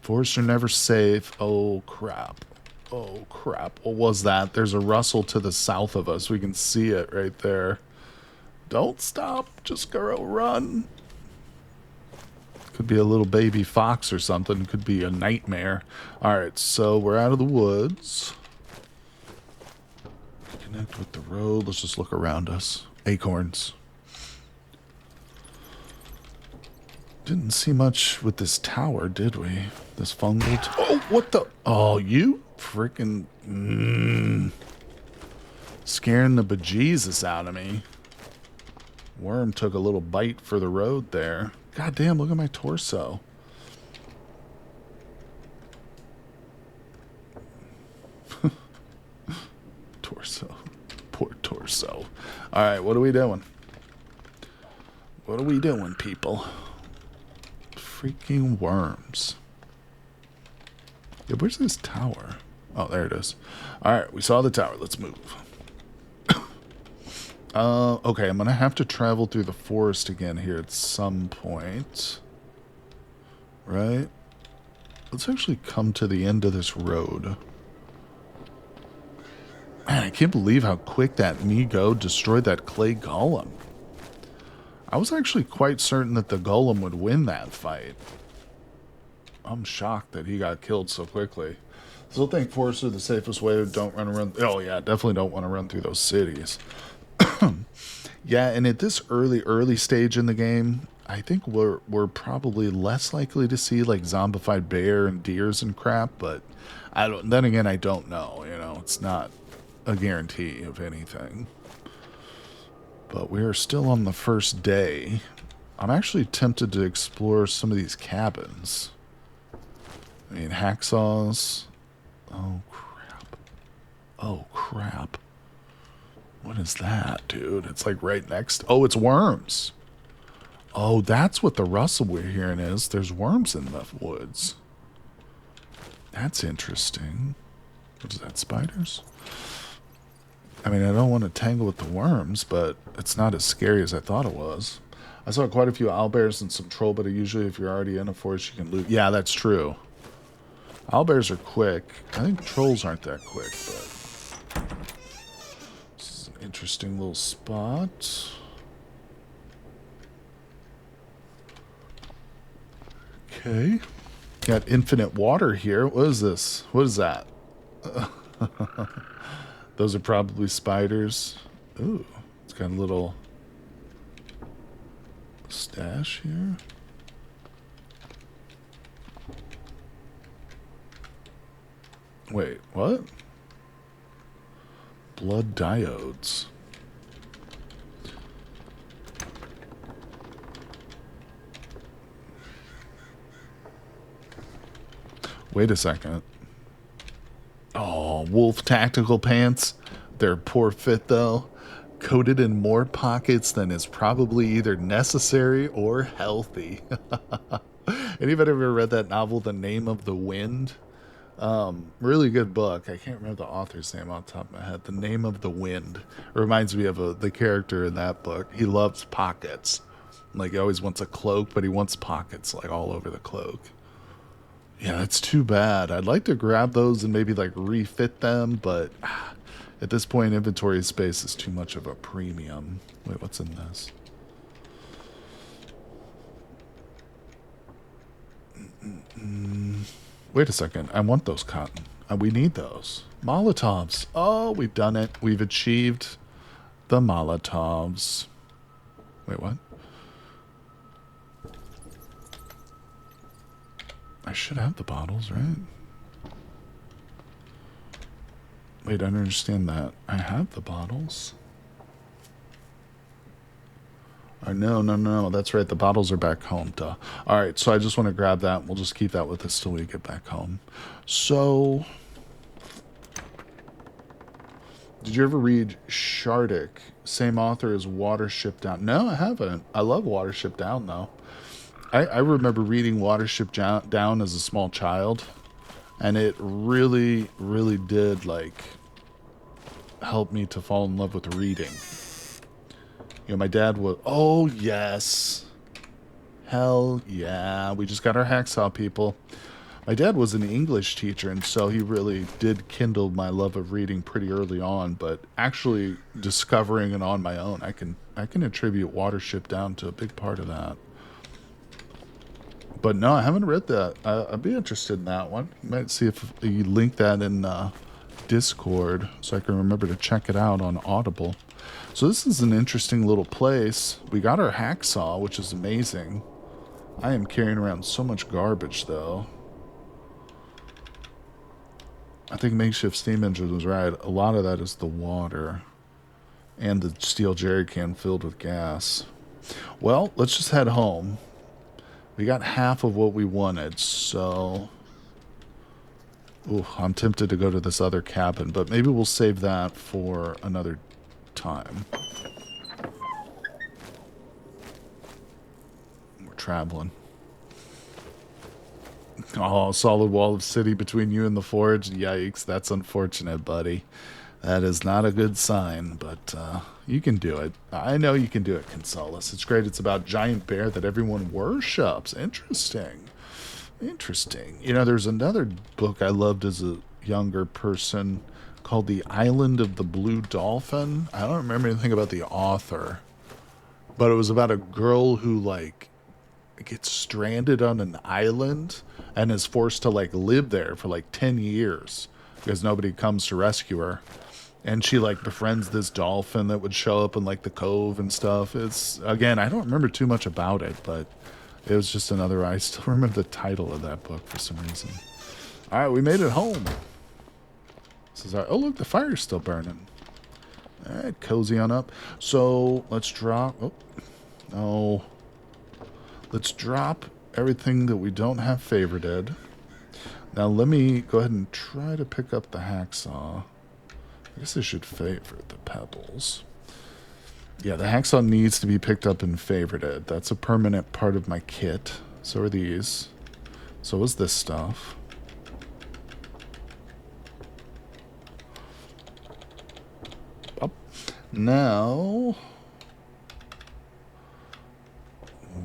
Forests are never safe. Oh, crap. Oh, crap. What was that? There's a rustle to the south of us. We can see it right there. Don't stop. Just go run. Could be a little baby fox or something. Could be a nightmare. Alright, so we're out of the woods. Connect with the road. Let's just look around us. Acorns. Didn't see much with this tower, did we? This fungal... Oh, what the... Oh, you freaking... Scaring the bejesus out of me. Worm took a little bite for the road there. God damn, look at my torso. Torso. Poor torso. Alright, what are we doing? What are we doing, people? Freaking worms. Yeah, where's this tower? Oh, there it is. Alright, we saw the tower. Let's move. Okay, I'm gonna have to travel through the forest again here at some point. Right? Let's actually come to the end of this road. Man, I can't believe how quick that Migo destroyed that clay golem. I was actually quite certain that the golem would win that fight. I'm shocked that he got killed so quickly. Still think forests are the safest way. Don't run around. Oh yeah, definitely don't want to run through those cities. Yeah, and at this early stage in the game, I think we're probably less likely to see like zombified bear and deers and crap, but I don't. Then again, I don't know. You know, it's not a guarantee of anything. But we are still on the first day. I'm actually tempted to explore some of these cabins. I mean, hacksaws. Oh crap! Oh crap! What is that, dude? It's like right next. Oh, it's worms. Oh, that's what the rustle we're hearing is. There's worms in the woods. That's interesting. What is that, spiders? I mean, I don't want to tangle with the worms, but it's not as scary as I thought it was. I saw quite a few owlbears and some troll, but usually if you're already in a forest, you can loot. Yeah, that's true. Owlbears are quick. I think trolls aren't that quick, but... Interesting little spot. Okay. Got infinite water here. What is this? What is that? Those are probably spiders. Ooh, it's got a little stash here. Wait, what? Blood diodes. Wait a second. Oh, wolf tactical pants. They're poor fit though. Coated in more pockets than is probably either necessary or healthy. Anybody ever read that novel, The Name of the Wind? Really good book. I can't remember the author's name off the top of my head. The Name of the Wind. It reminds me of the character in that book. He loves pockets. Like, he always wants a cloak, but he wants pockets, like, all over the cloak. Yeah, that's too bad. I'd like to grab those and maybe, like, refit them, but at this point, inventory space is too much of a premium. Wait, what's in this? Wait a second. I want those cotton. We need those. Molotovs. Oh, we've done it. We've achieved the Molotovs. Wait, what? I should have the bottles, right? Wait, I don't understand that. I have the bottles. No. That's right. The bottles are back home. Duh. All right. So I just want to grab that. We'll just keep that with us till we get back home. So, did you ever read Shardik? Same author as Watership Down. No, I haven't. I love Watership Down, though. I remember reading Watership Down as a small child. And it really, really did, like, help me to fall in love with reading. You know, my dad was... Oh, yes. Hell yeah. We just got our hacksaw, people. My dad was an English teacher, and so he really did kindle my love of reading pretty early on. But actually discovering it on my own, I can attribute Watership Down to a big part of that. But no, I haven't read that. I'd be interested in that one. Might see if you link that in Discord so I can remember to check it out on Audible. So this is an interesting little place. We got our hacksaw, which is amazing. I am carrying around so much garbage, though. I think Makeshift Steam Engine was right. A lot of that is the water and the steel jerry can filled with gas. Well, let's just head home. We got half of what we wanted, so... Ooh, I'm tempted to go to this other cabin, but maybe we'll save that for another time. We're traveling. Oh, solid wall of city between you and the forge. Yikes, that's unfortunate, buddy. That is not a good sign, but you can do it. I know you can do it, Consolus. It's great. It's about giant bear that everyone worships. Interesting. Interesting. You know, there's another book I loved as a younger person called The Island of the Blue Dolphin. I don't remember anything about the author, but it was about a girl who, like, gets stranded on an island and is forced to, like, live there for, like, 10 years because nobody comes to rescue her. And she, like, befriends this dolphin that would show up in, like, the cove and stuff. It's, again, I don't remember too much about it, but it was just another... I still remember the title of that book for some reason. All right, we made it home. This is our... Oh, look, the fire's still burning. All right, cozy on up. So, let's drop... Oh, no. Let's drop everything that we don't have favorited. Now, let me go ahead and try to pick up the hacksaw. I guess I should favorite the pebbles. Yeah, the hacksaw needs to be picked up and favorited. That's a permanent part of my kit. So are these. So is this stuff. Up. Now,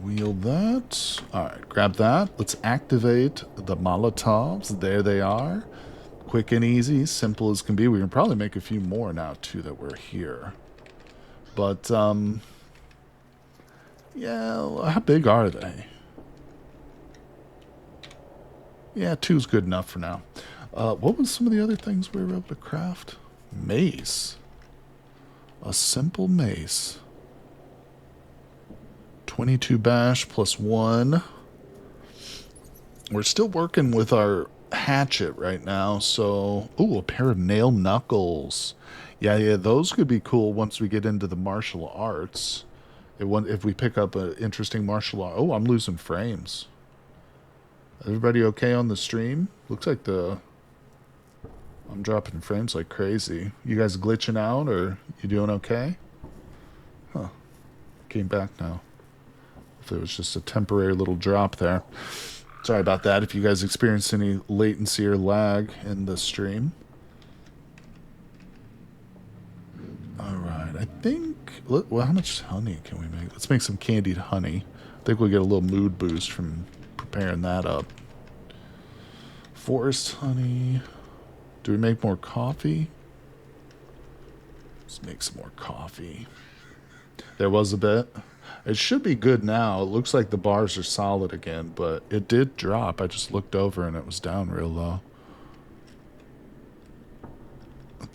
wheel that. Alright, grab that. Let's activate the Molotovs. There they are. Quick and easy, simple as can be. We can probably make a few more now, too, that we're here. But, yeah, how big are they? Yeah, 2's good enough for now. What was some of the other things we were able to craft? Mace. A simple mace. 22 bash plus 1. We're still working with our hatchet right now, so... Ooh, a pair of nail knuckles. Yeah, those could be cool once we get into the martial arts. If we pick up an interesting martial art... Oh, I'm losing frames. Everybody okay on the stream? Looks like I'm dropping frames like crazy. You guys glitching out, or you doing okay? Huh. Came back now. If it was just a temporary little drop there. Sorry about that if you guys experienced any latency or lag in the stream. Alright, I think... Well, how much honey can we make? Let's make some candied honey. I think we'll get a little mood boost from preparing that up. Forest honey. Do we make more coffee? Let's make some more coffee. There was a bit. It should be good now. It looks like the bars are solid again, but it did drop. I just looked over and it was down real low.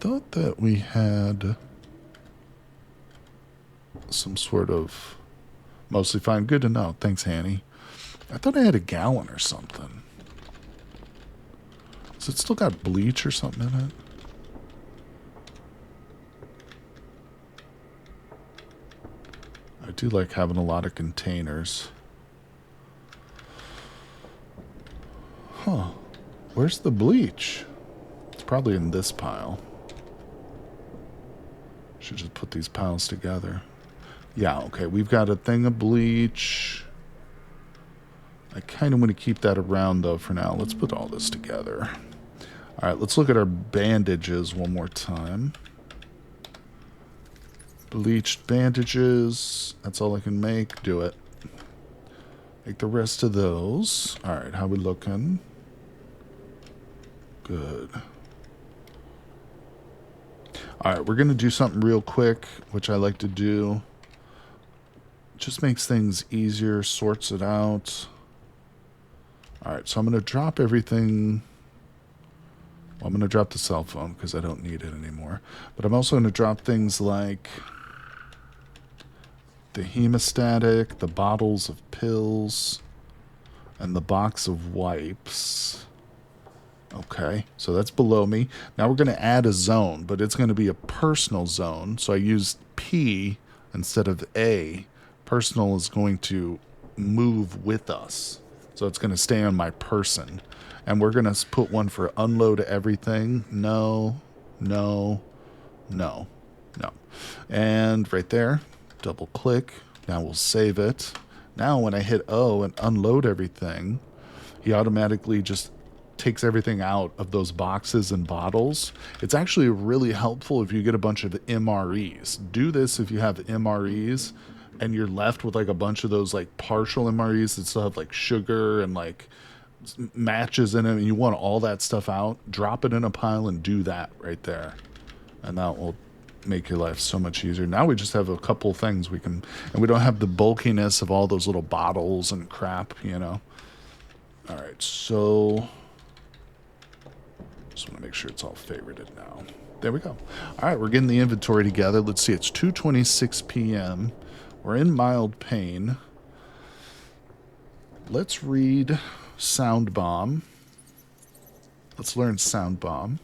thought that we had some sort of mostly fine. Good to know. Thanks, Hanny. I thought I had a gallon or something. Has it still got bleach or something in it? I do like having a lot of containers. Huh. Where's the bleach? It's probably in this pile. Should just put these piles together. Yeah, okay. We've got a thing of bleach. I kind of want to keep that around, though, for now. Let's put all this together. All right, let's look at our bandages one more time. Bleached bandages. That's all I can make. Do it. Make the rest of those. All right, how we looking? Good. All right, we're going to do something real quick, which I like to do. Just makes things easier, sorts it out. All right, so I'm going to drop everything. Well, I'm going to drop the cell phone because I don't need it anymore. But I'm also going to drop things like the hemostatic, the bottles of pills, and the box of wipes. Okay, so that's below me. Now we're going to add a zone, but it's going to be a personal zone. So I used P instead of A. Personal is going to move with us. So it's going to stay on my person. And we're going to put one for unload everything. No, no, no, no. And right there, double click. Now we'll save it. Now when I hit O and unload everything, he automatically just takes everything out of those boxes and bottles. It's actually really helpful if you get a bunch of MREs. Do this if you have MREs and you're left with like a bunch of those like partial MREs that still have like sugar and like matches in them, and you want all that stuff out. Drop it in a pile and do that right there, and that will make your life so much easier. Now we just have a couple things we can, and we don't have the bulkiness of all those little bottles and crap, you know. All right, so just want to make sure it's all favorited now. There we go. All right, we're getting the inventory together. Let's see, it's 2:26 p.m. We're in mild pain. Let's read Sound Bomb. Let's learn Sound Bomb.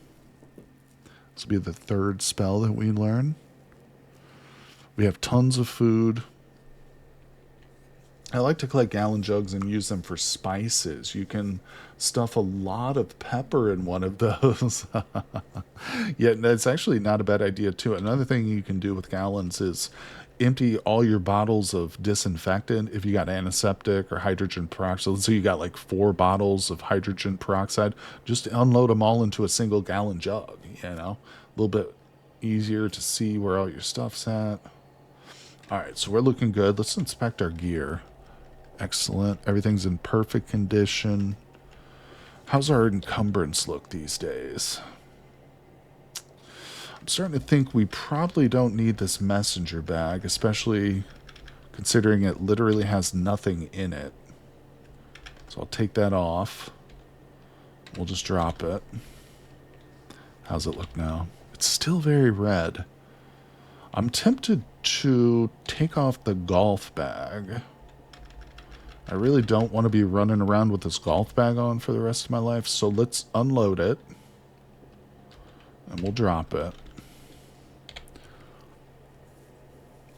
This will be the third spell that we learn. We have tons of food. I like to collect gallon jugs and use them for spices. You can stuff a lot of pepper in one of those. Yeah, that's actually not a bad idea, too. Another thing you can do with gallons is empty all your bottles of disinfectant if you got antiseptic or hydrogen peroxide. So you got like 4 bottles of hydrogen peroxide. Just unload them all into a single gallon jug, you know. A little bit easier to see where all your stuff's at. All right, so we're looking good. Let's inspect our gear. Excellent. Everything's in perfect condition. How's our encumbrance look these days? I'm starting to think we probably don't need this messenger bag, especially considering it literally has nothing in it. So I'll take that off. We'll just drop it. How's it look now? It's still very red. I'm tempted to take off the golf bag. I really don't want to be running around with this golf bag on for the rest of my life, so let's unload it. And we'll drop it.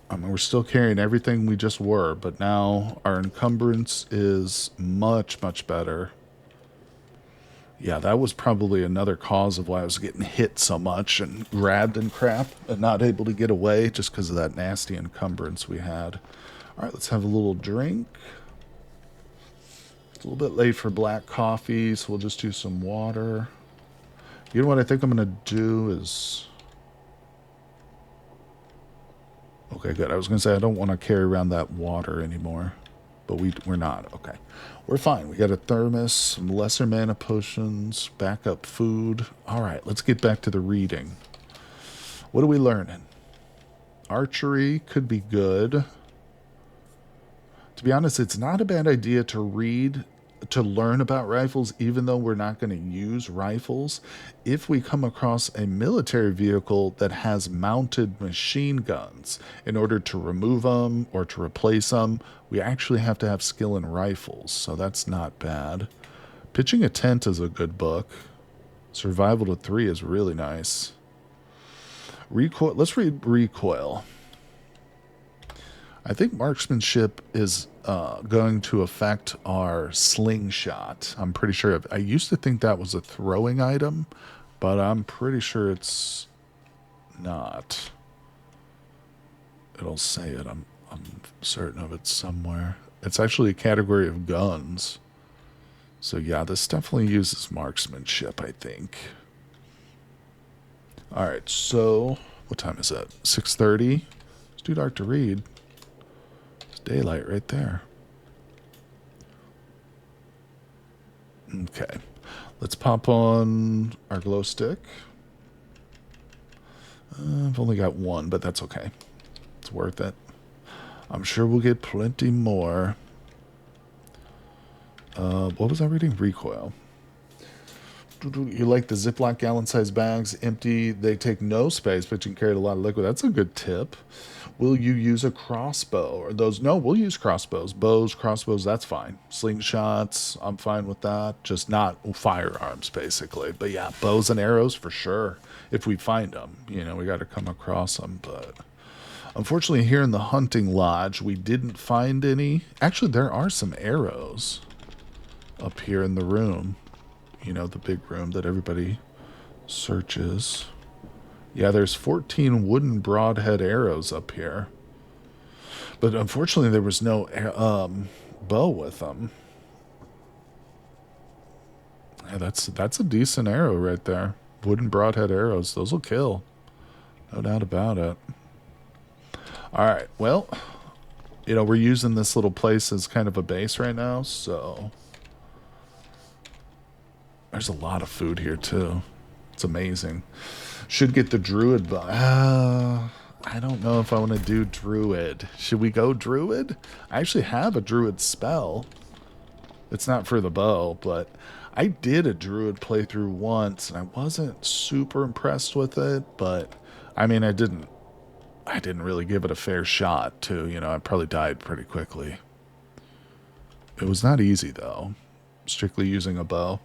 I mean, we're still carrying everything we just were, but now our encumbrance is much, much better. Yeah, that was probably another cause of why I was getting hit so much and grabbed and crap and not able to get away, just because of that nasty encumbrance we had. All right, let's have a little drink. It's a little bit late for black coffee, so we'll just do some water. You know what I think I'm going to do is... Okay, good. I was going to say I don't want to carry around that water anymore, but we're not. Okay, we're fine. We got a thermos, some lesser mana potions, backup food. All right, let's get back to the reading. What are we learning? Archery could be good. To be honest, it's not a bad idea to read to learn about rifles, even though we're not going to use rifles. If we come across a military vehicle that has mounted machine guns, in order to remove them or to replace them, we actually have to have skill in rifles. So that's not bad. Pitching a Tent is a good book. Survival to 3 is really nice. Recoil. Let's read Recoil. I think marksmanship is going to affect our slingshot. I'm pretty sure. I used to think that was a throwing item, but I'm pretty sure it's not. It'll say it. I'm certain of it somewhere. It's actually a category of guns. So yeah, this definitely uses marksmanship, I think. All right, so what time is it? 6:30. It's too dark to read. It's daylight right there. Okay, let's pop on our glow stick. I've only got one, but that's okay. It's worth it. I'm sure we'll get plenty more. What was I reading? Recoil. You like the Ziploc gallon-sized bags? Empty. They take no space, but you can carry a lot of liquid. That's a good tip. Will you use a crossbow? Or those? No, we'll use crossbows. Bows, crossbows, that's fine. Slingshots, I'm fine with that. Just not firearms, basically. But yeah, bows and arrows for sure. If we find them. You know, we got to come across them. But unfortunately, here in the hunting lodge, we didn't find any. Actually, there are some arrows up here in the room. You know, the big room that everybody searches. Yeah, there's 14 wooden broadhead arrows up here. But unfortunately, there was no bow with them. Yeah, that's a decent arrow right there. Wooden broadhead arrows. Those will kill. No doubt about it. All right, well, you know, we're using this little place as kind of a base right now, so there's a lot of food here, too. It's amazing. Should get the druid, but I don't know if I want to do druid. Should we go druid? I actually have a druid spell. It's not for the bow, but I did a druid playthrough once, and I wasn't super impressed with it, but I mean, I didn't really give it a fair shot, too. You know, I probably died pretty quickly. It was not easy, though, strictly using a bow.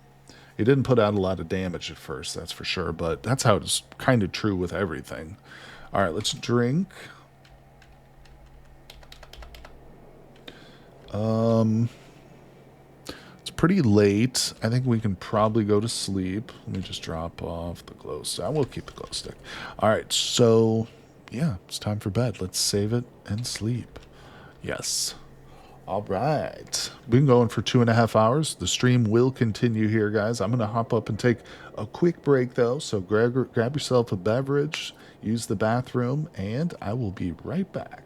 It didn't put out a lot of damage at first, that's for sure, but that's how it's kind of true with everything. All right, let's drink. It's pretty late. I think we can probably go to sleep. Let me just drop off the glow stick. I will keep the glow stick. All right, so yeah, it's time for bed. Let's save it and sleep. Yes. All right. We've been going for 2.5 hours. The stream will continue here, guys. I'm going to hop up and take a quick break, though. So grab yourself a beverage, use the bathroom, and I will be right back.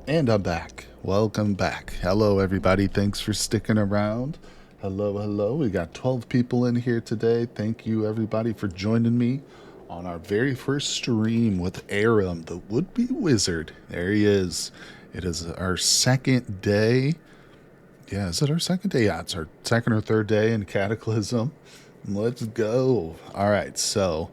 And I'm back. Welcome back. Hello, everybody. Thanks for sticking around. Hello, hello. We got 12 people in here today. Thank you, everybody, for joining me on our very first stream with Aram, the would-be wizard. There he is. It is our second day. Yeah, is it our second day? Yeah, it's our second or third day in Cataclysm. Let's go. All right, so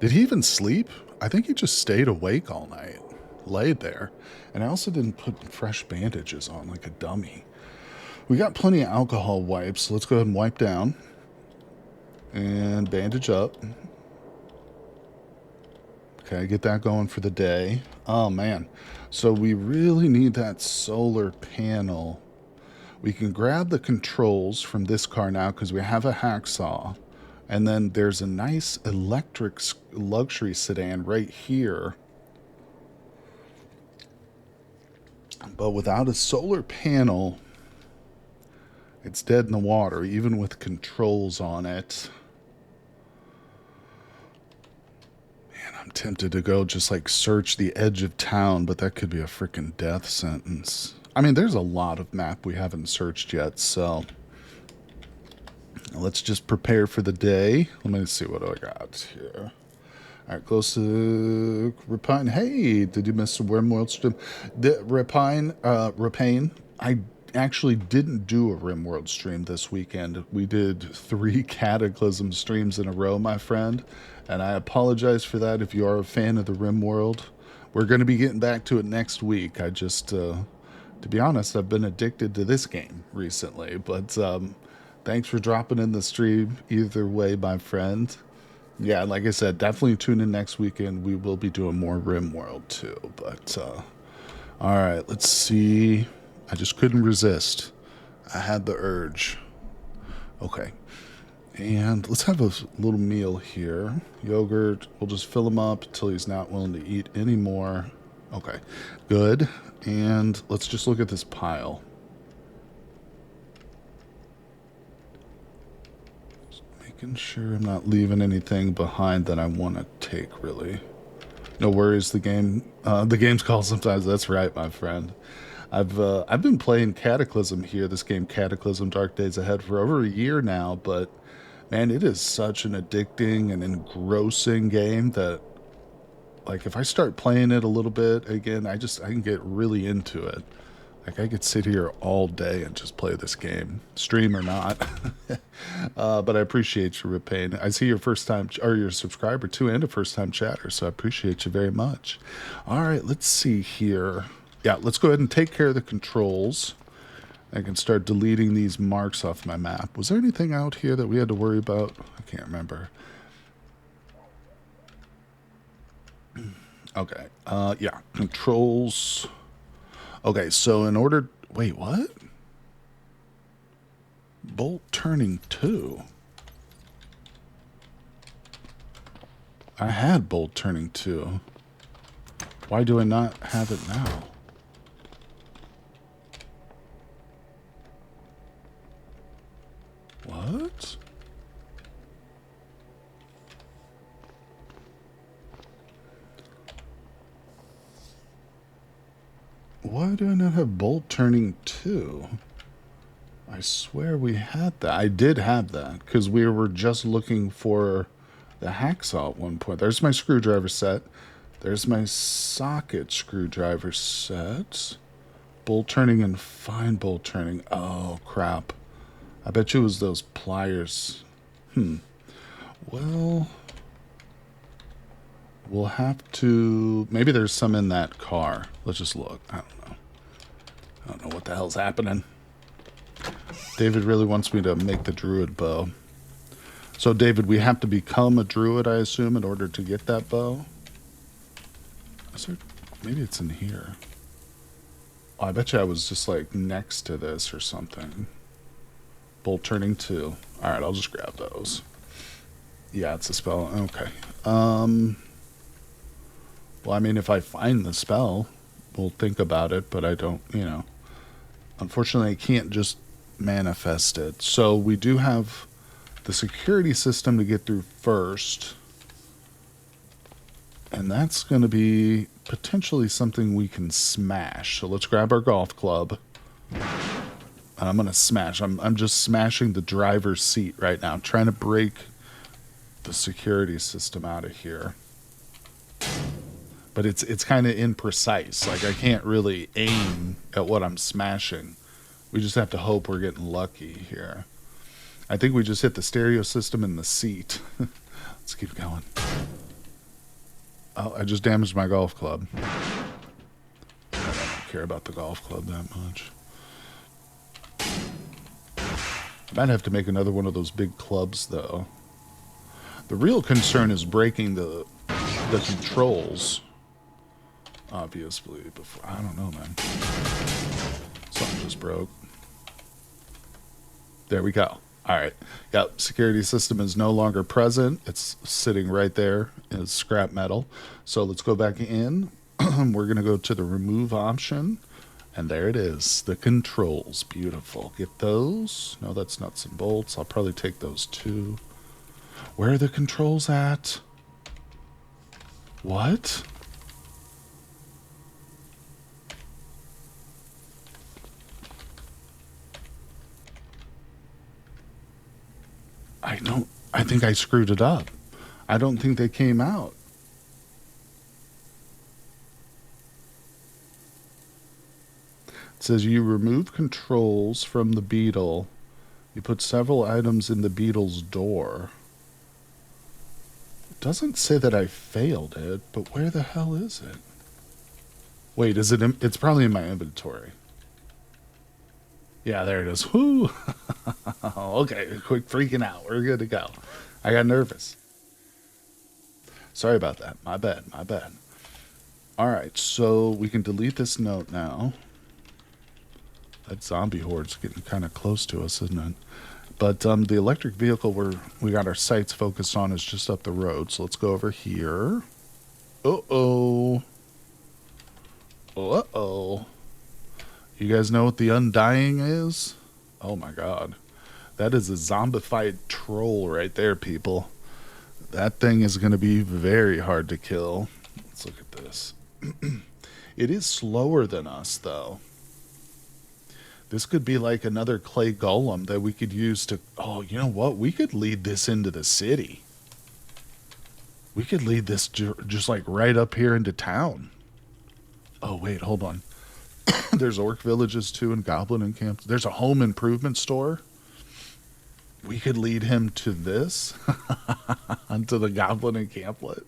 did he even sleep? I think he just stayed awake all night, laid there. And I also didn't put fresh bandages on like a dummy. We got plenty of alcohol wipes. Let's go ahead and wipe down and bandage up. Okay, get that going for the day. Oh, man. So we really need that solar panel. We can grab the controls from this car now because we have a hacksaw. And then there's a nice electric luxury sedan right here. But without a solar panel, it's dead in the water, even with controls on it. Man, I'm tempted to go just like search the edge of town, but that could be a freaking death sentence. I mean, there's a lot of map we haven't searched yet, so let's just prepare for the day. Let me see what I got here. All right, close to Rapine. Hey, did you miss the RimWorld stream? Rapine, I actually didn't do a RimWorld stream this weekend. We did 3 Cataclysm streams in a row, my friend, and I apologize for that if you are a fan of the RimWorld. We're going to be getting back to it next week. I just, to be honest, I've been addicted to this game recently, but thanks for dropping in the stream either way, my friend. Yeah, like I said, definitely tune in next weekend. We will be doing more RimWorld too. But, all right, let's see. I just couldn't resist. I had the urge. Okay. And let's have a little meal here. Yogurt. We'll just fill him up until he's not willing to eat anymore. Okay, good. And let's just look at this pile. Making sure I'm not leaving anything behind that I want to take, really. No worries, the game's called sometimes. That's right, my friend. I've been playing Cataclysm here, this game Cataclysm Dark Days Ahead, for over a year now, but man, it is such an addicting and engrossing game that, like, if I start playing it a little bit again, I can get really into it. Like, I could sit here all day and just play this game, stream or not. But I appreciate you, Rapane. I see you're first time, or you're a subscriber too, and a first time chatter, so I appreciate you very much. All right, let's see here. Yeah, let's go ahead and take care of the controls. I can start deleting these marks off my map. Was there anything out here that we had to worry about? I can't remember. Okay, yeah, controls. Okay, so in order... Wait, what? Bolt turning 2. I had bolt turning 2. Why do I not have it now? What? Why do I not have bolt turning 2? I swear we had that. I did have that because we were just looking for the hacksaw at one point. There's my screwdriver set. There's my socket screwdriver set. Bolt turning and fine bolt turning. Oh, crap. I bet you it was those pliers. Well, we'll have to... Maybe there's some in that car. Let's just look. I don't know. I don't know what the hell's happening. David really wants me to make the druid bow. So, David, we have to become a druid, I assume, in order to get that bow? Is there... Maybe it's in here. Oh, I bet you I was just, like, next to this or something. Bolt turning 2. Alright, I'll just grab those. Yeah, it's a spell. Okay. Well, I mean, if I find the spell, we'll think about it, but I don't, you know. Unfortunately, I can't just manifest it. So we do have the security system to get through first. And that's going to be potentially something we can smash. So let's grab our golf club. And I'm going to smash. I'm just smashing the driver's seat right now. I'm trying to break the security system out of here. But it's kind of imprecise. Like, I can't really aim at what I'm smashing. We just have to hope we're getting lucky here. I think we just hit the stereo system and the seat. Let's keep going. Oh, I just damaged my golf club. I don't care about the golf club that much. I might have to make another one of those big clubs, though. The real concern is breaking the controls. Obviously, before I don't know, man. Something just broke. There we go. All right. Yep. Security system is no longer present. It's sitting right there as scrap metal. So let's go back in. We're going to go to the remove option. And there it is. The controls. Beautiful. Get those. No, that's nuts and bolts. I'll probably take those too. Where are the controls at? What? I think I screwed it up. I don't think they came out. It says you remove controls from the Beetle. You put several items in the Beetle's door. It doesn't say that I failed it, but where the hell is it? Wait, is it it's probably in my inventory. Yeah, there it is. Whoo! Okay, quick freaking out. We're good to go. I got nervous. Sorry about that. My bad. My bad. All right, so we can delete this note now. That zombie horde's getting kind of close to us, isn't it? But the electric vehicle we got our sights focused on is just up the road. So let's go over here. Uh-oh. Uh-oh. You guys know what the undying is? Oh my god. That is a zombified troll right there, people. That thing is going to be very hard to kill. Let's look at this. It is slower than us, though. This could be like another clay golem that we could use to... Oh, you know what? We could lead this into the city. We could lead this just like right up here into town. Oh, wait, hold on. There's orc villages too and goblin encampments. There's a home improvement store. We could lead him to this. Onto the goblin encampment.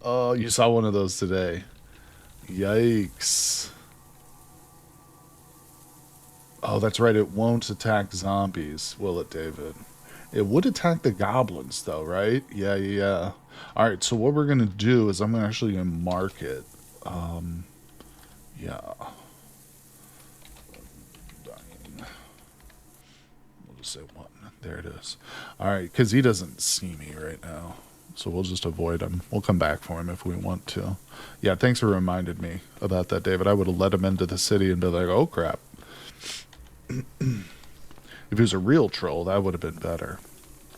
Oh, you saw one of those today. Yikes. Oh, that's right. It won't attack zombies, will it, David? It would attack the goblins, though, right? Yeah. All right, so what we're going to do is I'm actually going to mark it. Yeah. We'll just say 1. There it is. All right, because he doesn't see me right now. So we'll just avoid him. We'll come back for him if we want to. Yeah, thanks for reminding me about that, David. I would have let him into the city and be like, oh, crap. If he was a real troll, that would have been better.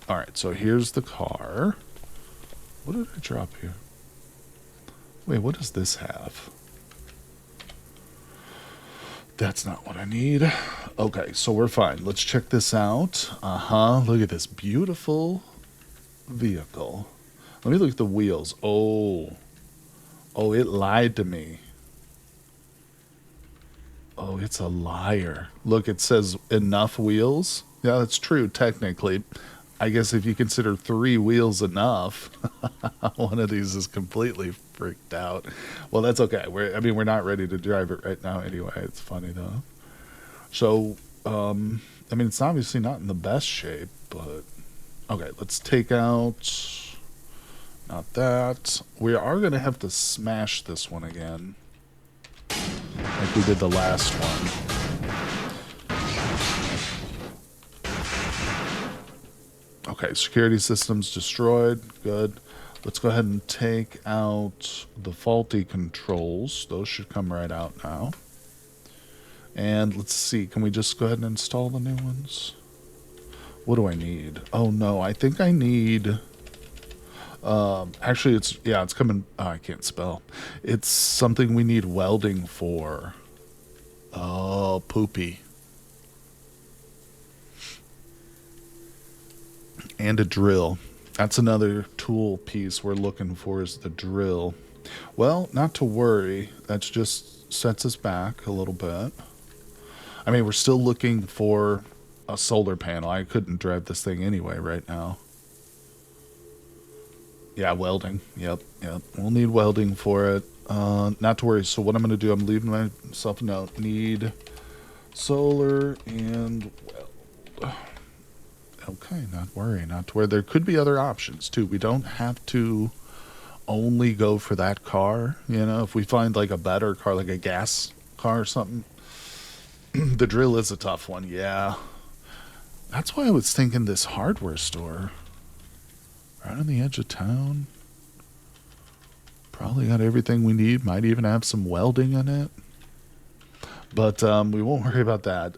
All right, so here's the car. What did I drop here? Wait, what does this have? That's not what I need. Okay, so we're fine. Let's check this out. Look at this beautiful vehicle. Let me look at the wheels. Oh, it lied to me. Oh, it's a liar. Look, it says enough wheels. Yeah, that's true, technically. I guess if you consider 3 wheels enough, one of these is completely freaked out. Well, that's okay. We're not ready to drive it right now anyway. It's funny, though. So, it's obviously not in the best shape, but... Okay, let's take out... Not that. We are going to have to smash this one again. Like we did the last one. Okay, security system's destroyed. Good. Let's go ahead and take out the faulty controls. Those should come right out now. And let's see. Can we just go ahead and install the new ones? What do I need? Oh, no. I think I need... Actually, it's coming. Oh, I can't spell. It's something we need welding for. Oh, poopy. And a drill. That's another tool piece we're looking for, is the drill. Well, not to worry. That just sets us back a little bit. I mean, we're still looking for a solar panel. I couldn't drive this thing anyway right now. Yeah, welding. Yep. We'll need welding for it. Not to worry. So what I'm going to do, I'm leaving myself a note. Need solar and weld. Okay, not to worry. There could be other options too. We don't have to only go for that car. You know, if we find like a better car, like a gas car or something, the drill is a tough one. Yeah. That's why I was thinking this hardware store right on the edge of town. Probably got everything we need. Might even have some welding in it. But we won't worry about that.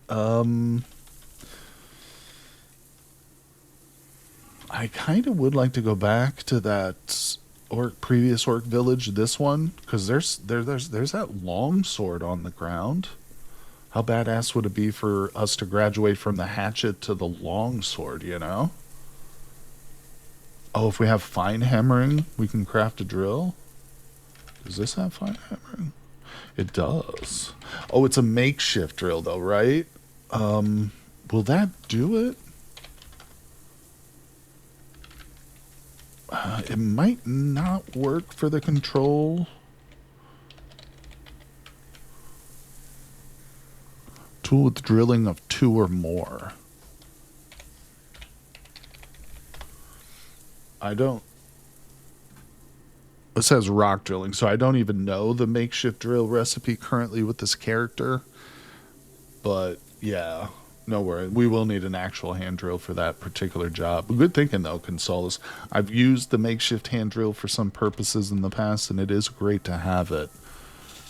I kind of would like to go back to that previous orc village, this one, because there's that long sword on the ground. How badass would it be for us to graduate from the hatchet to the long sword, you know? Oh, if we have fine hammering, we can craft a drill. Does this have fine hammering? It does. Oh, it's a makeshift drill though, right? Will that do it? It might not work for the control. Tool with drilling of 2 or more. I don't. It says rock drilling, so I don't even know the makeshift drill recipe currently with this character. But yeah, no worry. We will need an actual hand drill for that particular job. Good thinking though, Consoles. I've used the makeshift hand drill for some purposes in the past, and it is great to have it.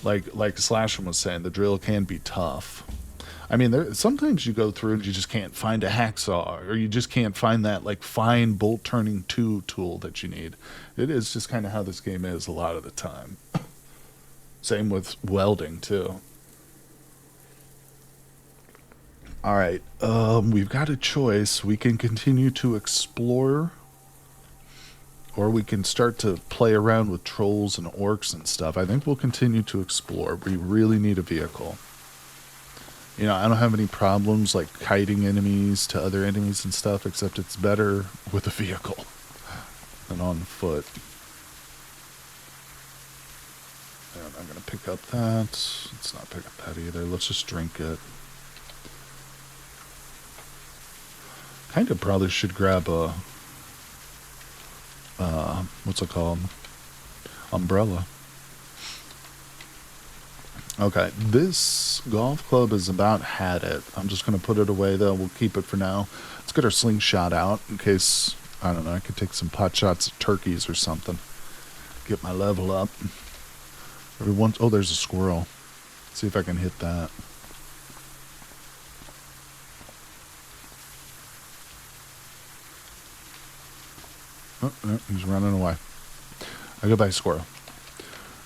Like Slasham was saying, the drill can be tough. I mean, sometimes you go through and you just can't find a hacksaw, or you just can't find that like fine bolt turning tool that you need. It is just kind of how this game is a lot of the time. Same with welding too. All right, we've got a choice. We can continue to explore, or we can start to play around with trolls and orcs and stuff. I think we'll continue to explore. We really need a vehicle. You know, I don't have any problems like kiting enemies to other enemies and stuff, except it's better with a vehicle than on foot. And I'm going to pick up that. Let's not pick up that either. Let's just drink it. Kind of probably should grab a, what's it called? Umbrella. Okay, this golf club is about had it. I'm just going to put it away, though. We'll keep it for now. Let's get our slingshot out in case, I don't know, I could take some pot shots at turkeys or something. Get my level up. Oh, there's a squirrel. Let's see if I can hit that. Oh, no, he's running away. I go by squirrel.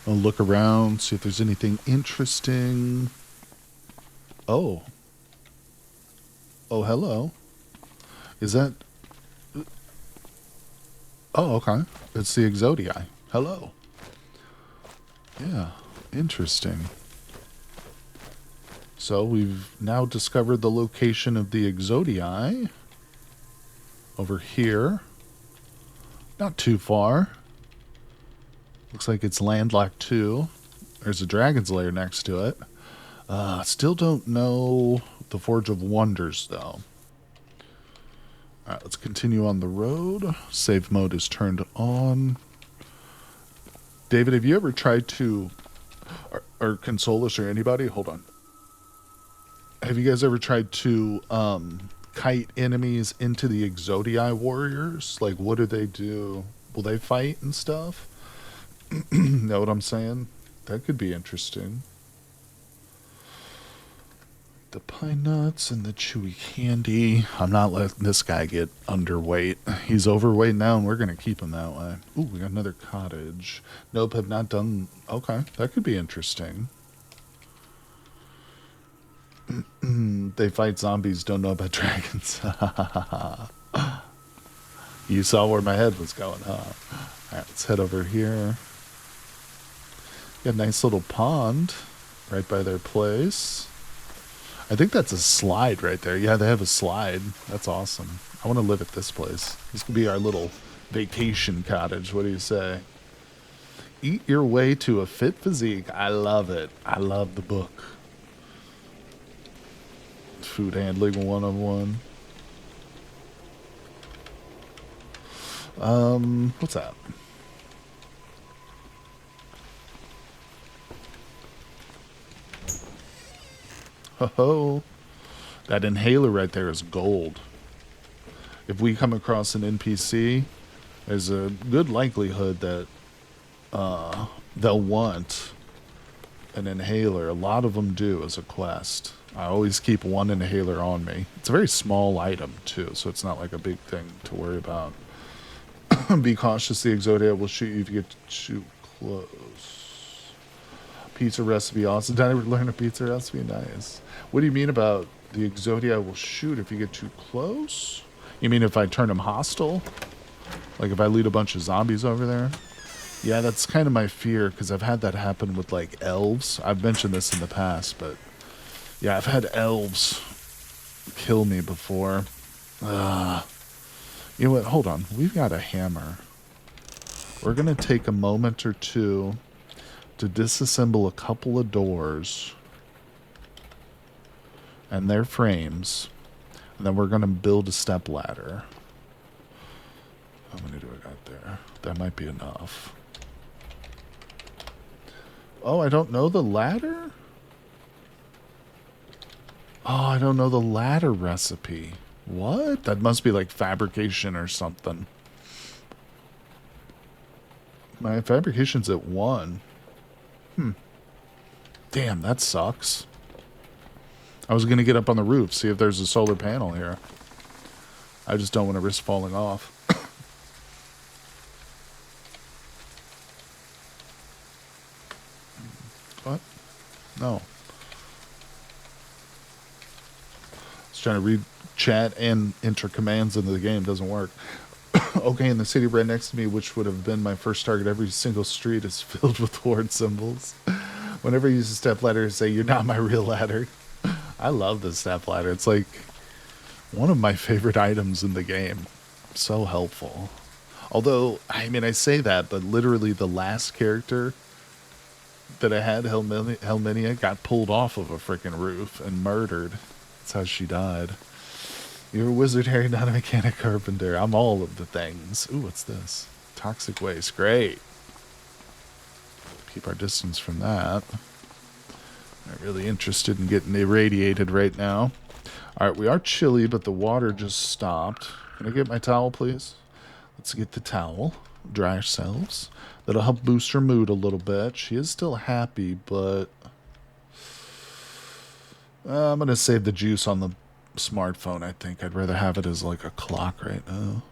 I'll look around, see if there's anything interesting. Oh. Oh, hello. Is that... Oh, okay. It's the Exodii. Hello. Yeah, interesting. So we've now discovered the location of the Exodii. Over here. Not too far. Looks like it's landlocked too. There's a dragon's lair next to it. Still don't know the Forge of Wonders though. Alright, let's continue on the road. Save mode is turned on. David, have you ever tried to, or Consolus or anybody? Hold on. Have you guys ever tried to kite enemies into the Exodii warriors? Like, what do they do? Will they fight and stuff? Know what I'm saying? That could be interesting. The pine nuts and the chewy candy. I'm not letting this guy get underweight. He's overweight now, and we're going to keep him that way. Ooh, we got another cottage. Nope, have not done... Okay, that could be interesting. They fight zombies, don't know about dragons. You saw where my head was going, huh? Alright, let's head over here. Got a nice little pond right by their place. I think that's a slide right there. Yeah, they have a slide. That's awesome. I want to live at this place. This could be our little vacation cottage. What do you say? Eat your way to a fit physique. I love it. I love the book. Food handling 101. What's that? Ho-ho. That inhaler right there is gold. If we come across an NPC, there's a good likelihood that they'll want an inhaler. A lot of them do as a quest. I always keep one inhaler on me. It's a very small item, too, so it's not like a big thing to worry about. Be cautious, the Exodia will shoot you if you get too close. Pizza recipe, awesome. Did I learn a pizza recipe? Nice. What do you mean about the Exodia will shoot if you get too close? You mean if I turn them hostile? Like if I lead a bunch of zombies over there? Yeah, that's kind of my fear, because I've had that happen with, like, elves. I've mentioned this in the past, but... yeah, I've had elves kill me before. You know what? Hold on. We've got a hammer. We're going to take a moment or two to disassemble a couple of doors and their frames. And then we're going to build a step ladder. How many do I got there? That might be enough. Oh, I don't know the ladder? Oh, I don't know the ladder recipe. What? That must be like fabrication or something. My fabrication's at 1. Damn, that sucks. I was going to get up on the roof, see if there's a solar panel here. I just don't want to risk falling off. What? No. Trying to read chat and enter commands into the game doesn't work. Okay, in the city right next to me, which would have been my first target, every single street is filled with horde symbols. Whenever I use a step ladder, I say, "You're not my real ladder." I love the step ladder. It's like one of my favorite items in the game. So helpful. Although, I mean, I say that, but literally the last character that I had, Helminia, got pulled off of a freaking roof and murdered. That's how she died. You're a wizard, Harry, not a mechanic carpenter. I'm all of the things. Ooh, what's this? Toxic waste. Great. Keep our distance from that. Not really interested in getting irradiated right now. Alright, we are chilly, but the water just stopped. Can I get my towel, please? Let's get the towel. Dry ourselves. That'll help boost her mood a little bit. She is still happy, but... I'm going to save the juice on the smartphone, I think. I'd rather have it as like a clock right now.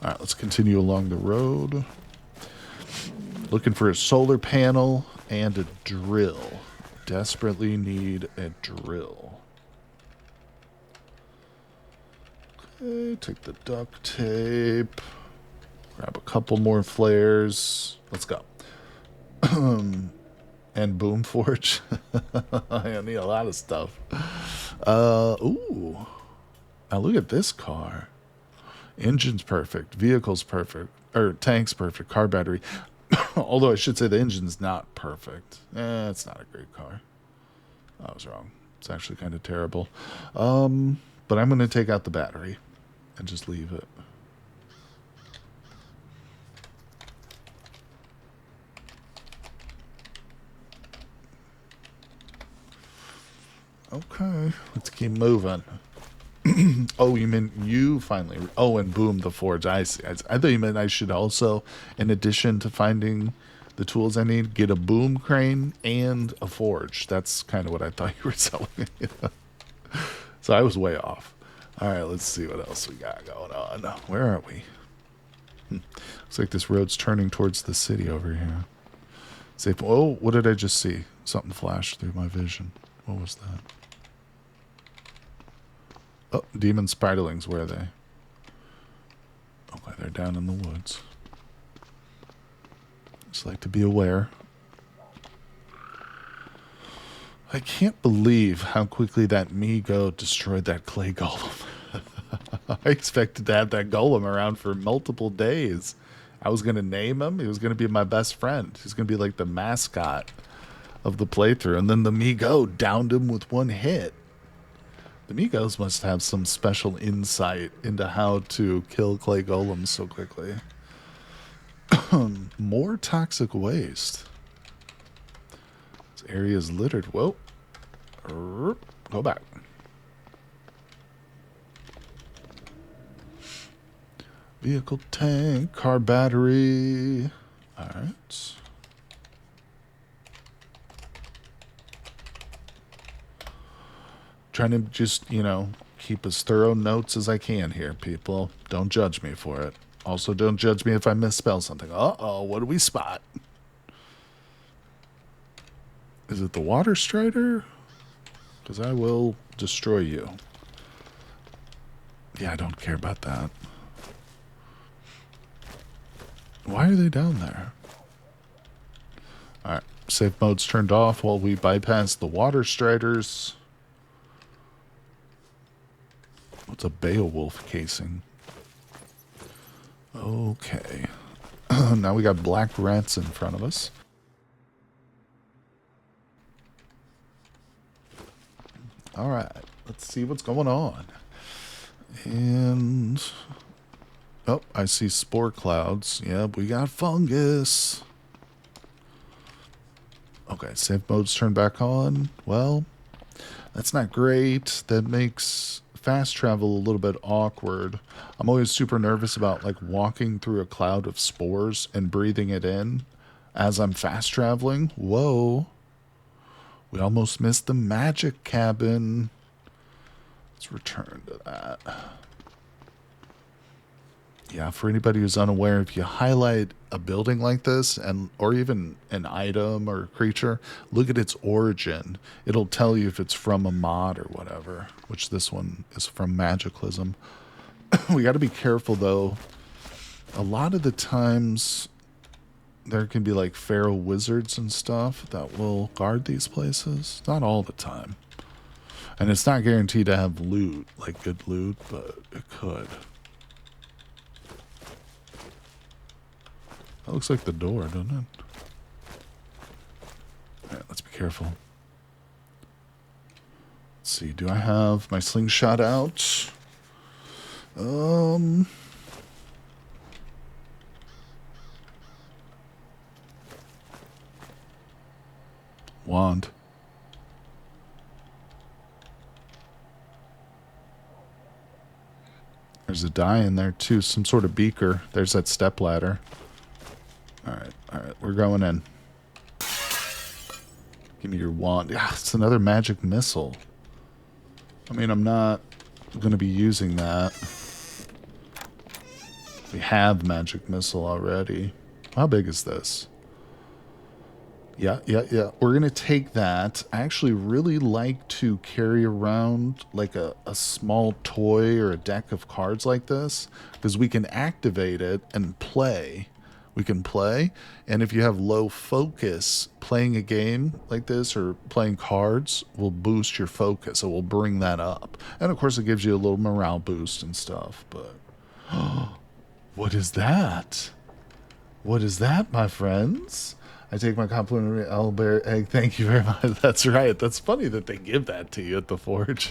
Alright, let's continue along the road. Looking for a solar panel and a drill. Desperately need a drill. Okay, take the duct tape. Grab a couple more flares. Let's go. And boom forge. I need a lot of stuff. Ooh. Now look at this car. Engine's perfect. Vehicle's perfect. Or tank's perfect. Car battery. Although I should say the engine's not perfect. It's not a great car. I was wrong. It's actually kind of terrible. But I'm going to take out the battery and just leave it. Okay, let's keep moving. Oh, you meant you finally... Oh, and boom, the forge. I see. I thought you meant I should also, in addition to finding the tools I need, get a boom crane and a forge. That's kind of what I thought you were selling me. So I was way off. All right, let's see what else we got going on. Where are we? Looks like this road's turning towards the city over here. Safe. Oh, what did I just see? Something flashed through my vision. What was that? Oh, demon spiderlings. Where are they? Okay, they're down in the woods. Just like to be aware. I can't believe how quickly that Migo destroyed that clay golem. I expected to have that golem around for multiple days. I was going to name him. He was going to be my best friend. He's going to be like the mascot of the playthrough. And then the Migo downed him with one hit. The Migos must have some special insight into how to kill clay golems so quickly. More toxic waste. This area is littered. Whoa. Go back. Vehicle tank, car battery. Alright. Trying to just, you know, keep as thorough notes as I can here, people. Don't judge me for it. Also, don't judge me if I misspell something. Uh-oh, what do we spot? Is it the water strider? Because I will destroy you. Yeah, I don't care about that. Why are they down there? Alright, safe mode's turned off while we bypass the water striders. What's a Beowulf casing? Okay. Now we got black rats in front of us. Alright, let's see what's going on. And... oh, I see spore clouds. Yep, we got fungus. Okay, save mode's turned back on. Well, that's not great. That makes fast travel a little bit awkward. I'm always super nervous about like walking through a cloud of spores and breathing it in as I'm fast traveling. Whoa. We almost missed the magic cabin. Let's return to that. Yeah, for anybody who's unaware, if you highlight a building like this, and or even an item or a creature, look at its origin. It'll tell you if it's from a mod or whatever, which this one is from Cataclysm. We got to be careful, though. A lot of the times, there can be like feral wizards and stuff that will guard these places. Not all the time. And it's not guaranteed to have loot, like good loot, but it could. That looks like the door, doesn't it? Alright, let's be careful. Let's see, do I have my slingshot out? Wand. There's a die in there too, some sort of beaker. There's that step ladder. Alright, we're going in. Give me your wand. Yeah, it's another magic missile. I mean, I'm not going to be using that. We have magic missile already. How big is this? Yeah. We're going to take that. I actually really like to carry around like a small toy or a deck of cards like this, because we can activate it and play. We can play, and if you have low focus, playing a game like this or playing cards will boost your focus. It will bring that up. And of course it gives you a little morale boost and stuff, but what is that? What is that, my friends? I take my complimentary owlbear egg. Thank you very much. That's right. That's funny that they give that to you at the forge.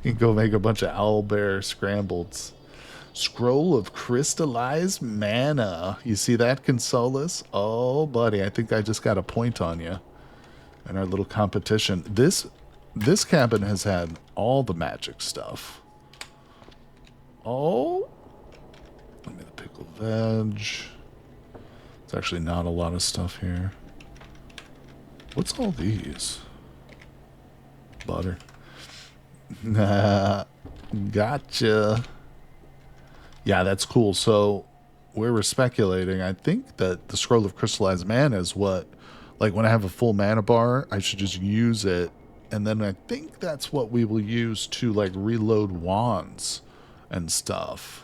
You can go make a bunch of owlbear scrambleds. Scroll of crystallized mana. You see that, Consolus? Oh, buddy, I think I just got a point on you in our little competition. This cabin has had all the magic stuff. Oh, give me the pickle veg. It's actually not a lot of stuff here. What's all these? Butter. Nah, gotcha. Yeah, that's cool. So we were speculating. I think that the Scroll of Crystallized Mana is what, like when I have a full mana bar, I should just use it. And then I think that's what we will use to like reload wands and stuff.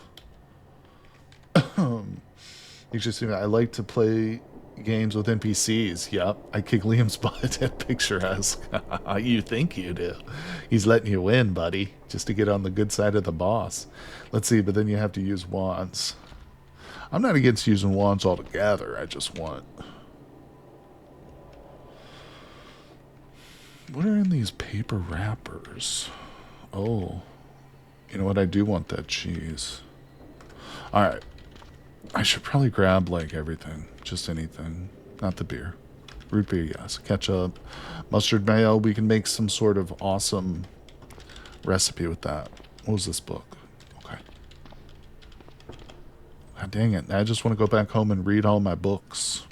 Interesting. I like to play games with NPCs. Yep. I kick Liam's butt at Picturesque. You think you do. He's letting you win, buddy, just to get on the good side of the boss. Let's see, but then you have to use wands. I'm not against using wands altogether. I just want... What are in these paper wrappers? Oh. You know what? I do want that cheese. Alright. I should probably grab, like, everything. Just anything. Not the beer. Root beer, yes. Ketchup. Mustard mayo. We can make some sort of awesome recipe with that. What was this book? Okay. God dang it. I just want to go back home and read all my books.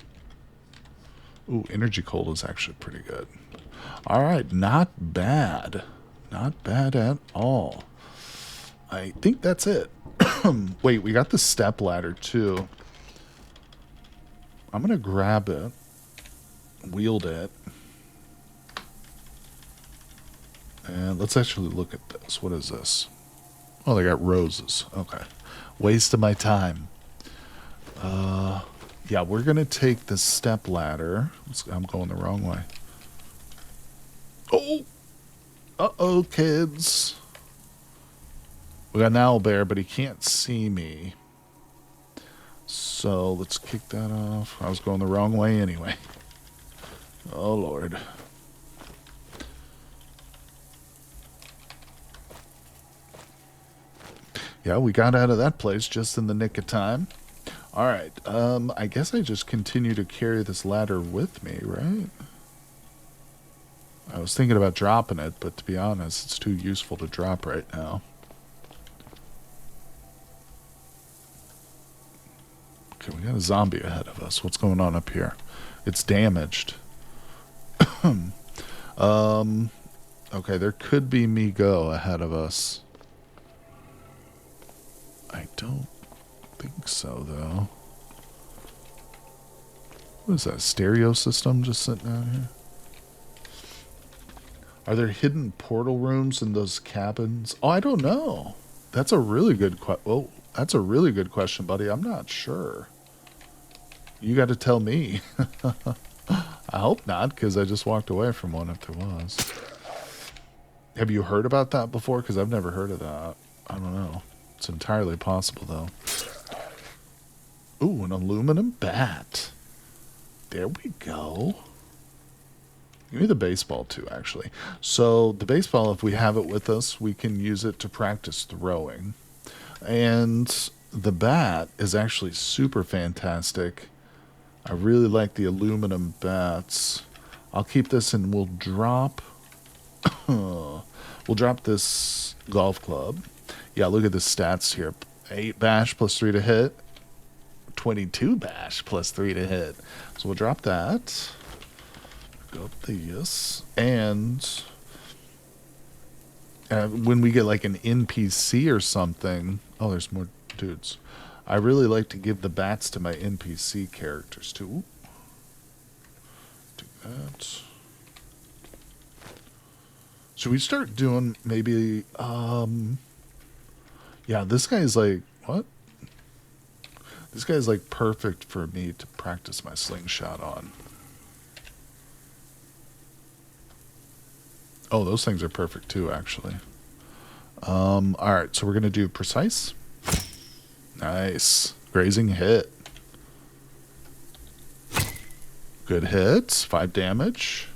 Ooh, energy cola is actually pretty good. Alright, not bad. Not bad at all. I think that's it. Wait, we got the step ladder too. I'm gonna grab it, wield it, and let's actually look at this. What is this? Oh, they got roses. Okay. Waste of my time. Yeah, we're gonna take the step ladder. I'm going the wrong way. Oh! Uh-oh, kids. We got an owlbear, but he can't see me. So let's kick that off. I was going the wrong way anyway. Oh, Lord. Yeah, we got out of that place just in the nick of time. Alright, I guess I just continue to carry this ladder with me, right? I was thinking about dropping it, but to be honest, it's too useful to drop right now. Okay, we got a zombie ahead of us. What's going on up here? It's damaged. Okay, there could be Me-Go ahead of us. I don't think so, though. What is that, stereo system just sitting out here? Are there hidden portal rooms in those cabins? Oh, I don't know. That's a really good question. Oh, that's a really good question, buddy. I'm not sure. You got to tell me. I hope not, because I just walked away from one if there was. Have you heard about that before? Because I've never heard of that. I don't know. It's entirely possible, though. Ooh, an aluminum bat. There we go. Give me the baseball, too, actually. So, the baseball, if we have it with us, we can use it to practice throwing. And the bat is actually super fantastic. I really like the aluminum bats. I'll keep this and we'll drop... we'll drop this golf club. Yeah, look at the stats here. 8 bash plus 3 to hit. 22 bash plus 3 to hit. So we'll drop that. Go up this. And when we get like an NPC or something... Oh, there's more dudes. I really like to give the bats to my NPC characters too. Ooh. Do that. Should we start doing maybe... Yeah, this guy's like... What? This guy's like perfect for me to practice my slingshot on. Oh, those things are perfect too, actually. Alright, so we're going to do precise. Nice. Grazing hit. Good hits. 5 damage.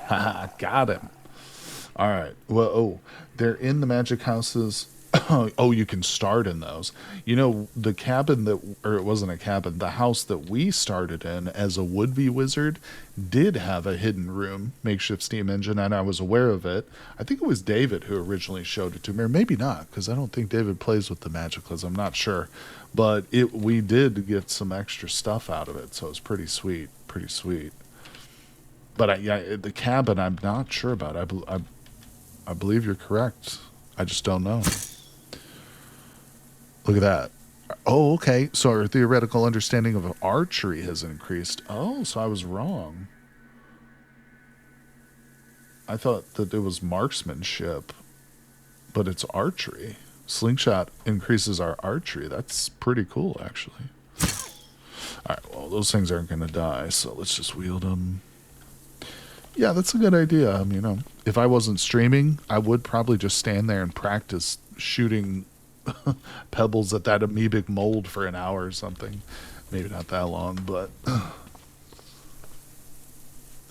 Haha, got him. Alright. Well, oh, they're in the magic houses. Oh, you can start in those. You know, the cabin that, or it wasn't a cabin, the house that we started in as a would-be wizard did have a hidden room, makeshift steam engine, and I was aware of it. I think it was David who originally showed it to me, or maybe not, because I don't think David plays with the Magicals. I'm not sure. But we did get some extra stuff out of it, so it was pretty sweet. Pretty sweet. But yeah, the cabin, I'm not sure about. I believe you're correct. I just don't know. Look at that. Oh, okay. So our theoretical understanding of archery has increased. Oh, so I was wrong. I thought that it was marksmanship, but it's archery. Slingshot increases our archery. That's pretty cool, actually. All right, well, those things aren't going to die, so let's just wield them. Yeah, that's a good idea. You know, if I wasn't streaming, I would probably just stand there and practice shooting pebbles at that amoebic mold for an hour or something. Maybe not that long, but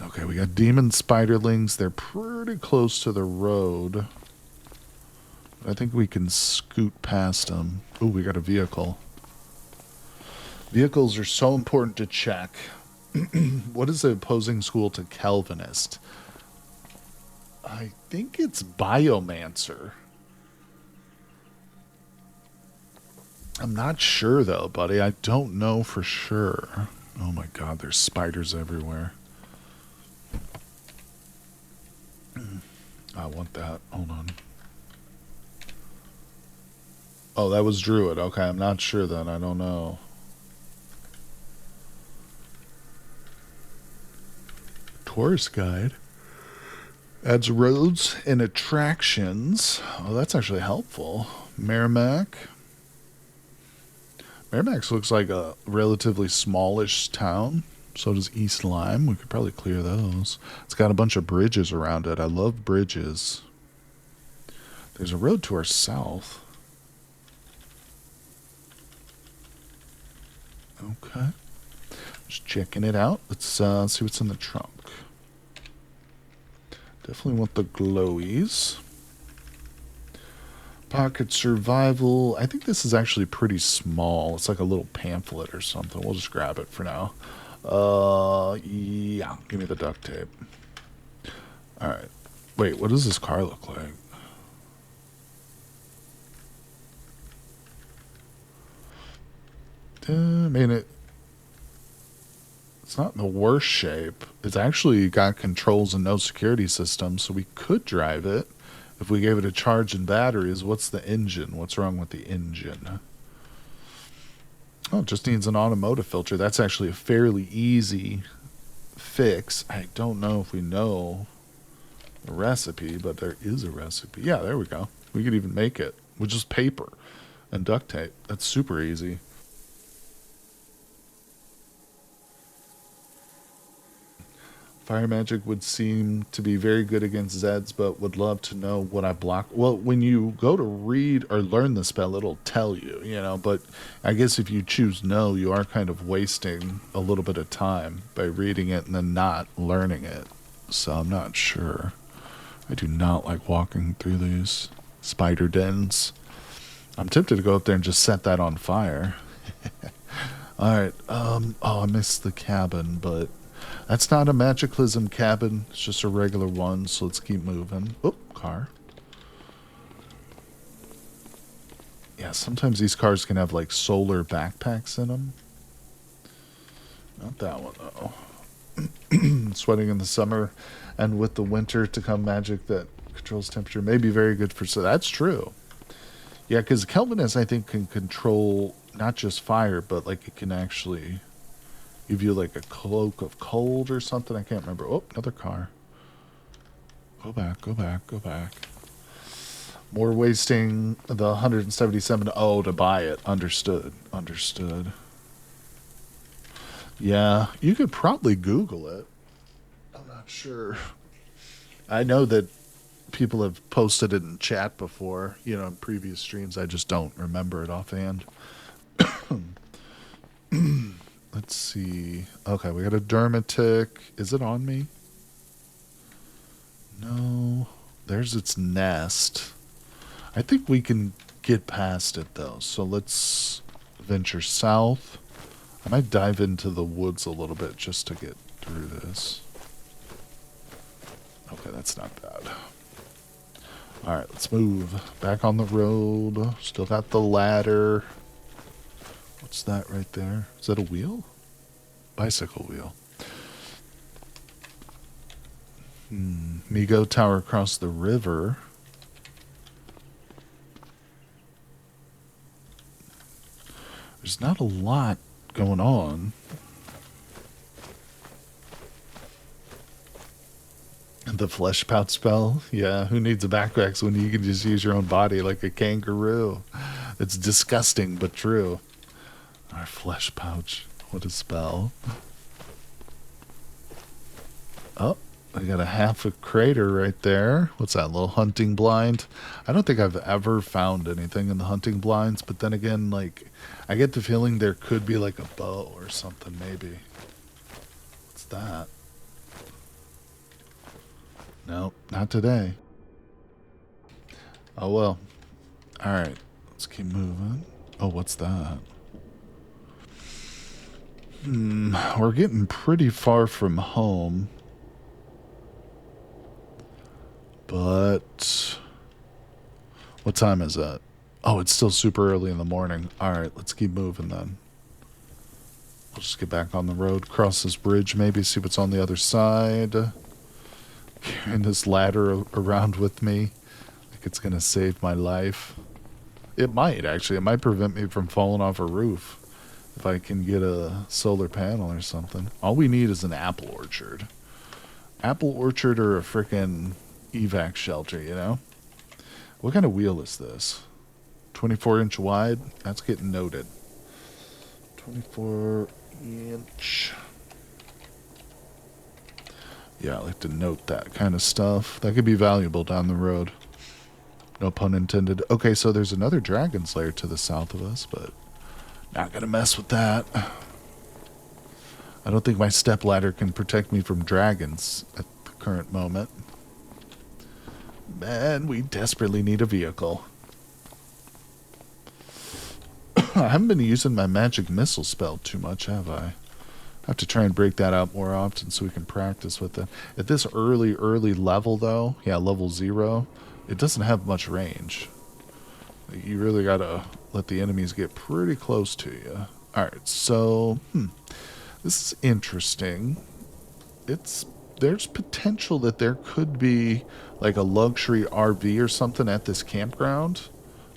okay, we got demon spiderlings. They're pretty close to the road. I think we can scoot past them. Oh, we got a vehicle. Vehicles are so important to check. What is the opposing school to Calvinist? I think it's Biomancer. I'm not sure, though, buddy. I don't know for sure. Oh, my God. There's spiders everywhere. I want that. Hold on. Oh, that was Druid. Okay, I'm not sure then. I don't know. Tourist guide. Adds roads and attractions. Oh, that's actually helpful. Merrimack. Merrimack looks like a relatively smallish town. So does East Lyme. We could probably clear those. It's got a bunch of bridges around it. I love bridges. There's a road to our south. Okay. Just checking it out. Let's see what's in the trunk. Definitely want the glowies. Pocket survival. I think this is actually pretty small. It's like a little pamphlet or something. We'll just grab it for now. Yeah. Give me the duct tape. Alright. Wait, what does this car look like? I mean, it's not in the worst shape. It's actually got controls and no security system, so we could drive it. If we gave it a charge and batteries, what's the engine? What's wrong with the engine? Oh, it just needs an automotive filter. That's actually a fairly easy fix. I don't know if we know the recipe, but there is a recipe. Yeah, there we go. We could even make it with just paper and duct tape. That's super easy. Fire magic would seem to be very good against Zeds, but would love to know what I block. Well, when you go to read or learn the spell, it'll tell you, but I guess if you choose no, you are kind of wasting a little bit of time by reading it and then not learning it. So I'm not sure. I do not like walking through these spider dens. I'm tempted to go up there and just set that on fire. Alright, I missed the cabin, but that's not a Magicalism cabin. It's just a regular one, so let's keep moving. Oh, car. Yeah, sometimes these cars can have, like, solar backpacks in them. Not that one, though. Sweating in the summer and with the winter to come magic that controls temperature may be very good for... So that's true. Yeah, because Kelvinus, I think, can control not just fire, but, like, it can actually... give you like a cloak of cold or something. I can't remember. Oh, another car. Go back, go back, go back. More wasting the 177 to buy it. Understood. Understood. Yeah, you could probably Google it. I'm not sure. I know that people have posted it in chat before, in previous streams. I just don't remember it offhand. Let's see. Okay, we got a Dermatic. Is it on me? No. There's its nest. I think we can get past it, though. So let's venture south. I might dive into the woods a little bit just to get through this. Okay, that's not bad. Alright, let's move. Back on the road. Still got the ladder. What's that right there? Is that a wheel? Bicycle wheel. Migo Tower across the river. There's not a lot going on. The flesh pout spell? Yeah, who needs a backpack when you can just use your own body like a kangaroo? It's disgusting, but true. Our flesh pouch. What a spell. Oh, I got a half a crater right there. What's that, little hunting blind? I don't think I've ever found anything in the hunting blinds, but then again, like, I get the feeling there could be like a bow or something, maybe. What's that? No, not today. Oh well. Alright, let's keep moving. Oh, what's that? We're getting pretty far from home. But what time is that? Oh, it's still super early in the morning. Alright, let's keep moving then. We'll just get back on the road, cross this bridge, maybe see what's on the other side. Carrying this ladder around with me like it's gonna save my life. It might, actually. It might prevent me from falling off a roof if I can get a solar panel or something. All we need is an apple orchard. Apple orchard or a frickin' evac shelter, you know? What kind of wheel is this? 24-inch wide? That's getting noted. 24-inch. Yeah, I like to note that kind of stuff. That could be valuable down the road. No pun intended. Okay, so there's another dragon's lair to the south of us, but not gonna mess with that. I don't think my step ladder can protect me from dragons at the current moment. Man, we desperately need a vehicle. I haven't been using my magic missile spell too much, have I? I have to try and break that out more often so we can practice with it. At this early level, though, yeah, level 0, it doesn't have much range. You really gotta let the enemies get pretty close to you. Alright, so, this is interesting. There's potential that there could be like a luxury RV or something at this campground,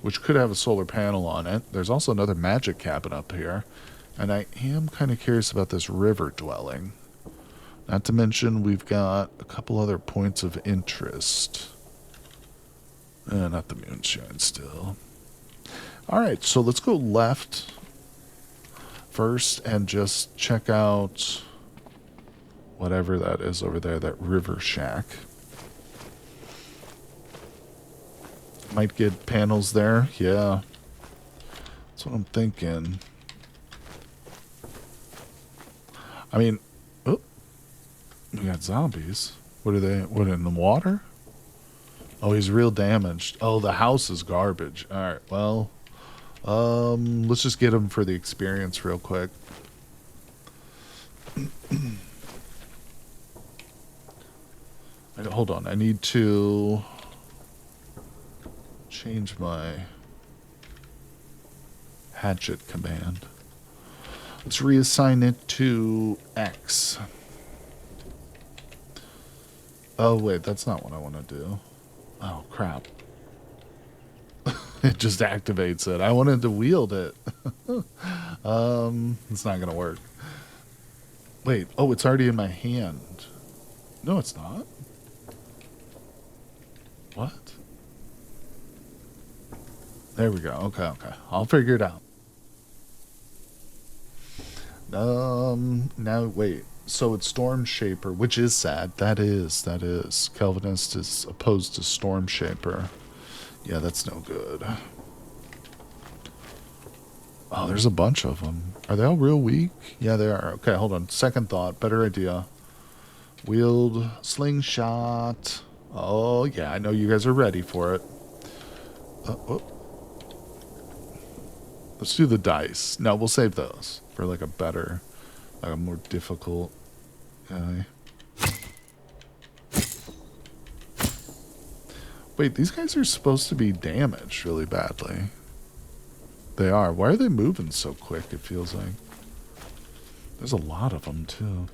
which could have a solar panel on it. There's also another magic cabin up here. And I am kind of curious about this river dwelling. Not to mention we've got a couple other points of interest. Not the moonshine still. Alright, so let's go left first and just check out whatever that is over there, that river shack. Might get panels there, yeah. That's what I'm thinking. I mean, oh, we got zombies. What are they? What, in the water? Oh, he's real damaged. Oh, the house is garbage. All right, well, let's just get him for the experience real quick. Hold on, I need to change my hatchet command. Let's reassign it to X. Oh, wait, that's not what I want to do. Oh, crap. It just activates it. I wanted to wield it. It's not going to work. Wait, oh, it's already in my hand. No, it's not. What? There we go. Okay. I'll figure it out. Now, wait. So it's Storm Shaper, which is sad. That is. Calvinist is opposed to Storm Shaper. Yeah, that's no good. Oh, there's a bunch of them. Are they all real weak? Yeah, they are. Okay, hold on. Second thought. Better idea. Wield slingshot. Oh, yeah, I know you guys are ready for it. Oh. Let's do the dice. No, we'll save those for like a better, like a more difficult guy. Wait, these guys are supposed to be damaged really badly. They are. Why are they moving so quick, it feels like? There's a lot of them, too.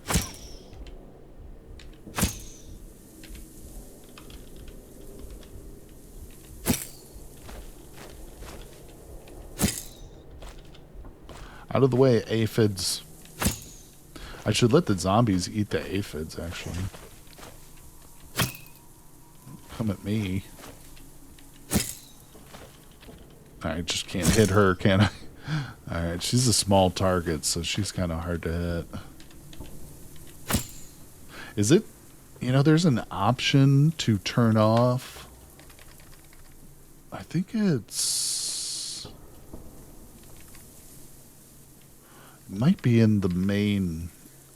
Out of the way, aphids. I should let the zombies eat the aphids, actually. Come at me. I just can't hit her, can I? Alright, she's a small target, so she's kind of hard to hit. Is it... You know, there's an option to turn off... I think it's... It might be in the main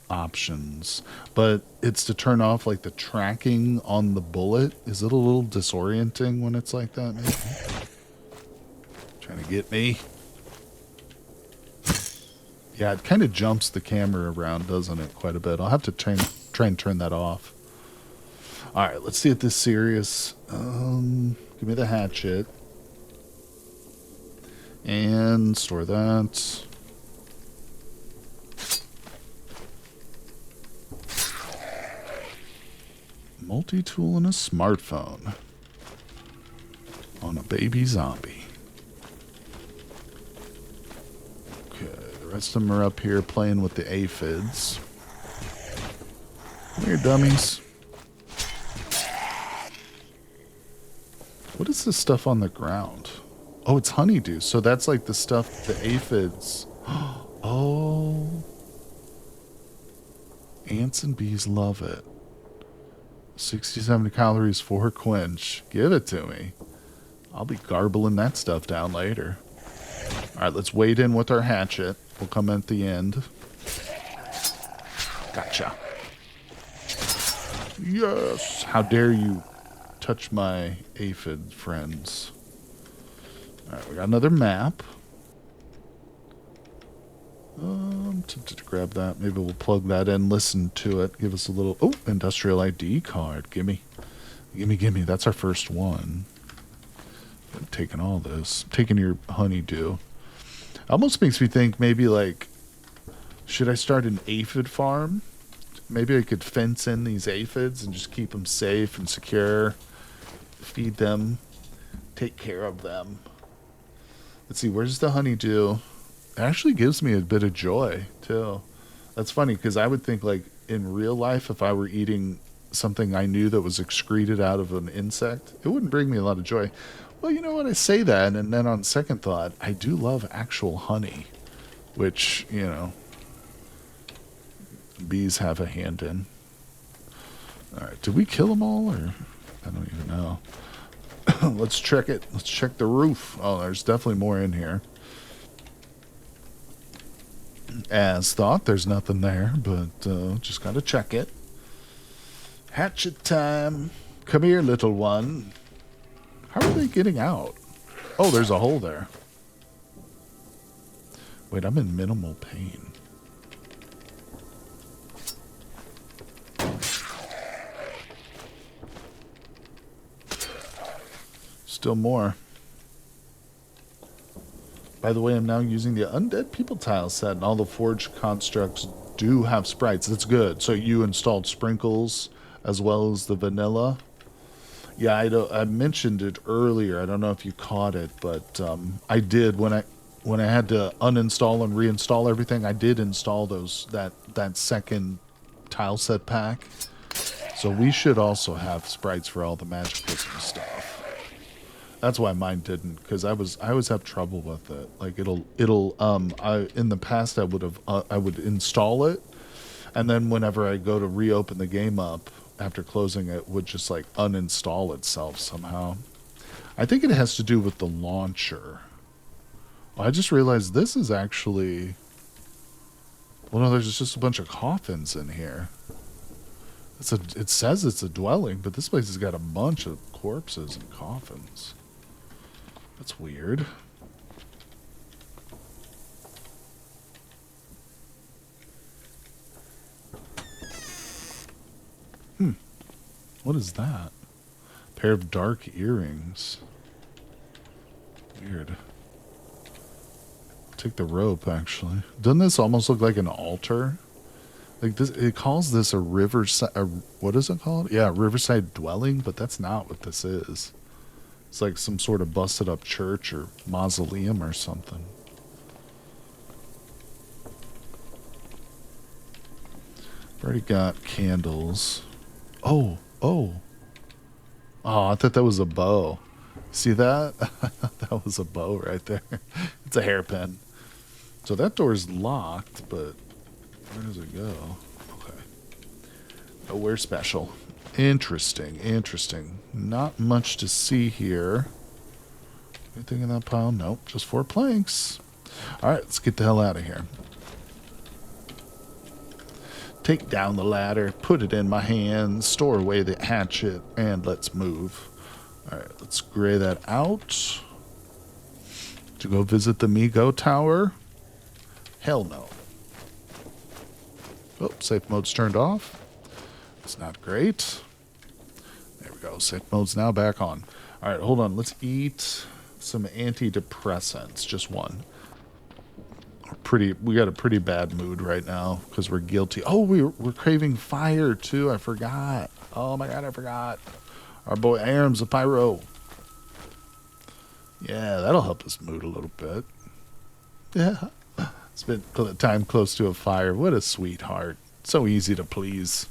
options, but it's to turn off, like, the tracking on the bullet. Is it a little disorienting when it's like that, maybe? Trying to get me. Yeah, it kind of jumps the camera around, doesn't it, quite a bit. I'll have to try and turn that off. Alright, let's see if this is serious. Give me the hatchet. And store that. Multi-tool and a smartphone. On a baby zombie. The rest of them are up here playing with the aphids. Come here, dummies. What is this stuff on the ground? Oh, it's honeydew. So that's like the stuff the aphids... Oh. Ants and bees love it. 60, 70 calories for quench. Give it to me. I'll be garbling that stuff down later. Alright, let's wade in with our hatchet. We'll come at the end. Gotcha. Yes! How dare you touch my aphid friends. Alright, we got another map. Tempted to grab that. Maybe we'll plug that in, listen to it, give us a little... Oh, industrial ID card. Gimme. Gimme, gimme. That's our first one. I'm taking all this. Taking your honeydew. Almost makes me think maybe like, should I start an aphid farm? Maybe I could fence in these aphids and just keep them safe and secure. Feed them. Take care of them. Let's see, where's the honeydew? It actually gives me a bit of joy, too. That's funny, because I would think, like, in real life, if I were eating something I knew that was excreted out of an insect, it wouldn't bring me a lot of joy. Well, you know what? I say that, and then on second thought, I do love actual honey, which, you know, bees have a hand in. All right, did we kill them all, or I don't even know. Let's check it. Let's check the roof. Oh, there's definitely more in here. As thought, there's nothing there, but just gotta check it. Hatchet time. Come here, little one. How are they getting out? Oh, there's a hole there. Wait, I'm in minimal pain. Still more. By the way, I'm now using the Undead People tile set, and all the forged constructs do have sprites. That's good. So you installed sprinkles as well as the vanilla. Yeah, I mentioned it earlier. I don't know if you caught it, but I did when I had to uninstall and reinstall everything. I did install that second tile set pack. So we should also have sprites for all the Cataclysm stuff. That's why mine didn't, because I always have trouble with it. Like it'll in the past I would install it, and then whenever I go to reopen the game up after closing it, would just like uninstall itself somehow. I think it has to do with the launcher. Well, I just realized this is actually... Well, no, there's just a bunch of coffins in here. It says it's a dwelling, but this place has got a bunch of corpses and coffins. That's weird. What is that? Pair of dark earrings. Weird. Take the rope, actually. Doesn't this almost look like an altar? Like this, it calls this a riverside. What is it called? Yeah, riverside dwelling, but that's not what this is. It's like some sort of busted up church or mausoleum or something. Already got candles. Oh. Oh, I thought that was a bow. See that? That was a bow right there. It's a hairpin. So that door's locked, but where does it go? Okay. Nowhere special. Interesting, interesting. Not much to see here. Anything in that pile? Nope, just 4 planks. Alright, let's get the hell out of here. Take down the ladder, put it in my hand, store away the hatchet, and let's move. Alright, let's gray that out. To go visit the Migo Tower? Hell no. Oh, safe mode's turned off. It's not great. There we go. Safe mode's now back on. Alright, hold on. Let's eat some antidepressants. Just one. We got a pretty bad mood right now because we're guilty. Oh, we're craving fire too. I forgot. Oh my god, I forgot. Our boy Aram's a pyro. Yeah, that'll help us mood a little bit. Yeah. Spent time close to a fire. What a sweetheart. So easy to please.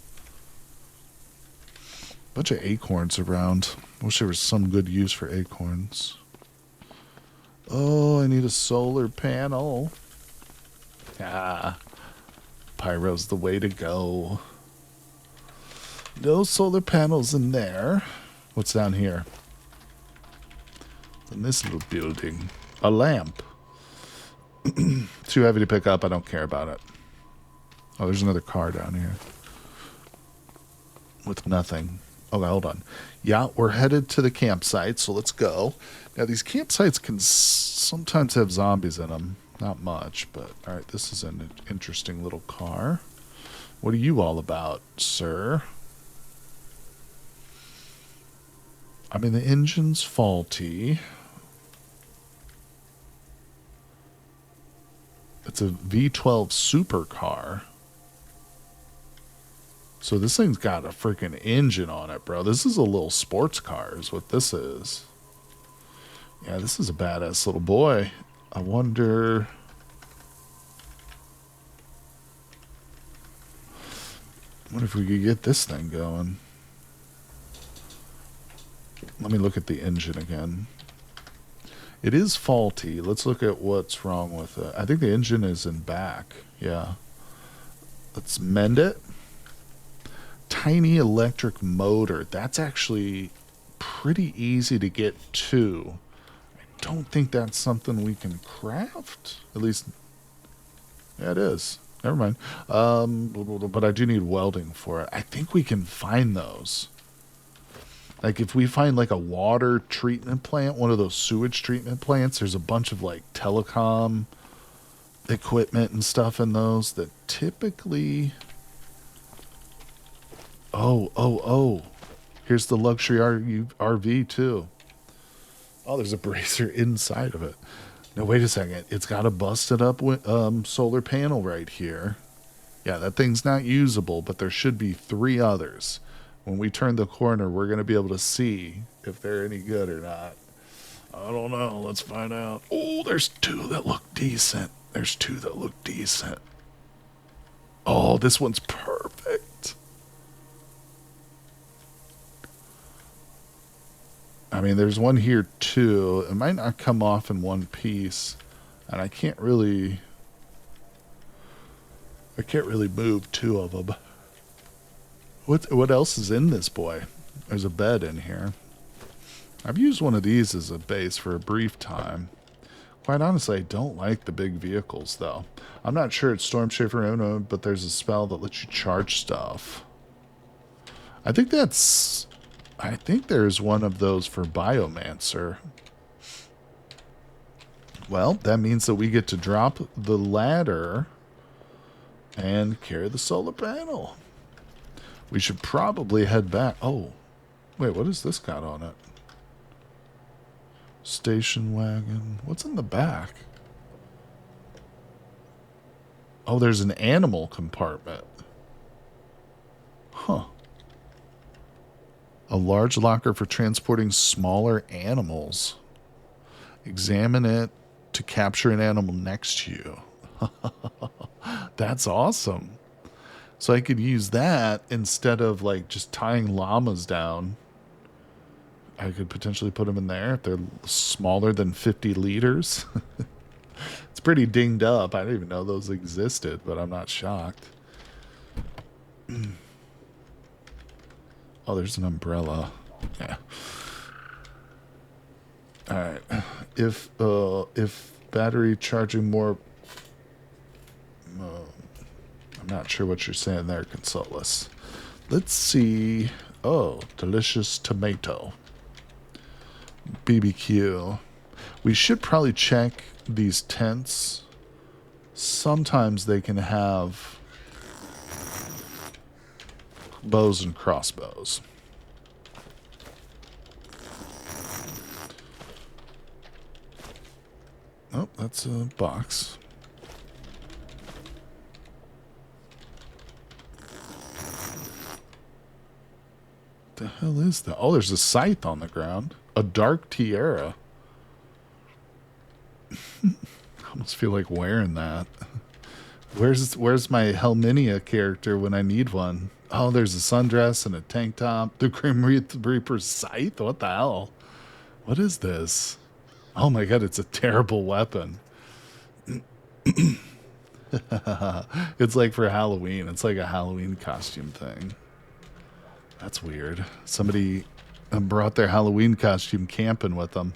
Bunch of acorns around. Wish there was some good use for acorns. Oh, I need a solar panel. Ah, pyro's the way to go. No solar panels in there. What's down here? In this little building. A lamp. Too heavy to pick up. I don't care about it. Oh, there's another car down here. With nothing. Okay, hold on. Yeah, we're headed to the campsite, so let's go. Now, these campsites can sometimes have zombies in them. Not much, but alright, this is an interesting little car. What are you all about, sir? I mean, the engine's faulty. It's a V12 supercar. So this thing's got a freaking engine on it, bro. This is a little sports car is what this is. Yeah, this is a badass little boy. I wonder if we could get this thing going. Let me look at the engine again. It is faulty. Let's look at what's wrong with it. I think the engine is in back. Yeah. Let's mend it. Tiny electric motor. That's actually pretty easy to get to. Don't think that's something we can craft. At least, yeah, it is. Never mind. But I do need welding for it. I think we can find those. Like if we find like a water treatment plant, one of those sewage treatment plants, there's a bunch of like telecom equipment and stuff in those that typically. Oh. Here's the luxury RV too. Oh, there's a brazier inside of it. Now, wait a second. It's got a busted up solar panel right here. Yeah, that thing's not usable, but there should be 3 others. When we turn the corner, we're going to be able to see if they're any good or not. I don't know. Let's find out. Oh, there's 2 that look decent. Oh, this one's perfect. I mean, there's one here too. It might not come off in one piece, and I can't really move 2 of them. What else is in this boy? There's a bed in here. I've used one of these as a base for a brief time. Quite honestly, I don't like the big vehicles though. I'm not sure it's Storm Shaper, but there's a spell that lets you charge stuff. I think there's one of those for Biomancer. Well, that means that we get to drop the ladder and carry the solar panel. We should probably head back. Oh, wait, what has this got on it? Station wagon. What's in the back? Oh, there's an animal compartment. Huh. A large locker for transporting smaller animals. Examine it to capture an animal next to you. That's awesome. So I could use that instead of like just tying llamas down. I could potentially put them in there if they're smaller than 50 liters. It's pretty dinged up. I didn't even know those existed, but I'm not shocked. Oh, there's an umbrella. Yeah. All right. If battery charging more, I'm not sure what you're saying there, Consolus. Let's see. Oh, delicious tomato. BBQ. We should probably check these tents. Sometimes they can have bows and crossbows. Oh, that's a box. What the hell is that? Oh, there's a scythe on the ground. A dark tiara. I almost feel like wearing that. Where's my Helminia character when I need one? Oh, there's a sundress and a tank top. The Grim Reaper's scythe? What the hell? What is this? Oh my god, it's a terrible weapon. It's like for Halloween. It's like a Halloween costume thing. That's weird. Somebody brought their Halloween costume camping with them.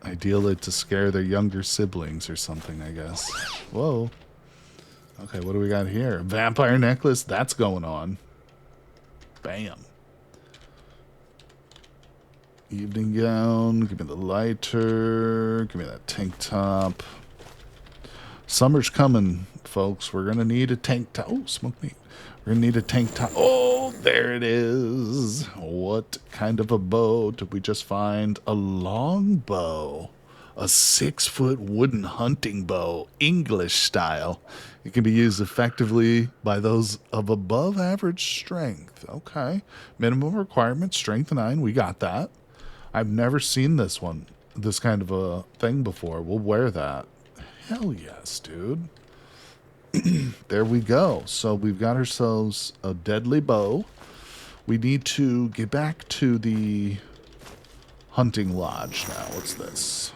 Ideally to scare their younger siblings or something, I guess. Whoa. Okay, what do we got here? Vampire necklace? That's going on. Bam. Evening gown. Give me the lighter. Give me that tank top. Summer's coming, folks. We're going to need a tank top. Oh, smoked meat. We're going to need a tank top. Oh, there it is. What kind of a bow did we just find? A long bow. A 6-foot wooden hunting bow. English style. It can be used effectively by those of above average strength. Okay. Minimum requirement, strength 9. We got that. I've never seen this kind of a thing before. We'll wear that. Hell yes, dude. There we go. So we've got ourselves a deadly bow. We need to get back to the hunting lodge now. What's this?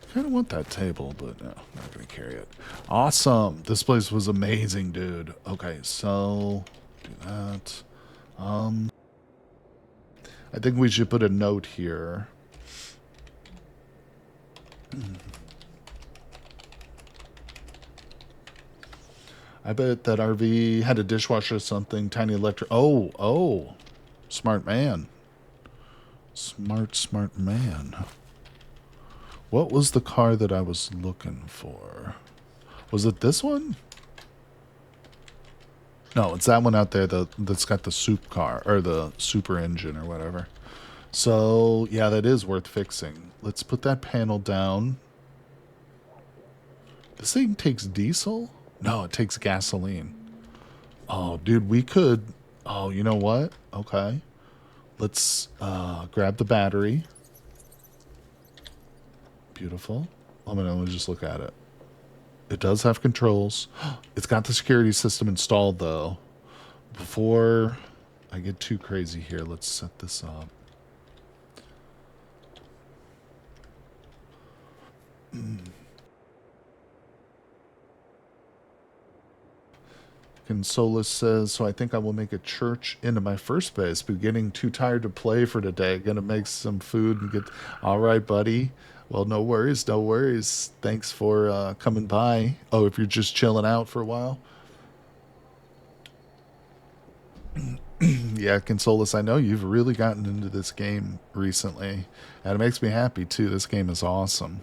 I kind of want that table, but no, I'm not going to carry it. Awesome. This place was amazing, dude. Okay, so do that. I think we should put a note here. I bet that RV had a dishwasher or something. Tiny electric. Oh. Smart man. Smart man. What was the car that I was looking for? Was it this one? No, it's that one out there that's got the soup car, or the super engine or whatever. So, yeah, that is worth fixing. Let's put that panel down. This thing takes diesel? No, it takes gasoline. Oh, dude, we could... Oh, you know what? Okay. Let's grab the battery. Beautiful. Let me just look at it. It does have controls. It's got the security system installed, though. Before I get too crazy here, let's set this up. Consolus says, so I think I will make a church into my first base, but getting too tired to play for today. Gonna make some food and get... All right, buddy. Well, no worries. Thanks for coming by. Oh, if you're just chilling out for a while. Yeah, Consolus, I know you've really gotten into this game recently, and it makes me happy, too. This game is awesome.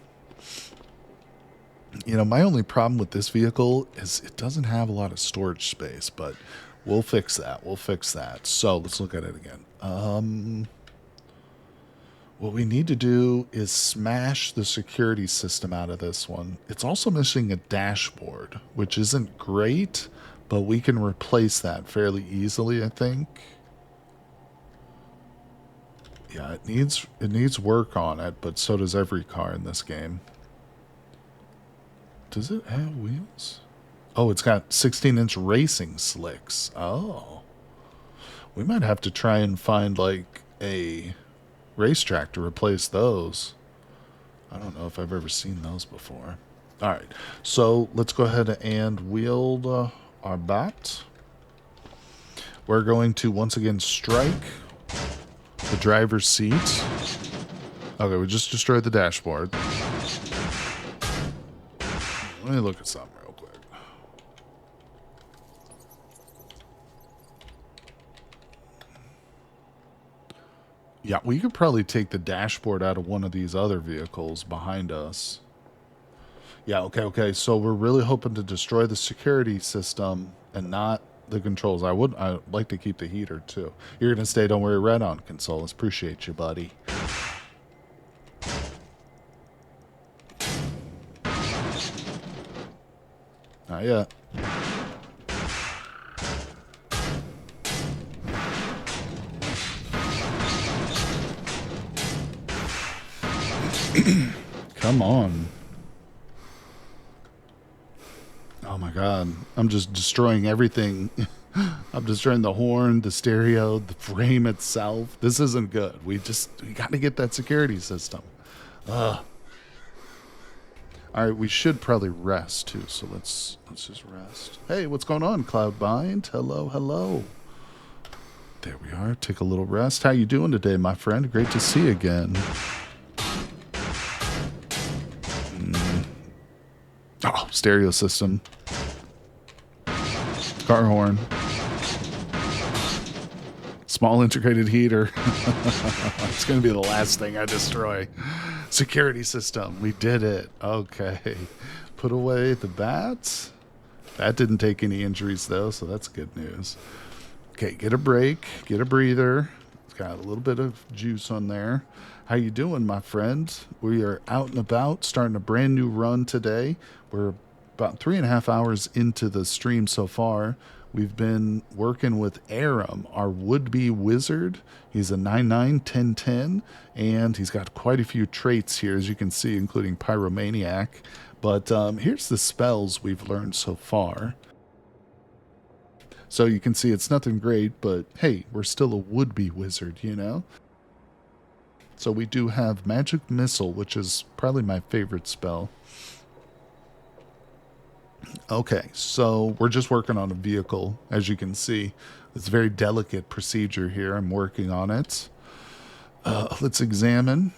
You know, my only problem with this vehicle is it doesn't have a lot of storage space, but We'll fix that. We'll fix that. So let's look at it again. What we need to do is smash the security system out of this one. It's also missing a dashboard, which isn't great, but we can replace that fairly easily, I think. Yeah, it needs work on it, but so does every car in this game. Does it have wheels? Oh, it's got 16-inch racing slicks. Oh. We might have to try and find, like, a racetrack to replace those. I don't know if I've ever seen those before. All right, so let's go ahead and wield our bat. We're going to once again strike the driver's seat. Okay, we just destroyed the dashboard. Let me look at something real quick. Yeah, we could probably take the dashboard out of one of these other vehicles behind us. Yeah, okay. So we're really hoping to destroy the security system and not the controls. I'd like to keep the heater too. You're gonna stay, don't worry, right on, Consoles. Appreciate you, buddy. Not yet. Come on. Oh my god. I'm just destroying everything. I'm destroying the horn, the stereo, the frame itself. This isn't good. We got to get that security system. Ugh. All right, we should probably rest too. So let's just rest. Hey, what's going on, Cloudbind? Hello. There we are. Take a little rest. How you doing today, my friend? Great to see you again. Oh, stereo system. Car horn. Small integrated heater. It's going to be the last thing I destroy. Security system. We did it. Okay. Put away the bats. That didn't take any injuries, though, so that's good news. Okay, get a break. Get a breather. It's got a little bit of juice on there. How you doing, my friend? We are out and about, starting a brand new run today. We're about 3.5 hours into the stream so far. We've been working with Aram, our would-be wizard. He's a 9/9/10/10, and he's got quite a few traits here, as you can see, including Pyromaniac. But here's the spells we've learned so far. So you can see it's nothing great, but hey, we're still a would-be wizard, you know? So we do have Magic Missile, which is probably my favorite spell. Okay, so we're just working on a vehicle, as you can see. It's a very delicate procedure here. I'm working on it. Let's examine.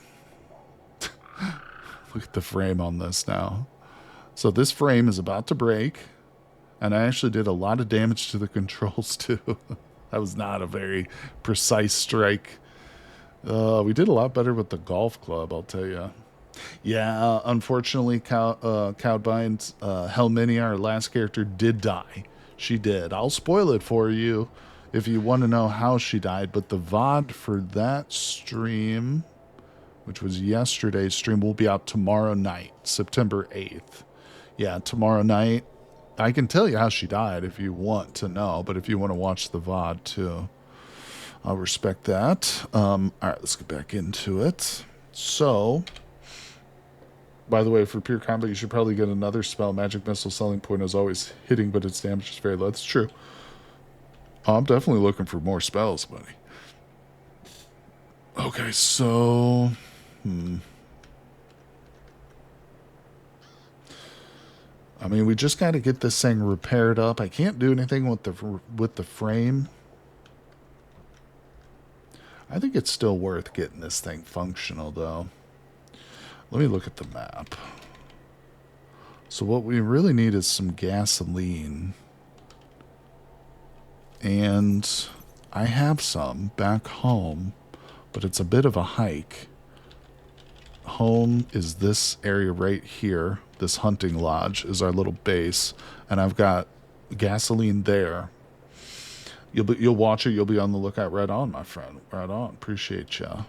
Look at the frame on this now. So this frame is about to break, and I actually did a lot of damage to the controls too. That was not a very precise strike. We did a lot better with the golf club, I'll tell you. Yeah, unfortunately, Cowbind's Helminia, our last character, did die. She did. I'll spoil it for you if you want to know how she died, but the VOD for that stream, which was yesterday's stream, will be out tomorrow night, September 8th. Yeah, tomorrow night. I can tell you how she died if you want to know, but if you want to watch the VOD too, I'll respect that. All right, let's get back into it. So, by the way, for pure combat, you should probably get another spell. Magic Missile selling point is always hitting, but its damage is very low. That's true. I'm definitely looking for more spells, buddy. Okay, so... I mean, we just got to get this thing repaired up. I can't do anything with the frame. I think it's still worth getting this thing functional, though. Let me look at the map. So what we really need is some gasoline. And I have some back home, but it's a bit of a hike. Home is this area right here. This hunting lodge is our little base, and I've got gasoline there. You'll watch it. You'll be on the lookout. Right on, my friend. Right on. Appreciate ya.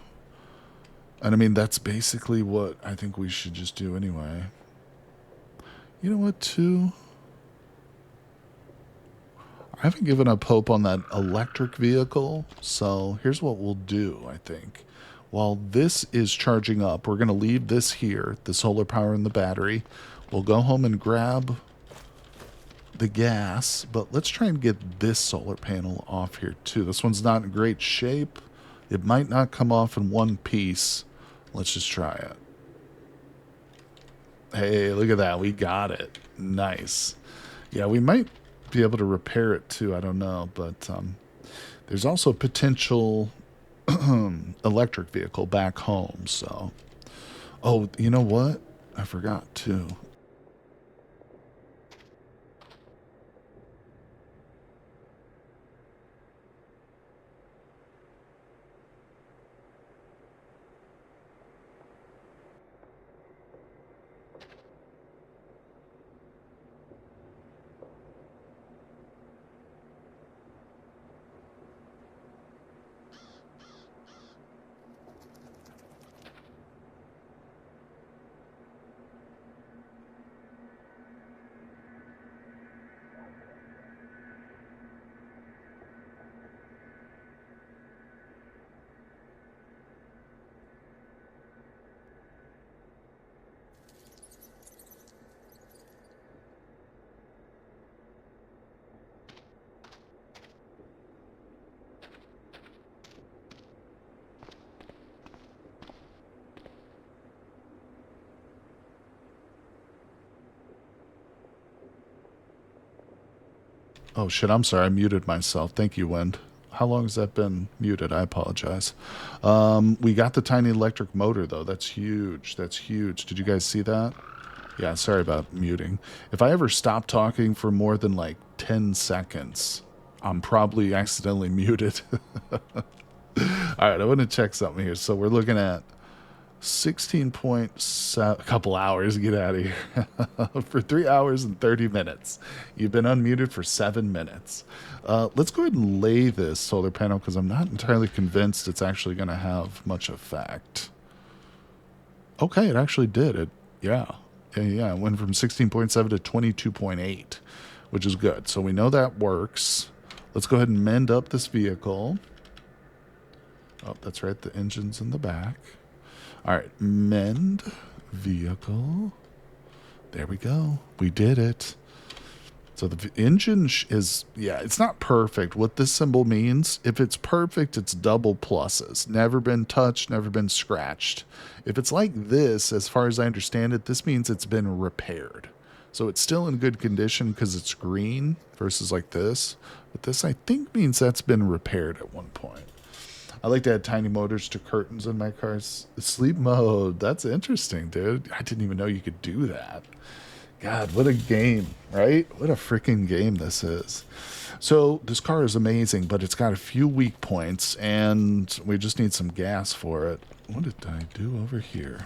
And I mean, that's basically what I think we should just do anyway. You know what, too? I haven't given up hope on that electric vehicle, so here's what we'll do, I think. While this is charging up, we're going to leave this here, the solar power and the battery. We'll go home and grab the gas, but let's try and get this solar panel off here, too. This one's not in great shape. It might not come off in one piece. Let's just try it. Hey, look at that. We got it. Nice. Yeah, we might be able to repair it too. I don't know, but there's also a potential electric vehicle back home. So, oh, you know what? I forgot too. Oh shit, I'm sorry. I muted myself. Thank you, Wind. How long has that been muted? I apologize. We got the tiny electric motor, though. That's huge. That's huge. Did you guys see that? Yeah, sorry about muting. If I ever stop talking for more than like 10 seconds, I'm probably accidentally muted. All right, I want to check something here. So we're looking at 16.7, a couple hours, get out of here. For 3 hours and 30 minutes. You've been unmuted for 7 minutes. Let's go ahead and lay this solar panel because I'm not entirely convinced it's actually going to have much effect. Okay, it actually did. Yeah, it went from 16.7 to 22.8, which is good. So we know that works. Let's go ahead and mend up this vehicle. Oh, that's right, the engine's in the back. All right, mend vehicle. There we go. We did it. So the engine is, yeah, it's not perfect. What this symbol means, if it's perfect, it's double pluses. Never been touched, never been scratched. If it's like this, as far as I understand it, this means it's been repaired. So it's still in good condition because it's green versus like this. But this, I think, means that's been repaired at one point. I like to add tiny motors to curtains in my cars. Sleep mode. That's interesting, dude. I didn't even know you could do that. God, what a game, right? What a freaking game this is. So this car is amazing, but it's got a few weak points, and we just need some gas for it. What did I do over here?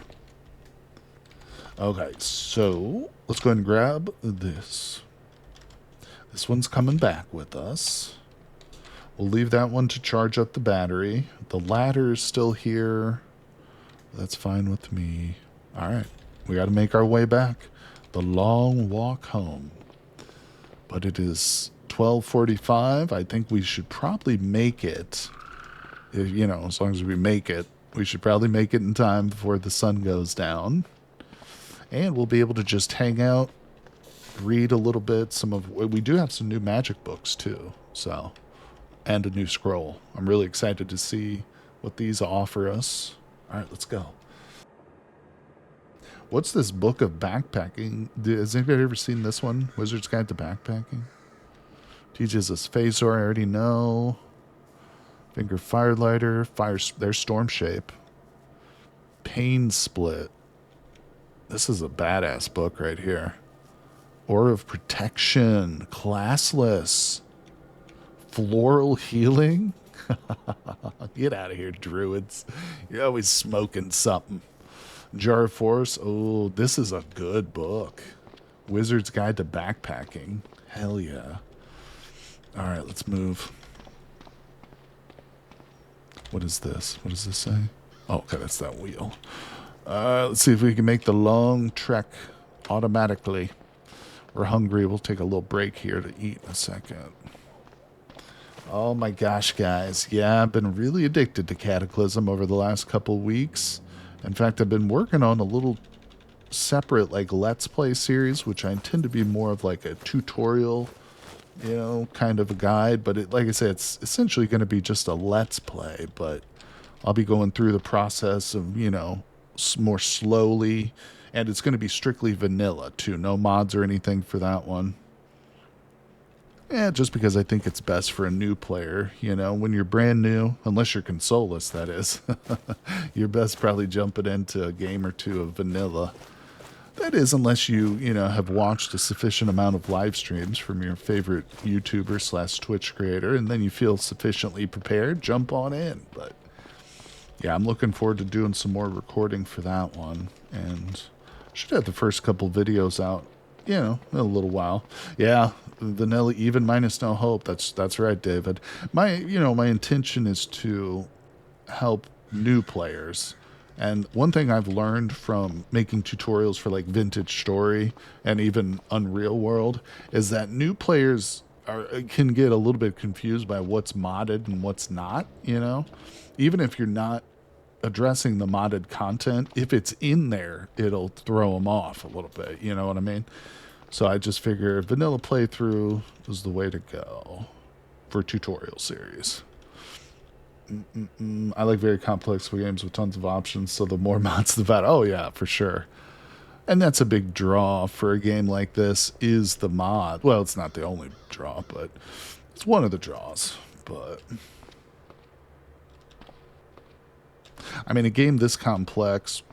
Okay, so let's go ahead and grab this. This one's coming back with us. We'll leave that one to charge up the battery. The ladder is still here. That's fine with me. All right. We got to make our way back. The long walk home. But it is 12:45. I think we should probably make it. If, you know, as long as we make it, we should probably make it in time before the sun goes down. And we'll be able to just hang out, read a little bit. We do have some new magic books too. So... and a new scroll. I'm really excited to see what these offer us. All right, let's go. What's this book of backpacking? Has anybody ever seen this one? Wizard's Guide to Backpacking. Teaches us Phasor, I already know. Finger Firelighter. There's Storm Shape. Pain Split. This is a badass book right here. Aura of Protection. Classless. Floral Healing? Get out of here, druids. You're always smoking something. Jar of Force. Oh, this is a good book. Wizard's Guide to Backpacking. Hell yeah. All right, let's move. What is this? What does this say? Oh, okay, that's that wheel. Let's see if we can make the long trek automatically. We're hungry. We'll take a little break here to eat in a second. Oh my gosh, guys. Yeah, I've been really addicted to Cataclysm over the last couple weeks. In fact, I've been working on a little separate like Let's Play series, which I intend to be more of like a tutorial, you know, kind of a guide. But it, like I said, it's essentially going to be just a Let's Play. But I'll be going through the process of, you know, more slowly. And it's going to be strictly vanilla, too. No mods or anything for that one. Yeah, just because I think it's best for a new player. You know, when you're brand new, unless you're consoleless, that is, you're best probably jumping into a game or two of vanilla. That is, unless you know, have watched a sufficient amount of live streams from your favorite YouTuber / Twitch creator, and then you feel sufficiently prepared, jump on in. But yeah, I'm looking forward to doing some more recording for that one, and should have the first couple videos out, you know, in a little while. Yeah, vanilla even minus no hope. That's right, David. My intention is to help new players. And one thing I've learned from making tutorials for like Vintage Story and even Unreal World is that new players can get a little bit confused by what's modded and what's not, you know? Even if you're not addressing the modded content, if it's in there, it'll throw them off a little bit, you know what I mean? So I just figure vanilla playthrough is the way to go for tutorial series. I like very complex games with tons of options, so the more mods the better. Oh yeah, for sure. And that's a big draw for a game like this, is the mod. Well, it's not the only draw, but it's one of the draws. But I mean, a game this complex,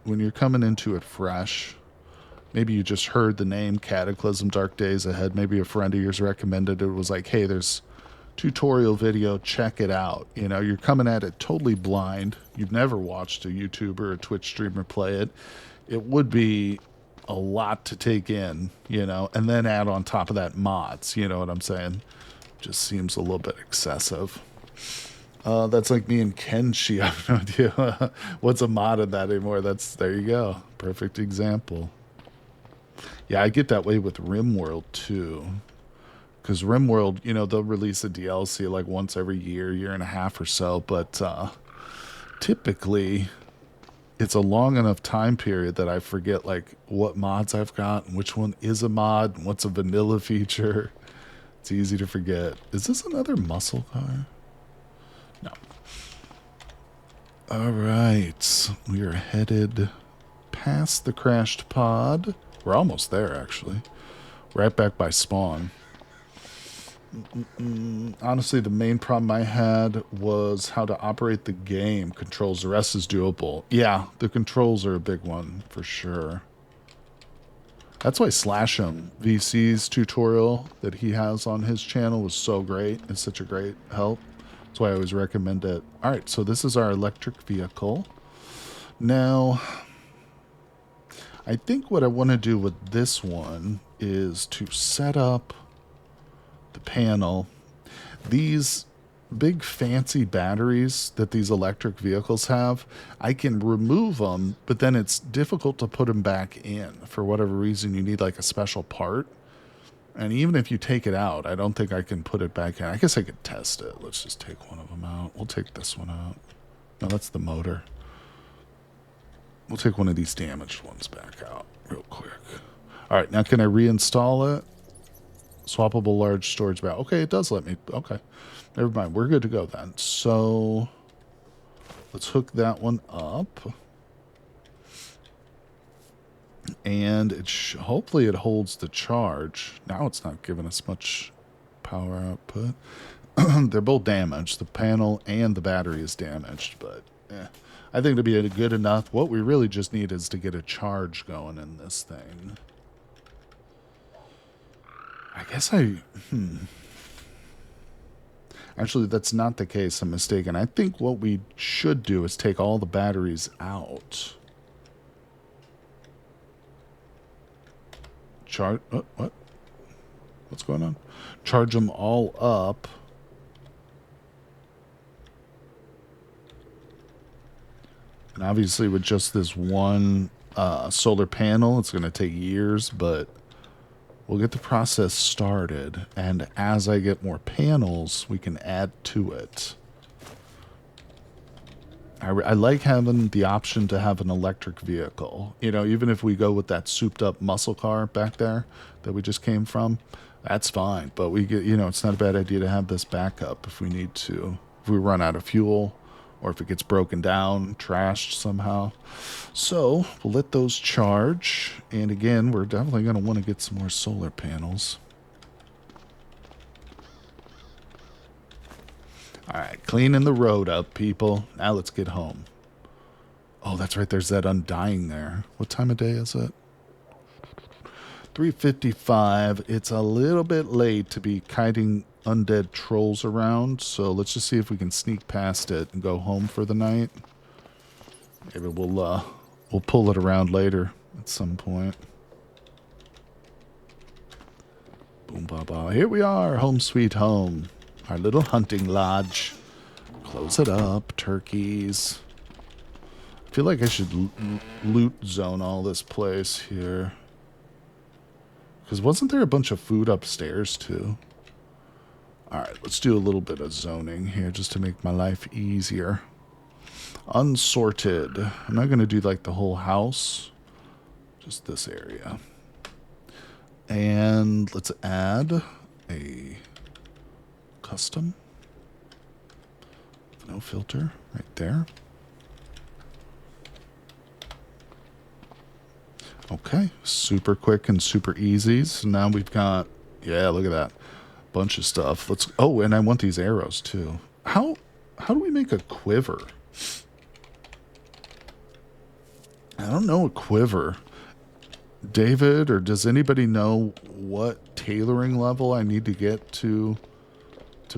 when you're coming into it fresh, maybe you just heard the name Cataclysm Dark Days Ahead, maybe a friend of yours recommended it, was like, hey, there's tutorial video, check it out. You know, you're coming at it totally blind. You've never watched a YouTuber or a Twitch streamer play it. It would be a lot to take in, you know, and then add on top of that mods, you know what I'm saying? Just seems a little bit excessive. That's like me and Kenshi. I have no idea what's a mod of that anymore. There you go. Perfect example. Yeah, I get that way with RimWorld too. Because RimWorld, you know, they'll release a DLC like once every year and a half or so, but typically it's a long enough time period that I forget like what mods I've got and which one is a mod and what's a vanilla feature. It's easy to forget. Is this another muscle car? No. All right, we are headed past the crashed pod. We're almost there, actually. Right back by spawn. Honestly, the main problem I had was how to operate the game. Controls, the rest is doable. Yeah, the controls are a big one, for sure. That's why Slash'em VC's tutorial that he has on his channel was so great. It's such a great help. That's why I always recommend it. Alright, so this is our electric vehicle. Now, I think what I want to do with this one is to set up the panel. These big fancy batteries that these electric vehicles have, I can remove them, but then it's difficult to put them back in. For whatever reason, you need like a special part. And even if you take it out, I don't think I can put it back in. I guess I could test it. Let's just take one of them out. We'll take this one out. No, that's the motor. We'll take one of these damaged ones back out real quick. All right, now can I reinstall it? Swappable large storage battery. Okay, it does let me. Okay, never mind. We're good to go then. So let's hook that one up. And hopefully it holds the charge. Now it's not giving us much power output. They're both damaged. The panel and the battery is damaged, but I think it'll be good enough. What we really just need is to get a charge going in this thing. I guess Actually, that's not the case. I'm mistaken. I think what we should do is take all the batteries out. What? What's going on? Charge them all up. And obviously with just this one solar panel, it's going to take years, but we'll get the process started. And as I get more panels, we can add to it. I like having the option to have an electric vehicle. You know, even if we go with that souped up muscle car back there that we just came from, that's fine. But we get, you know, it's not a bad idea to have this backup if we need to. If we run out of fuel or if it gets broken down, trashed somehow. So we'll let those charge. And again, we're definitely going to want to get some more solar panels. All right, cleaning the road up, people. Now let's get home. Oh, that's right. There's that undying there. What time of day is it? 3:55. It's a little bit late to be kiting undead trolls around, so let's just see if we can sneak past it and go home for the night. Maybe we'll pull it around later at some point. Boom, ba, ba. Here we are, home sweet home. Our little hunting lodge. Close it up. Turkeys. I feel like I should loot zone all this place here. Because wasn't there a bunch of food upstairs too? Alright, let's do a little bit of zoning here just to make my life easier. Unsorted. I'm not going to do like the whole house. Just this area. And let's add a custom. No filter right there. Okay, super quick and super easy. So now we've got, yeah, look at that. Bunch of stuff. Let's, oh, and I want these arrows too. How do we make a quiver? I don't know a quiver. David, or does anybody know what tailoring level I need to get to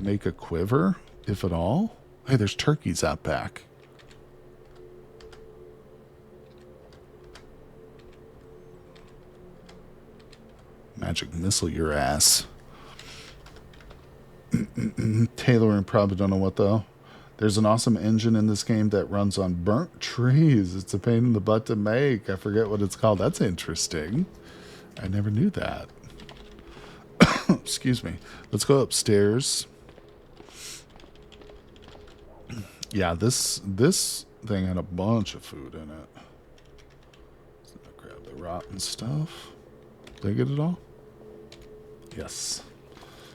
make a quiver, if at all? Hey, there's turkeys out back. Magic missile your ass. Tailoring, probably don't know what though. There's an awesome engine in this game that runs on burnt trees. It's a pain in the butt to make. I forget what it's called. That's interesting. I never knew that. Excuse me. Let's go upstairs. Yeah, this thing had a bunch of food in it. So I'll grab the rotten stuff. Did I get it all? Yes.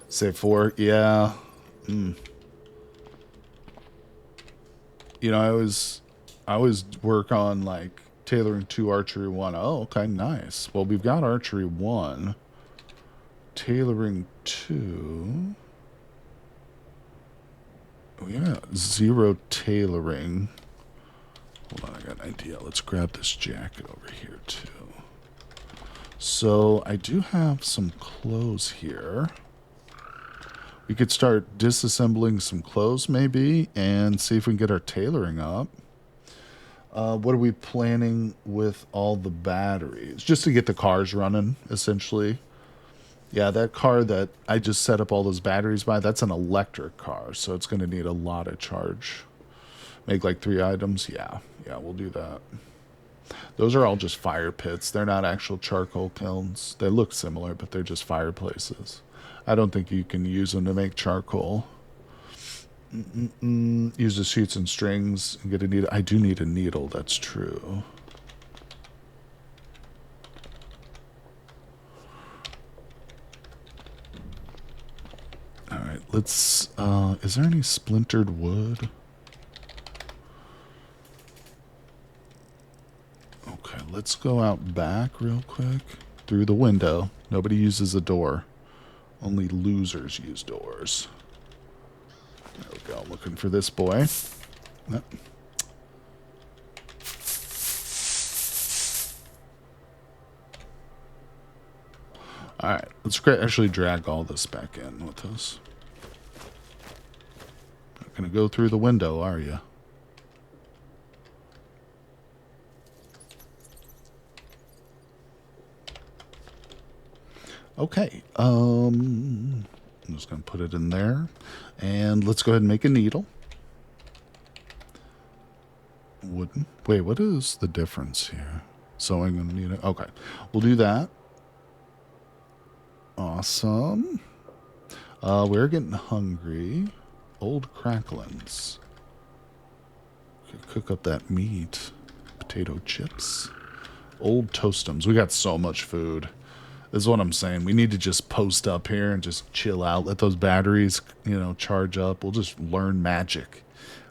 Save 4. Yeah. You know, I always work on like tailoring 2, archery 1. Oh, okay, nice. Well, we've got archery 1. Tailoring 2. Oh yeah, 0 tailoring. Hold on, I got an idea. Let's grab this jacket over here too. So I do have some clothes here. We could start disassembling some clothes maybe and see if we can get our tailoring up. What are we planning with all the batteries? Just to get the cars running, essentially. Yeah, that car that I just set up all those batteries by, that's an electric car, so it's going to need a lot of charge. Make like 3 items? Yeah, we'll do that. Those are all just fire pits. They're not actual charcoal kilns. They look similar, but they're just fireplaces. I don't think you can use them to make charcoal. Use the sheets and strings and get a needle. I do need a needle, that's true. Alright, let's... is there any splintered wood? Okay, let's go out back real quick. Through the window. Nobody uses a door. Only losers use doors. There we go. Looking for this boy. Yep. Alright, let's actually drag all this back in with us. Not gonna go through the window, are you? Okay, I'm just going to put it in there. And let's go ahead and make a needle. wooden. Wait, what is the difference here? Sewing and needing. Okay, we'll do that. Awesome. We're getting hungry. Old cracklins. Cook up that meat. Potato chips. Old toastums. We got so much food. This is what I'm saying. We need to just post up here and just chill out. Let those batteries, you know, charge up. We'll just learn magic.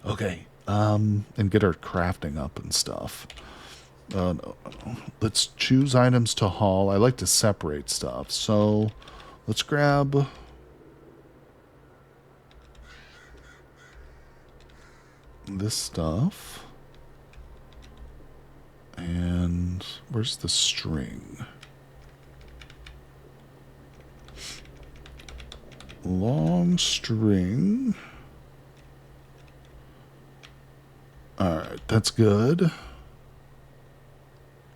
Okay. And get our crafting up and stuff. No. Let's choose items to haul. I like to separate stuff. So let's grab... this stuff. And where's the string? Long string. Alright, that's good.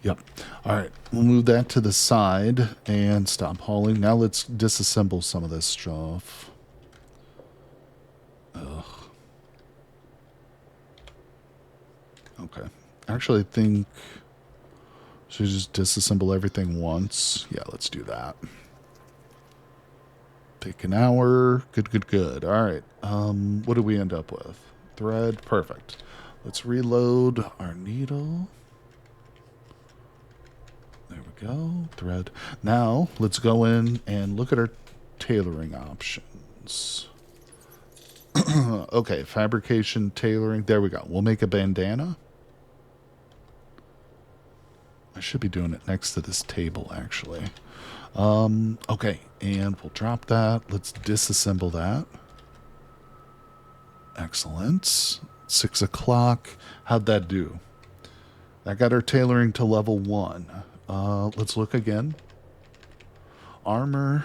Yep. Alright, we'll move that to the side and stop hauling. Now let's disassemble some of this stuff. Ugh. Okay. Actually, I think... should we just disassemble everything once? Yeah, let's do that. Take an hour. Good, good, good. Alright. What do we end up with? Thread. Perfect. Let's reload our needle. There we go. Thread. Now, let's go in and look at our tailoring options. Okay, fabrication, tailoring. There we go. We'll make a bandana. I should be doing it next to this table, actually. Okay, and we'll drop that. Let's disassemble that. Excellent. 6 o'clock. How'd that do? That got our tailoring to level 1. Let's look again. Armor,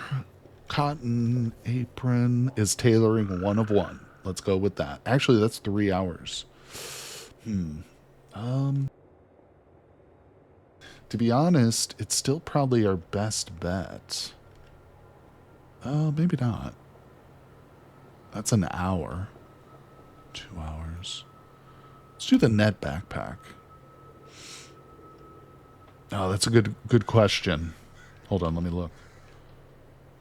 cotton, apron is tailoring 1 of 1. Let's go with that. Actually, that's 3 hours. To be honest, it's still probably our best bet. Maybe not. That's an hour. 2 hours. Let's do the net backpack. Oh, that's a good question. Hold on, let me look.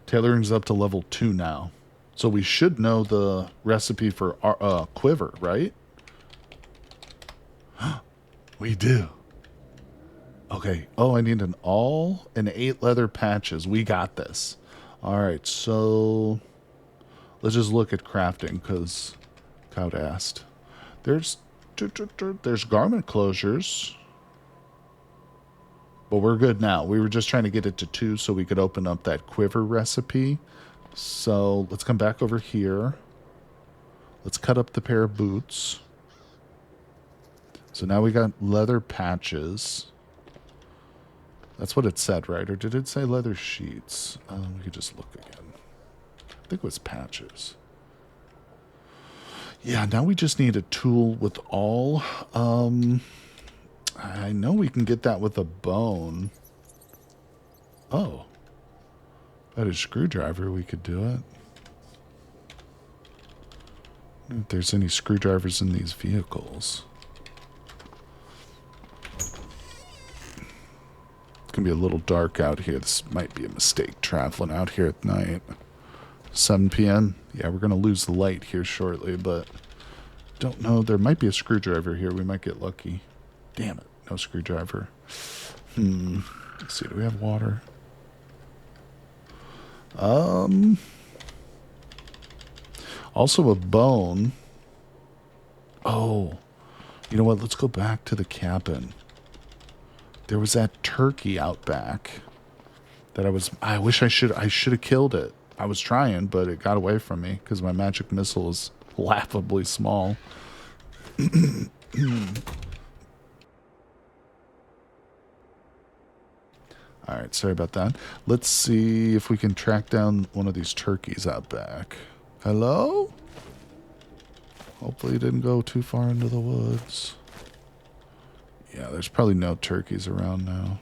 Tailoring's up to level 2 now. So we should know the recipe for our quiver, right? We do. Okay. Oh, I need an awl and 8 leather patches. We got this. All right, so let's just look at crafting because Cloud asked. There's garment closures. But we're good now. We were just trying to get it to 2 so we could open up that quiver recipe. So let's come back over here. Let's cut up the pair of boots. So now we got leather patches. That's what it said, right? Or did it say leather sheets? We could just look again. I think it was patches. Yeah, now we just need a tool with all. I know we can get that with a bone. Oh. If I had a screwdriver, we could do it. I don't know if there's any screwdrivers in these vehicles. It's going to be a little dark out here. This might be a mistake traveling out here at night. 7 p.m. Yeah, we're going to lose the light here shortly, but don't know. There might be a screwdriver here. We might get lucky. Damn it. No screwdriver. Let's see. Do we have water? Also a bone. Oh. You know what? Let's go back to the cabin. There was that turkey out back that I wish I should have killed it. I was trying, but it got away from me because my magic missile is laughably small. Alright, sorry about that. Let's see if we can track down one of these turkeys out back. Hello? Hopefully it didn't go too far into the woods. Yeah, there's probably no turkeys around now.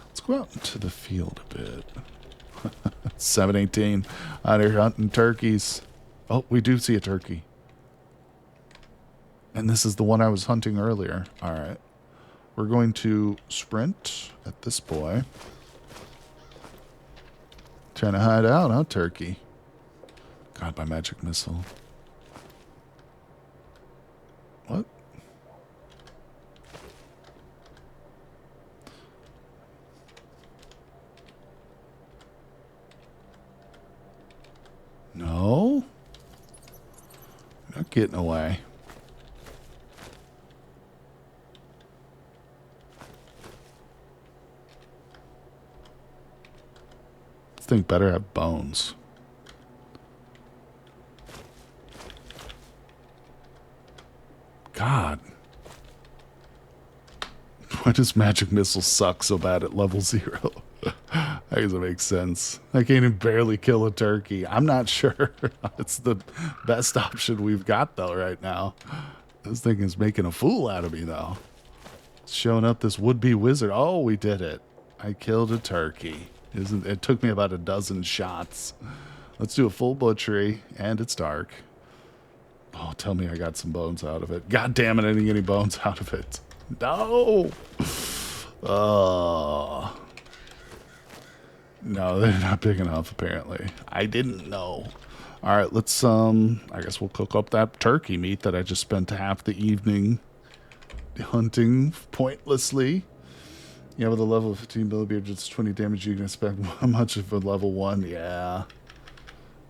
Let's go out into the field a bit. 7:18. Out here hunting turkeys. Oh, we do see a turkey. And this is the one I was hunting earlier. All right. We're going to sprint at this boy. Trying to hide out, huh, turkey? God, my magic missile. What? No? Not getting away. This thing better have bones. God. Why does magic missile suck so bad at level 0? That doesn't make sense. I can't even barely kill a turkey. I'm not sure. It's the best option we've got, though, right now. This thing is making a fool out of me, though. It's showing up this would-be wizard. Oh, we did it. I killed a turkey. It took me about a dozen shots. Let's do a full butchery, and it's dark. Oh, tell me I got some bones out of it. God damn it, I didn't get any bones out of it. No! Oh. No, they're not big enough, apparently. I didn't know. All right, let's, I guess we'll cook up that turkey meat that I just spent half the evening hunting pointlessly. Yeah, with a level of 15 millimeter, just 20 damage, you can expect how much of a level 1? Yeah.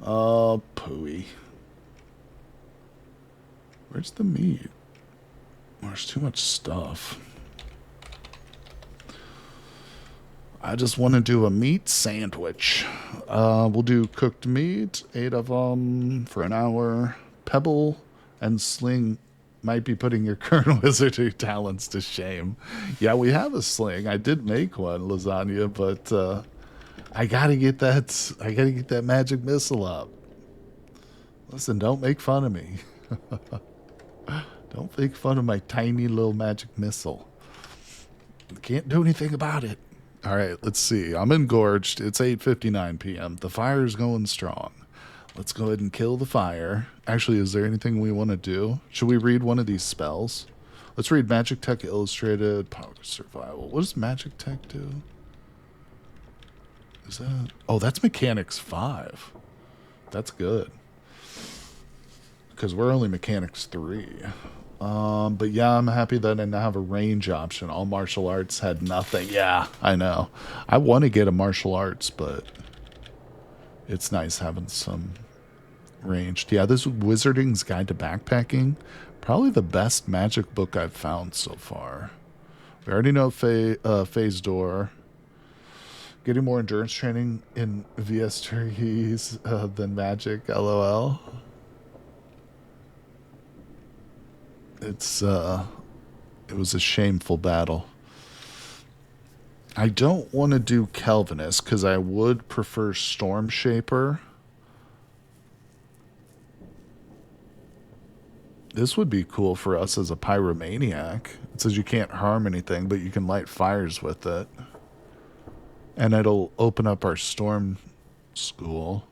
Oh, pooey. Where's the meat? There's too much stuff. I just want to do a meat sandwich. We'll do cooked meat, 8 of them for an hour. Pebble and sling might be putting your current wizardry talents to shame. Yeah, we have a sling. I did make one, lasagna, but I gotta get that magic missile up. Listen, don't make fun of me. Don't make fun of my tiny little magic missile. Can't do anything about it. All right, let's see. I'm engorged. It's 8:59 p.m. The fire's going strong. Let's go ahead and kill the fire. Actually, is there anything we want to do? Should we read one of these spells? Let's read Magic Tech Illustrated, Power Survival. What does Magic Tech do? Is that... Oh, that's Mechanics 5. That's good. Because we're only Mechanics 3. But yeah, I'm happy that I now have a range option. All martial arts had nothing. Yeah, I know. I want to get a martial arts, but it's nice having some ranged. Yeah, this Wizarding's Guide to Backpacking. Probably the best magic book I've found so far. We already know Phase Door. Getting more endurance training in VS turkeys than magic, LOL. It was a shameful battle. I don't want to do Calvinist because I would prefer Storm Shaper. This would be cool for us as a pyromaniac. It says you can't harm anything, but you can light fires with it. And it'll open up our storm school.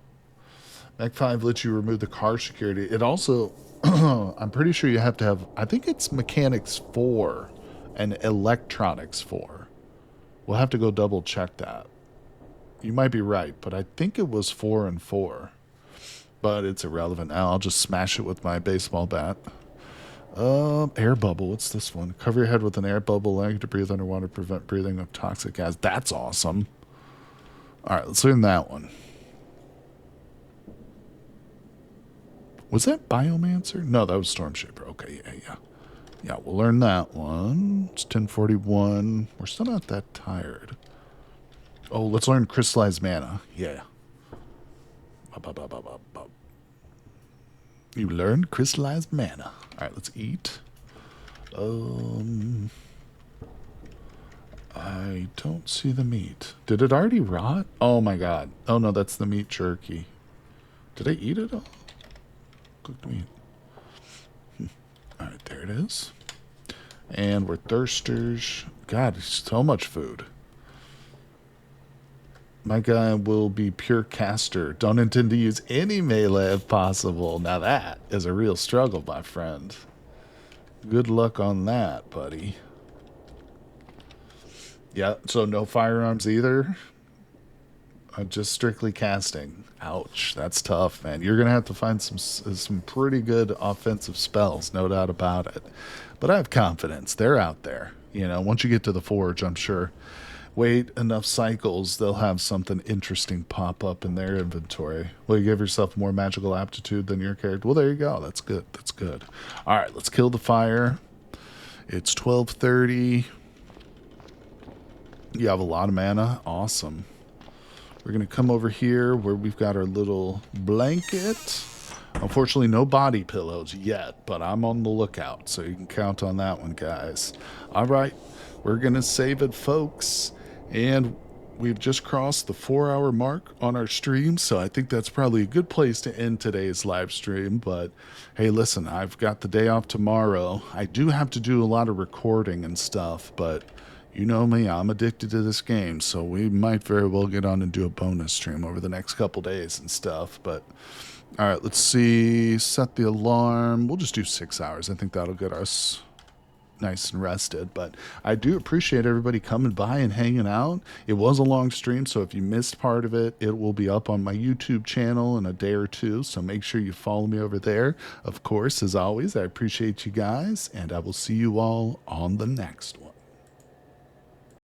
Mech 5 lets you remove the car security. It also... I'm pretty sure you have to have... I think it's Mechanics 4 and Electronics 4. We'll have to go double check that. You might be right, but I think it was 4 and 4. But it's irrelevant now. I'll just smash it with my baseball bat. Air bubble. What's this one? Cover your head with an air bubble, allowing you to breathe underwater, prevent breathing of toxic gas. That's awesome. All right, let's learn that one. Was that Biomancer? No, that was Storm Shaper. Okay, yeah. Yeah, we'll learn that one. It's 10:41. We're still not that tired. Oh, let's learn Crystallized Mana. Yeah. You learned Crystallized Mana. All right, let's eat. I don't see the meat. Did it already rot? Oh my god. Oh no, that's the meat jerky. Did I eat it all? Cooked meat. All right, there it is. And we're thirsters. God, so much food. My guy will be pure caster. Don't intend to use any melee if possible. Now that is a real struggle, my friend. Good luck on that, buddy. Yeah, so no firearms either. Just strictly casting. Ouch, that's tough, man. You're gonna have to find some pretty good offensive spells, no doubt about it. But I have confidence. They're out there. You know, once you get to the forge, I'm sure. Wait enough cycles, they'll have something interesting pop up in their inventory. Will you give yourself more magical aptitude than your character? Well, there you go. That's good. That's good. All right, let's kill the fire. It's 12:30. You have a lot of mana. Awesome. We're going to come over here where we've got our little blanket. Unfortunately, no body pillows yet, but I'm on the lookout, so you can count on that one, guys. All right, we're going to save it, folks. And we've just crossed the 4-hour mark on our stream, so I think that's probably a good place to end today's live stream. But hey, listen, I've got the day off tomorrow. I do have to do a lot of recording and stuff, but you know me, I'm addicted to this game, so we might very well get on and do a bonus stream over the next couple days and stuff. But all right, let's see. Set the alarm. We'll just do 6 hours. I think that'll get us nice and rested. But I do appreciate everybody coming by and hanging out. It was a long stream, so if you missed part of it, it will be up on my YouTube channel in a day or two, so make sure you follow me over there. Of course, as always, I appreciate you guys, and I will see you all on the next one.